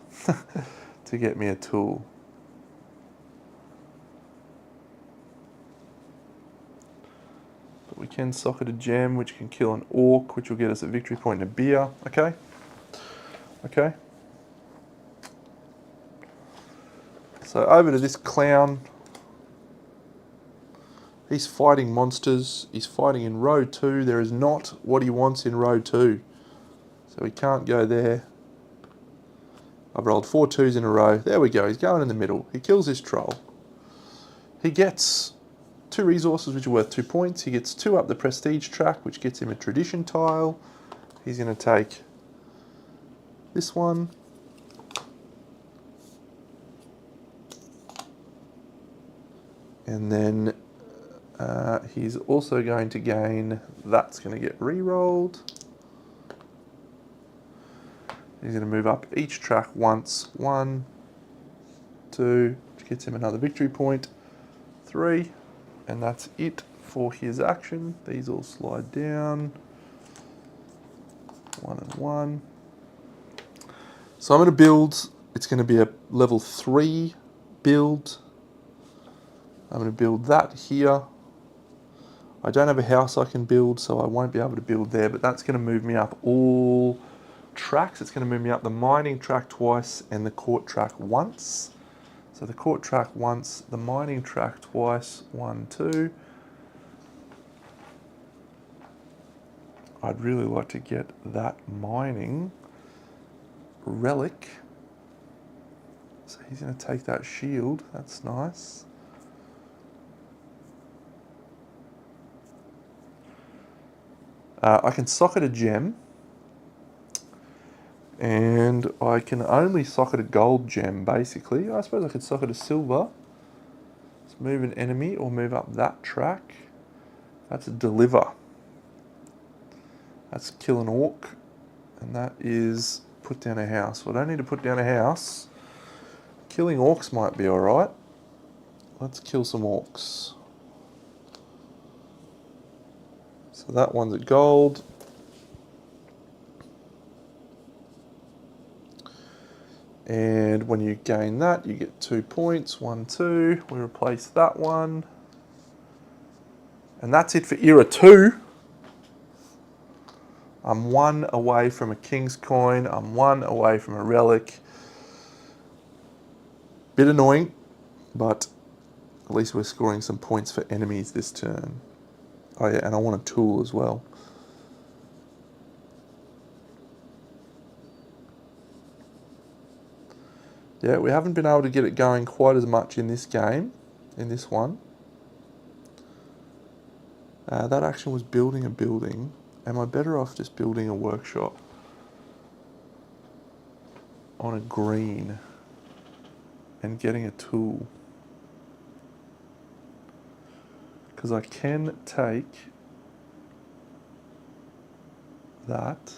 to get me a tool. But we can socket a gem, which can kill an orc, which will get us a victory point and a beer. Okay. Okay. So over to this clown. He's fighting monsters. He's fighting in row 2. There is not what he wants in row 2. So he can't go there. I've rolled 4 2s in a row. There we go. He's going in the middle. He kills his troll. He gets 2 resources, which are worth 2 points. He gets 2 up the prestige track, which gets him a tradition tile. He's going to take this one. And then he's also going to gain, that's going to get re-rolled. He's going to move up each track once. 1, 2, which gets him another victory point. 3, and that's it for his action. These all slide down. 1 and 1. So I'm going to build, it's going to be a level 3 build. I'm going to build that here. I don't have a house I can build, so I won't be able to build there, but that's going to move me up all tracks. It's going to move me up the mining track twice and the court track once. So the court track once, the mining track twice, 1, 2. I'd really like to get that mining relic. So he's going to take that shield, that's nice. I can socket a gem, and I can only socket a gold gem, basically. I suppose I could socket a silver. Let's move an enemy or move up that track. That's a deliver. That's kill an orc, and that is put down a house. Well, I don't need to put down a house. Killing orcs might be alright. Let's kill some orcs. So that one's a gold. And when you gain that, you get 2 points. 1, 2. We replace that one. And that's it for era 2. I'm 1 away from a king's coin. I'm 1 away from a relic. Bit annoying, but at least we're scoring some points for enemies this turn. Oh yeah, and I want a tool as well. Yeah, we haven't been able to get it going quite as much in this game, in this one. That action was building a building. Am I better off just building a workshop on a green and getting a tool? Because I can take that.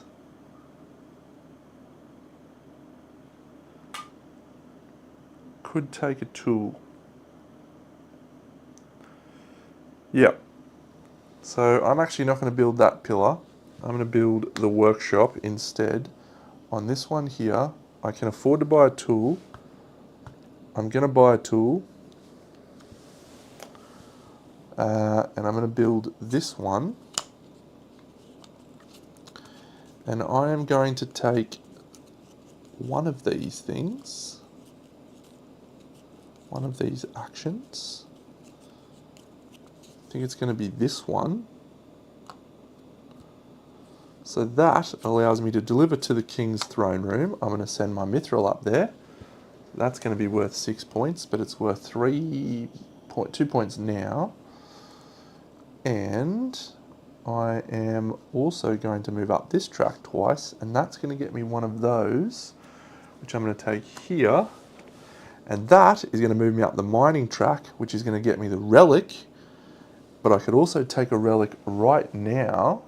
Could take a tool. Yep. So I'm actually not going to build that pillar. I'm going to build the workshop instead. On this one here, I can afford to buy a tool. I'm going to buy a tool. And I'm going to build this one. And I am going to take one of these things. One of these actions. I think it's going to be this one. So that allows me to deliver to the king's throne room. I'm going to send my mithril up there. That's going to be worth 6 points, but it's worth 2 points now. And I am also going to move up this track twice, and that's going to get me one of those, which I'm going to take here. And that is going to move me up the mining track, which is going to get me the relic. But I could also take a relic right now.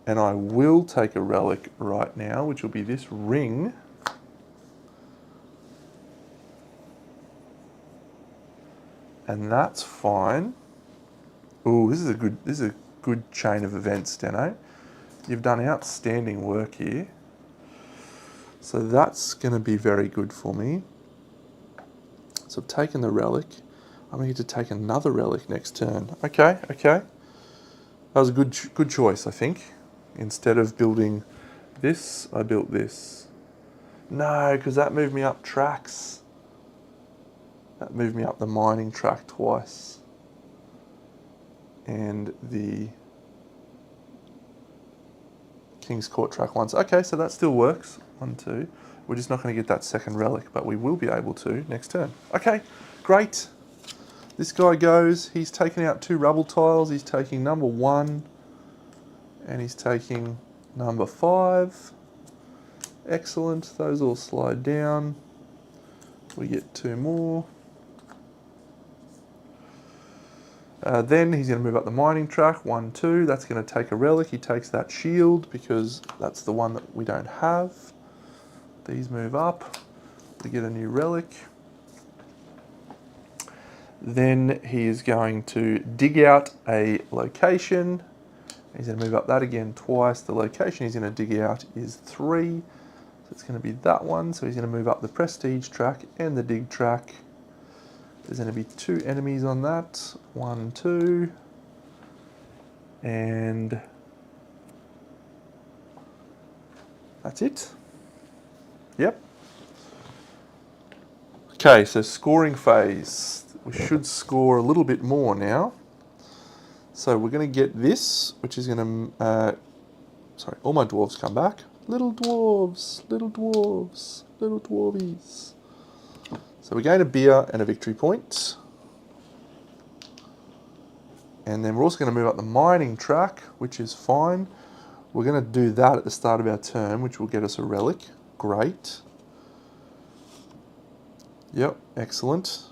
And I will take a relic right now, which will be this ring. And that's fine. Ooh, this is a good chain of events, Deno. You've done outstanding work here. So that's going to be very good for me. So I've taken the relic. I'm going to get to take another relic next turn. Okay. That was a good choice, I think. Instead of building this, I built this. No, because that moved me up tracks. That moved me up the mining track twice. And the King's Court track once. Okay, so that still works. 1, 2. We're just not going to get that second relic, but we will be able to next turn. Okay, great. This guy goes, he's taking out 2 rubble tiles. He's taking number 1 and he's taking number 5. Excellent, those all slide down. We get 2 more. Then he's going to move up the mining track, 1, 2. That's going to take a relic. He takes that shield because that's the one that we don't have. These move up. We get a new relic. Then he is going to dig out a location. He's going to move up that again twice. The location he's going to dig out is 3. So it's going to be that one. So he's going to move up the prestige track and the dig track. There's going to be 2 enemies on that. 1, 2. And that's it. Yep. Okay, so scoring phase. We should score a little bit more now. So we're going to get this, which is going to... sorry, all my dwarves come back. Little dwarves, little dwarves, little dwarvies. So we gain a beer and a victory point. And then we're also going to move up the mining track, which is fine. We're going to do that at the start of our turn, which will get us a relic. Great. Yep, excellent.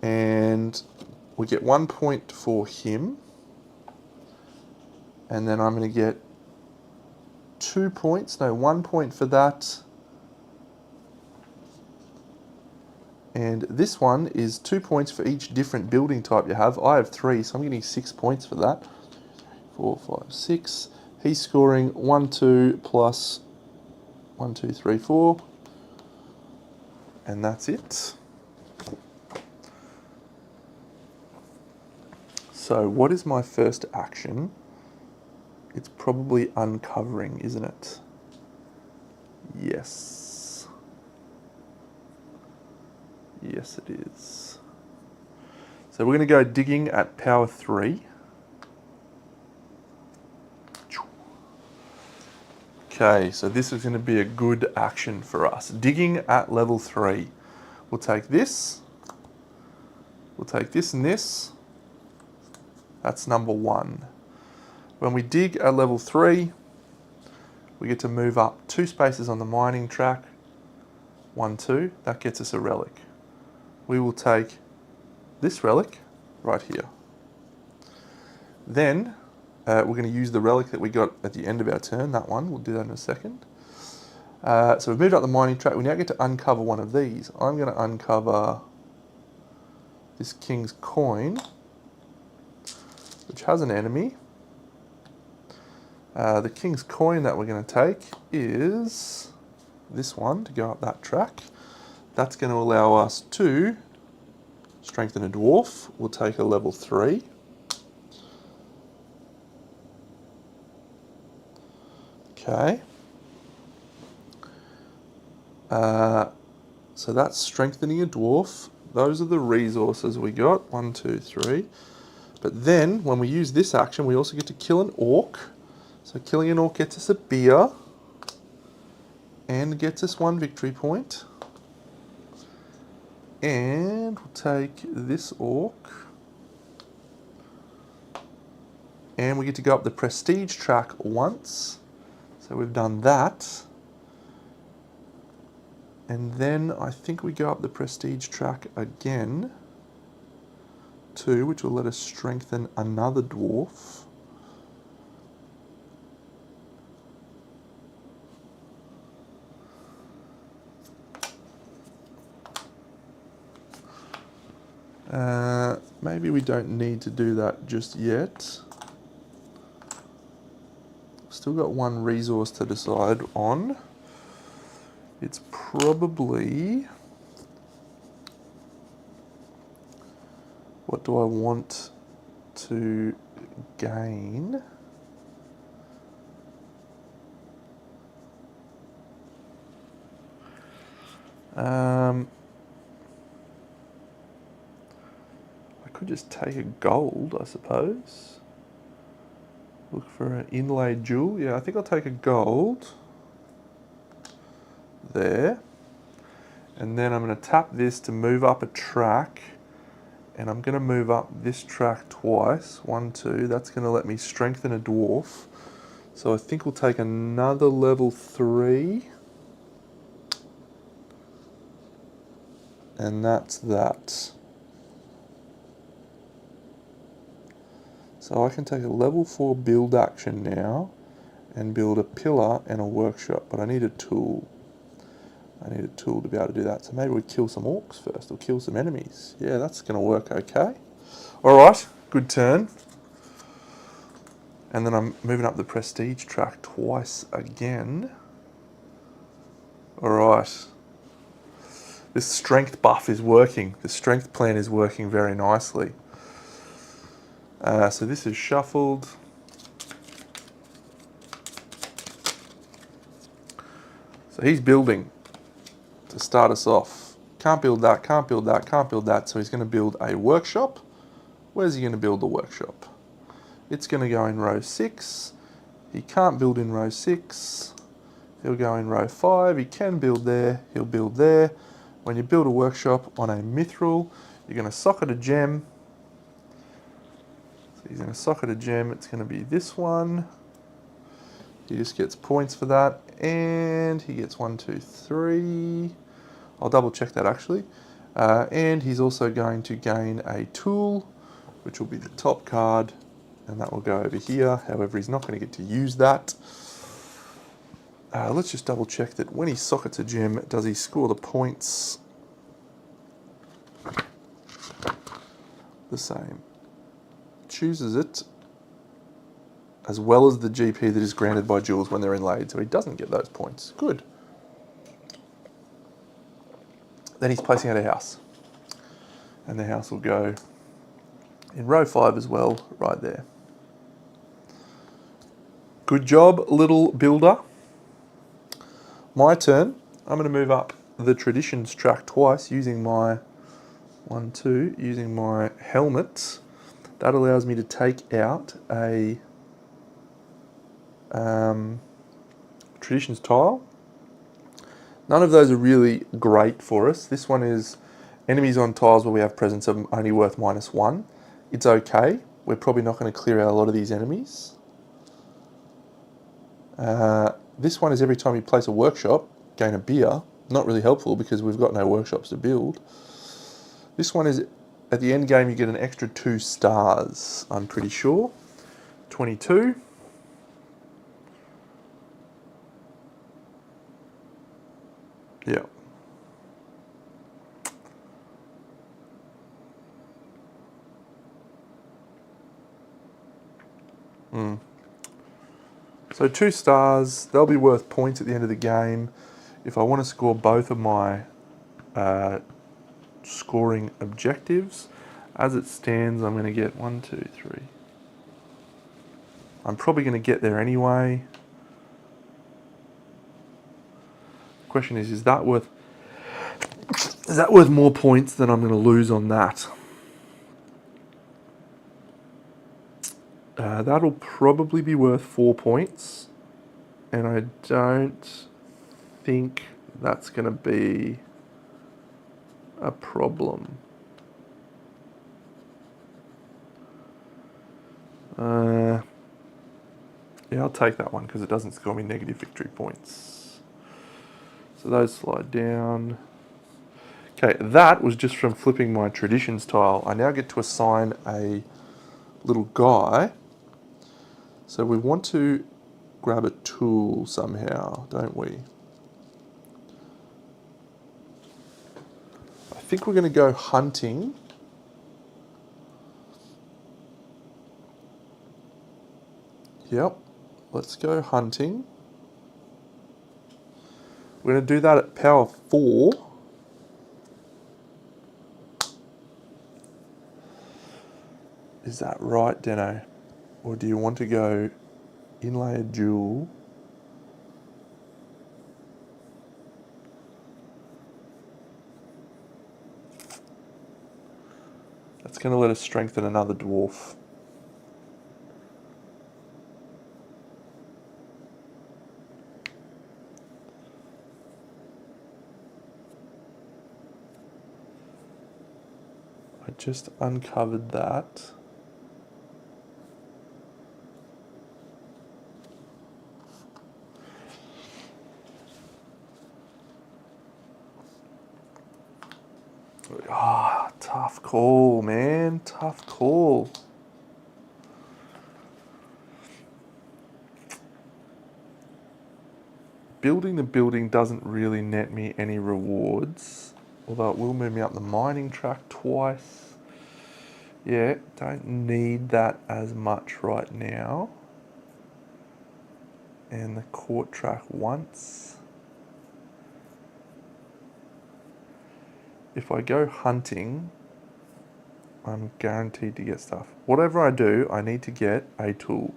And we get 1 point for him. And then I'm going to get 2 points. No, 1 point for that. And this one is 2 points for each different building type you have. I have 3, so I'm getting 6 points for that. 4, 5, 6. He's scoring 1, 2 plus 1, 2, 3, 4. And that's it. So what is my first action? It's probably uncovering, isn't it? Yes. Yes, it is. So we're going to go digging at power 3. Okay, so this is going to be a good action for us. Digging at level 3. We'll take this. We'll take this and this. That's number 1. When we dig at level 3, we get to move up 2 spaces on the mining track. 1, 2. That gets us a relic. We will take this relic right here. Then we're going to use the relic that we got at the end of our turn, that one. We'll do that in a second. So we've moved up the mining track. We now get to uncover one of these. I'm going to uncover this King's Coin, which has an enemy. The King's Coin that we're going to take is this one to go up that track. That's going to allow us to strengthen a dwarf. We'll take a level 3. Okay. So that's strengthening a dwarf. Those are the resources we got. 1, 2, 3. But then, when we use this action, we also get to kill an orc. So killing an orc gets us a beer. And gets us 1 victory point. And we'll take this orc. And we get to go up the prestige track once. So we've done that. And then I think we go up the prestige track again. 2, which will let us strengthen another dwarf. Maybe we don't need to do that just yet. Still got 1 resource to decide on. It's probably... What do I want to gain? I could just take a gold, I suppose. Look for an inlaid jewel. Yeah, I think I'll take a gold. There. And then I'm going to tap this to move up a track. And I'm going to move up this track twice. 1, 2. That's going to let me strengthen a dwarf. So I think we'll take another level 3. And that's that. So I can take a level 4 build action now and build a pillar and a workshop, but I need a tool. I need a tool to be able to do that. So maybe we kill some orcs first, or kill some enemies. Yeah, that's going to work okay. Alright, good turn. And then I'm moving up the prestige track twice again. Alright. This strength buff is working. The strength plan is working very nicely. So this is shuffled. So he's building to start us off. Can't build that, can't build that, can't build that. So he's going to build a workshop. Where's he going to build the workshop? It's going to go in row 6. He can't build in row 6. He'll go in row 5. He can build there. He'll build there. When you build a workshop on a mithril, you're going to socket a gem. So he's going to socket a gem. It's going to be this one. He just gets points for that. And he gets 1, 2, 3. I'll double check that actually. And he's also going to gain a tool, which will be the top card. And that will go over here. However, he's not going to get to use that. Let's just double check that when he sockets a gem, does he score the points the same? Chooses it as well as the GP that is granted by jewels when they're inlaid, so he doesn't get those points. Good. Then he's placing out a house. And the house will go in row 5 as well, right there. Good job, little builder. My turn. I'm going to move up the traditions track twice using my 1, 2, using my helmet. That allows me to take out a traditions tile. None of those are really great for us. This one is enemies on tiles where we have presence of only worth -1. It's okay. We're probably not going to clear out a lot of these enemies. This one is every time you place a workshop, gain a beer. Not really helpful because we've got no workshops to build. This one is at the end game you get an extra 2 stars, I'm pretty sure. 22. Yeah. So 2 stars, they'll be worth points at the end of the game. If I want to score both of my scoring objectives, as it stands, I'm going to get 1, 2, 3. I'm probably going to get there anyway. Question is that worth more points than I'm going to lose on that? That'll probably be worth 4 points, and I don't think that's going to be a problem. Yeah, I'll take that one because it doesn't score me negative victory points. So those slide down. Okay, that was just from flipping my traditions tile. I now get to assign a little guy. So we want to grab a tool somehow, don't we? I think we're going to go hunting. Yep, let's go hunting. We're going to do that at power 4. Is that right, Deno? Or do you want to go inlay a jewel? It's going to let us strengthen another dwarf. I just uncovered that. Ah, tough call, man. Tough call. Building the building doesn't really net me any rewards, although it will move me up the mining track twice. Yeah, don't need that as much right now. And the court track once. If I go hunting, I'm guaranteed to get stuff. Whatever I do, I need to get a tool.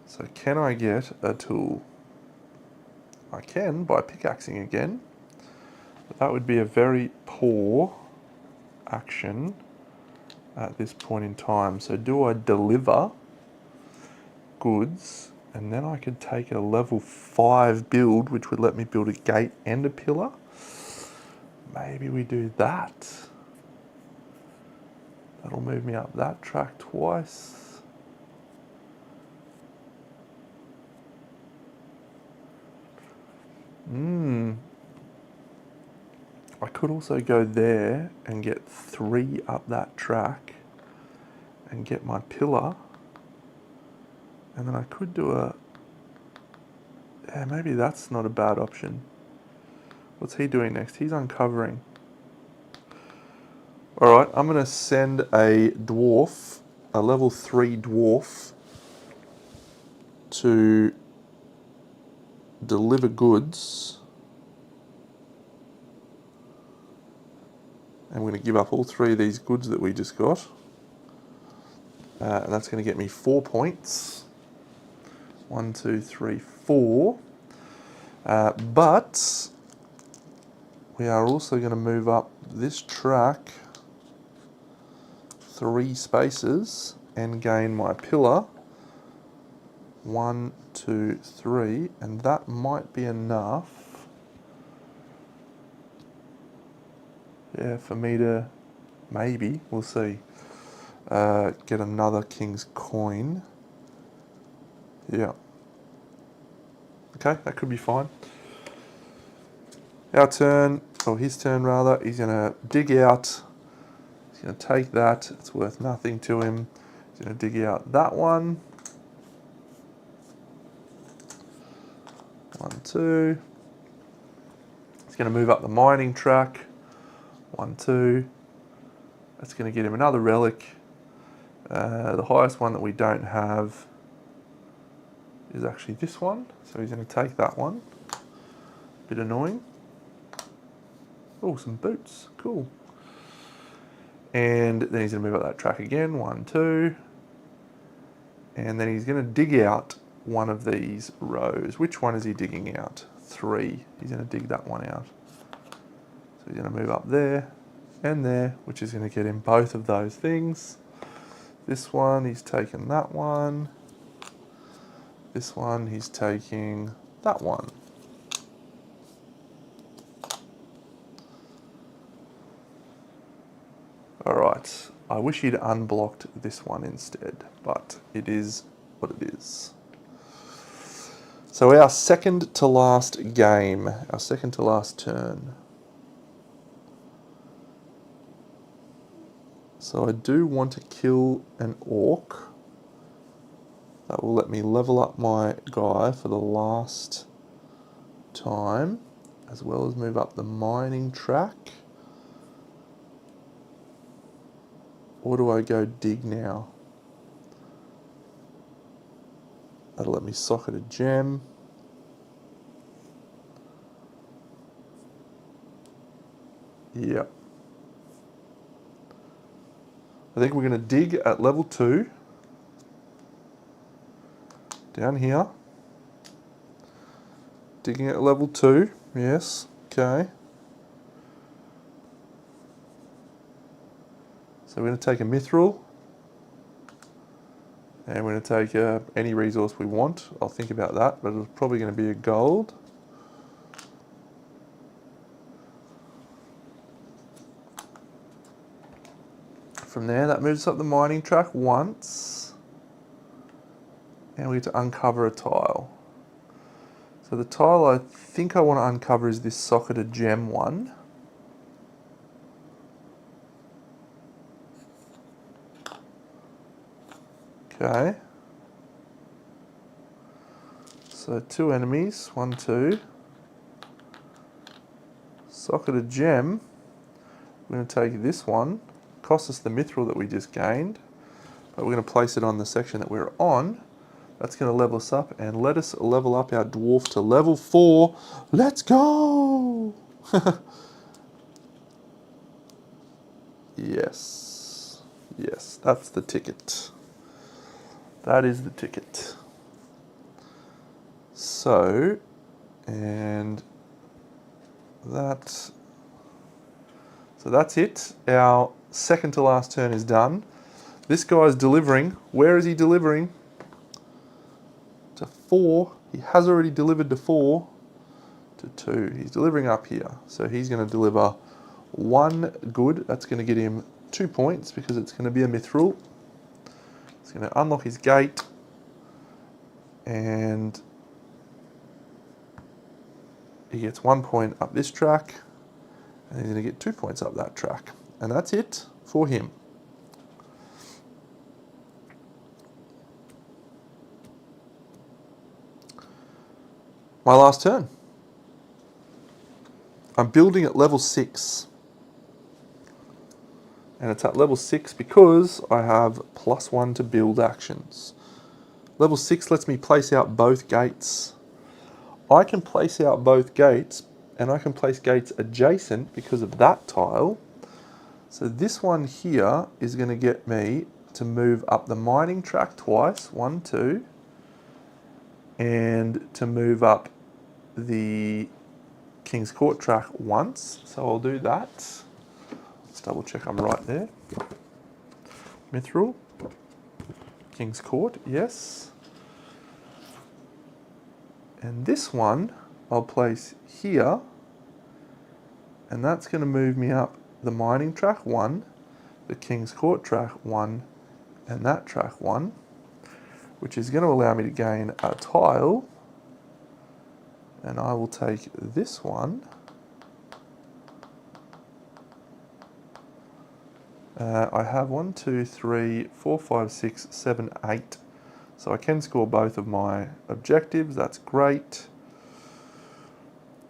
So can I get a tool? I can by pickaxing again, but that would be a very poor action at this point in time. So do I deliver goods, and then I could take a level 5 build, which would let me build a gate and a pillar? Maybe we do that. That'll move me up that track twice. I could also go there and get 3 up that track and get my pillar. And then I could do a... Yeah, maybe that's not a bad option. What's he doing next? He's uncovering. Alright, I'm going to send a dwarf, a level 3 dwarf, to deliver goods. And we're going to give up all 3 of these goods that we just got. And that's going to get me 4 points. 1, 2, 3, 4. But we are also going to move up this track 3 spaces and gain my pillar. 1, 2, 3, and that might be enough. Yeah, for me to, maybe, we'll see, get another king's coin. Yeah. Okay, that could be fine. Our turn, or his turn rather, he's going to dig out. He's going to take that. It's worth nothing to him. He's going to dig out that one. 1, 2. He's going to move up the mining track. 1, 2. That's going to get him another relic. The highest one that we don't have is actually this one. So he's going to take that one. Bit annoying. Oh, some boots. Cool. And then he's going to move up that track again. 1, 2. And then he's going to dig out one of these rows. Which one is he digging out? 3. He's going to dig that one out. So he's going to move up there and there, which is going to get him both of those things. This one, he's taking that one. This one, he's taking that one. All right, I wish he'd unblocked this one instead, but it is what it is. So our second to last game, our second to last turn. So I do want to kill an orc. That will let me level up my guy for the last time, as well as move up the mining track. Or do I go dig now? That'll let me socket a gem. Yep. I think we're going to dig at level 2. Down here. Digging at level 2. Yes. Okay. So we're going to take a mithril, and we're going to take any resource we want. I'll think about that, but it's probably going to be a gold. From there, that moves up the mining track once, and we get to uncover a tile. So the tile I think I want to uncover is this socketed gem one. Okay. So 2 enemies, 1, 2. Socketed gem. We're going to take this one. Cost us the mithril that we just gained, but we're going to place it on the section that we're on. That's going to level us up and let us level up our dwarf to level 4. Let's go! Yes. Yes, that's the ticket. That is the ticket. So, and that... So that's it. Our second to last turn is done. This guy's delivering. Where is he delivering? To 4. He has already delivered to 4. To 2. He's delivering up here. So he's going to deliver 1 good. That's going to get him 2 points because it's going to be a mithril. It's going to unlock his gate. And he gets 1 point up this track. And he's going to get 2 points up that track. And that's it for him. My last turn. I'm building at level 6. And it's at level 6 because I have +1 to build actions. Level 6 lets me place out both gates. I can place out both gates, and I can place gates adjacent because of that tile. So this one here is going to get me to move up the mining track twice, 1, 2, and to move up the King's Court track once. So I'll do that. Let's double check I'm right there. Mithril, King's Court, yes. And this one I'll place here, and that's going to move me up the mining track 1, the King's Court track 1, and that track 1, which is going to allow me to gain a tile. And I will take this one. I have 1, 2, 3, 4, 5, 6, 7, 8. So I can score both of my objectives. That's great.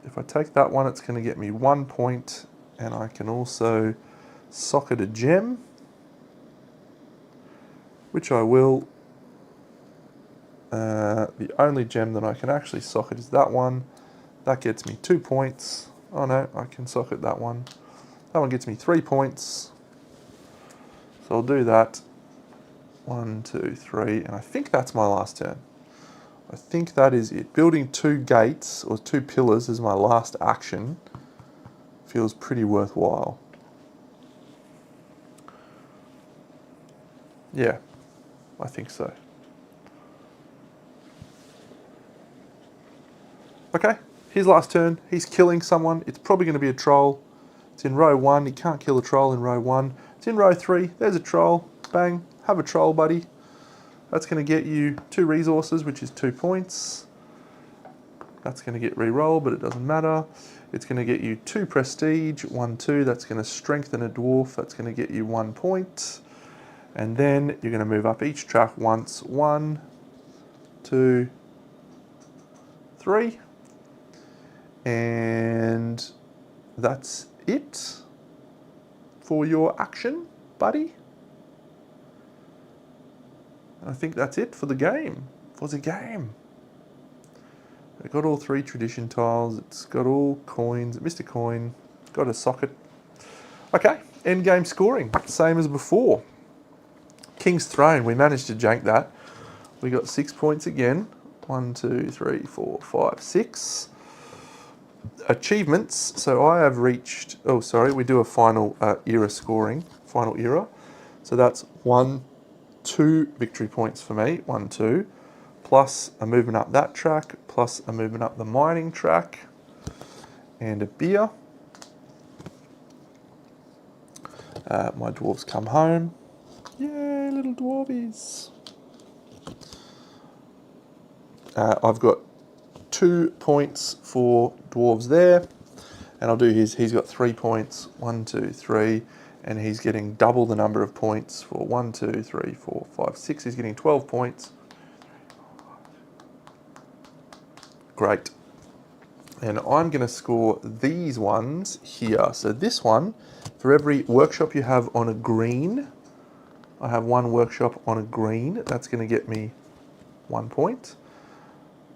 If I take that one, it's going to get me 1 point. And I can also socket a gem, which I will. The only gem that I can actually socket is that one. That gets me 2 points. Oh no, I can socket that one. That one gets me 3 points. So I'll do that. 1, 2, 3, and I think that's my last turn. I think that is it. Building 2 gates, or 2 pillars, as my last action feels pretty worthwhile. Yeah, I think so. Okay, his last turn. He's killing someone. It's probably going to be a troll. It's in row 1. You can't kill a troll in row 1. It's in row 3. There's a troll. Bang. Have a troll, buddy. That's going to get you 2 resources, which is 2 points. That's going to get re-rolled, but it doesn't matter. It's going to get you 2 prestige, 1, 2. That's going to strengthen a dwarf. That's going to get you 1 point. And then you're going to move up each track once. 1, 2, 3. And that's it for your action, buddy. I think that's it for the game. It got all 3 tradition tiles. It's got all coins. Mr. Coin. Got a socket. Okay, end game scoring. Same as before. King's Throne. We managed to jank that. We got 6 points again. 1, 2, 3, 4, 5, 6. Achievements. So I have reached... Oh, sorry. We do a final era scoring. Final era. So that's 2 victory points for me, 1, 2, plus a movement up that track, plus a movement up the mining track, and a beer. My dwarves come home. Yay, little dwarvies. I've got 2 points for dwarves there, and I'll do he's got 3 points, 1, 2, 3, and he's getting double the number of points for 1, 2, 3, 4, 5, 6. He's getting 12 points. Great. And I'm going to score these ones here. So this one, for every workshop you have on a green, I have 1 workshop on a green. That's going to get me 1 point.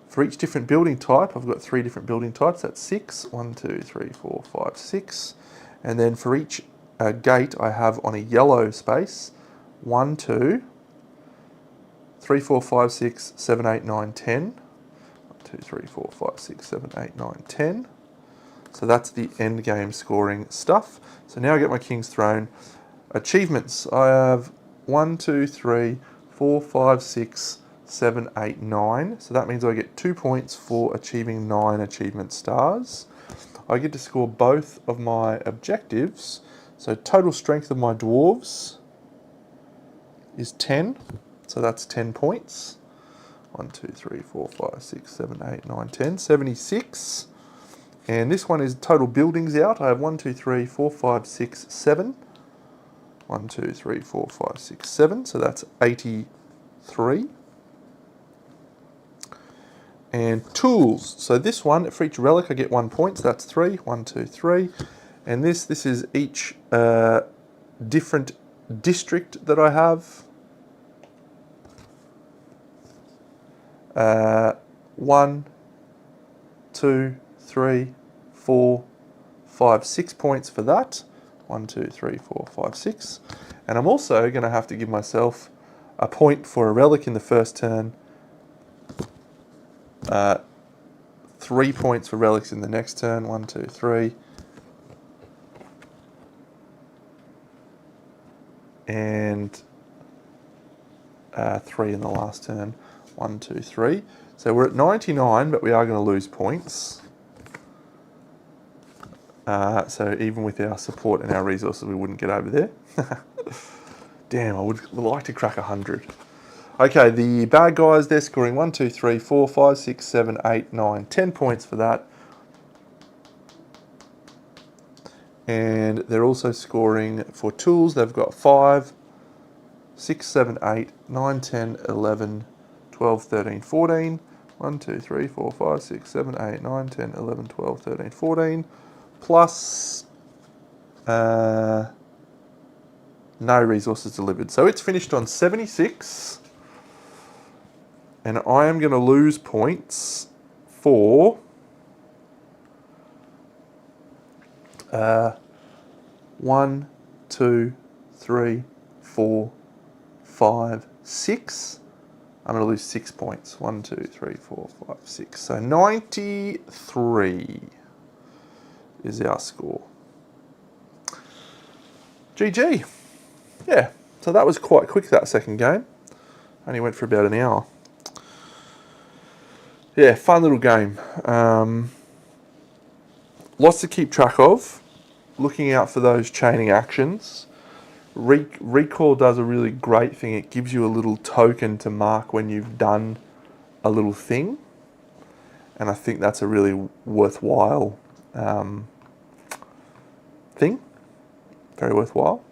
For each different building type, I've got 3 different building types. That's 6. 1, 2, 3, 4, 5, 6. And then for each gate I have on a yellow space, 1, 2, 3, 4, 5, 6, 7, 8, 9, 10. 1, 2, 3, 4, 5, 6, 7, 8, 9, 10. So that's the end game scoring stuff. So now I get my King's Throne. Achievements, I have 1, 2, 3, 4, 5, 6, 7, 8, 9. So that means I get 2 points for achieving 9 achievement stars. I get to score both of my objectives. So total strength of my dwarves is 10. So that's 10 points. 1, 2, 3, 4, 5, 6, 7, 8, 9, 10. 76. And this one is total buildings out. I have 1, 2, 3, 4, 5, 6, 7. 1, 2, 3, 4, 5, 6, 7. So that's 83. And tools. So this one, for each relic I get 1 point. So that's 3. 1, 2, 3. And this is each different district that I have. 1, 2, 3, 4, 5, 6 points for that. 1, 2, 3, 4, 5, 6. And I'm also going to have to give myself a point for a relic in the first turn. 3 points for relics in the next turn. 1, 2, 3. And 3 in the last turn. 1, 2, 3. So we're at 99, but we are going to lose points. So even with our support and our resources, we wouldn't get over there. Damn, I would like to crack 100. Okay, the bad guys, they're scoring 1, 2, 3, 4, 5, 6, 7, 8, 9, 10 points for that. And they're also scoring for tools. They've got 5, 6, 7, 8, 9, 10, 11, 12, 13, 14. 1, 2, 3, 4, 5, 6, 7, 8, 9, 10, 11, 12, 13, 14. Plus no resources delivered. So it's finished on 76. And I am going to lose points for 1, 2, 3, 4, 5, 6. I'm going to lose 6 points. 1, 2, 3, 4, 5, 6. So 93 is our score. GG. Yeah, so that was quite quick, that second game. Only went for about an hour. Yeah, fun little game. Lots to keep track of. Looking out for those chaining actions. Recall does a really great thing. It gives you a little token to mark when you've done a little thing. And I think that's a really worthwhile thing. Very worthwhile.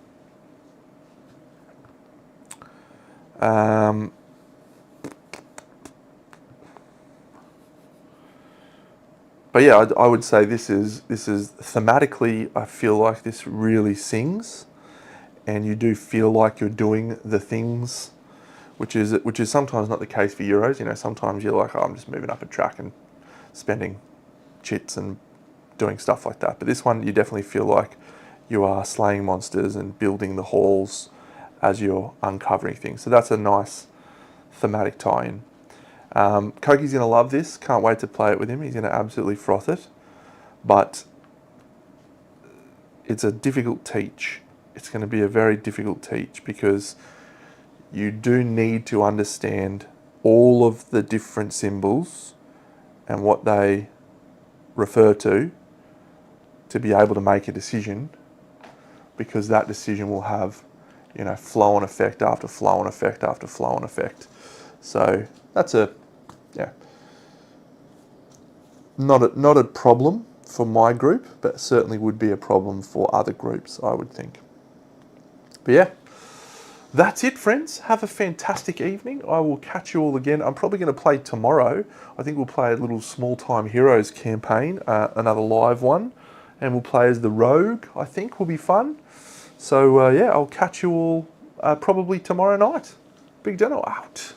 But yeah, I would say this is thematically, I feel like this really sings, and you do feel like you're doing the things, which is sometimes not the case for Euros. You know, sometimes you're like, oh, I'm just moving up a track and spending chits and doing stuff like that. But this one, you definitely feel like you are slaying monsters and building the halls as you're uncovering things. So that's a nice thematic tie-in. Koki's going to love this. Can't wait to play it with him. He's going to absolutely froth it. But it's a difficult teach. it's going to be a very difficult teach, because you do need to understand all of the different symbols and what they refer to be able to make a decision, because that decision will have, you know, flow-on effect after flow-on effect after flow-on effect. So that's not a problem for my group, but certainly would be a problem for other groups, I would think. But yeah, that's it, friends. Have a fantastic evening. I will catch you all again. I'm probably going to play tomorrow. I think we'll play a little Small Time Heroes campaign, another live one, and we'll play as the Rogue. I think will be fun. So yeah, I'll catch you all probably tomorrow night. Big Deno out.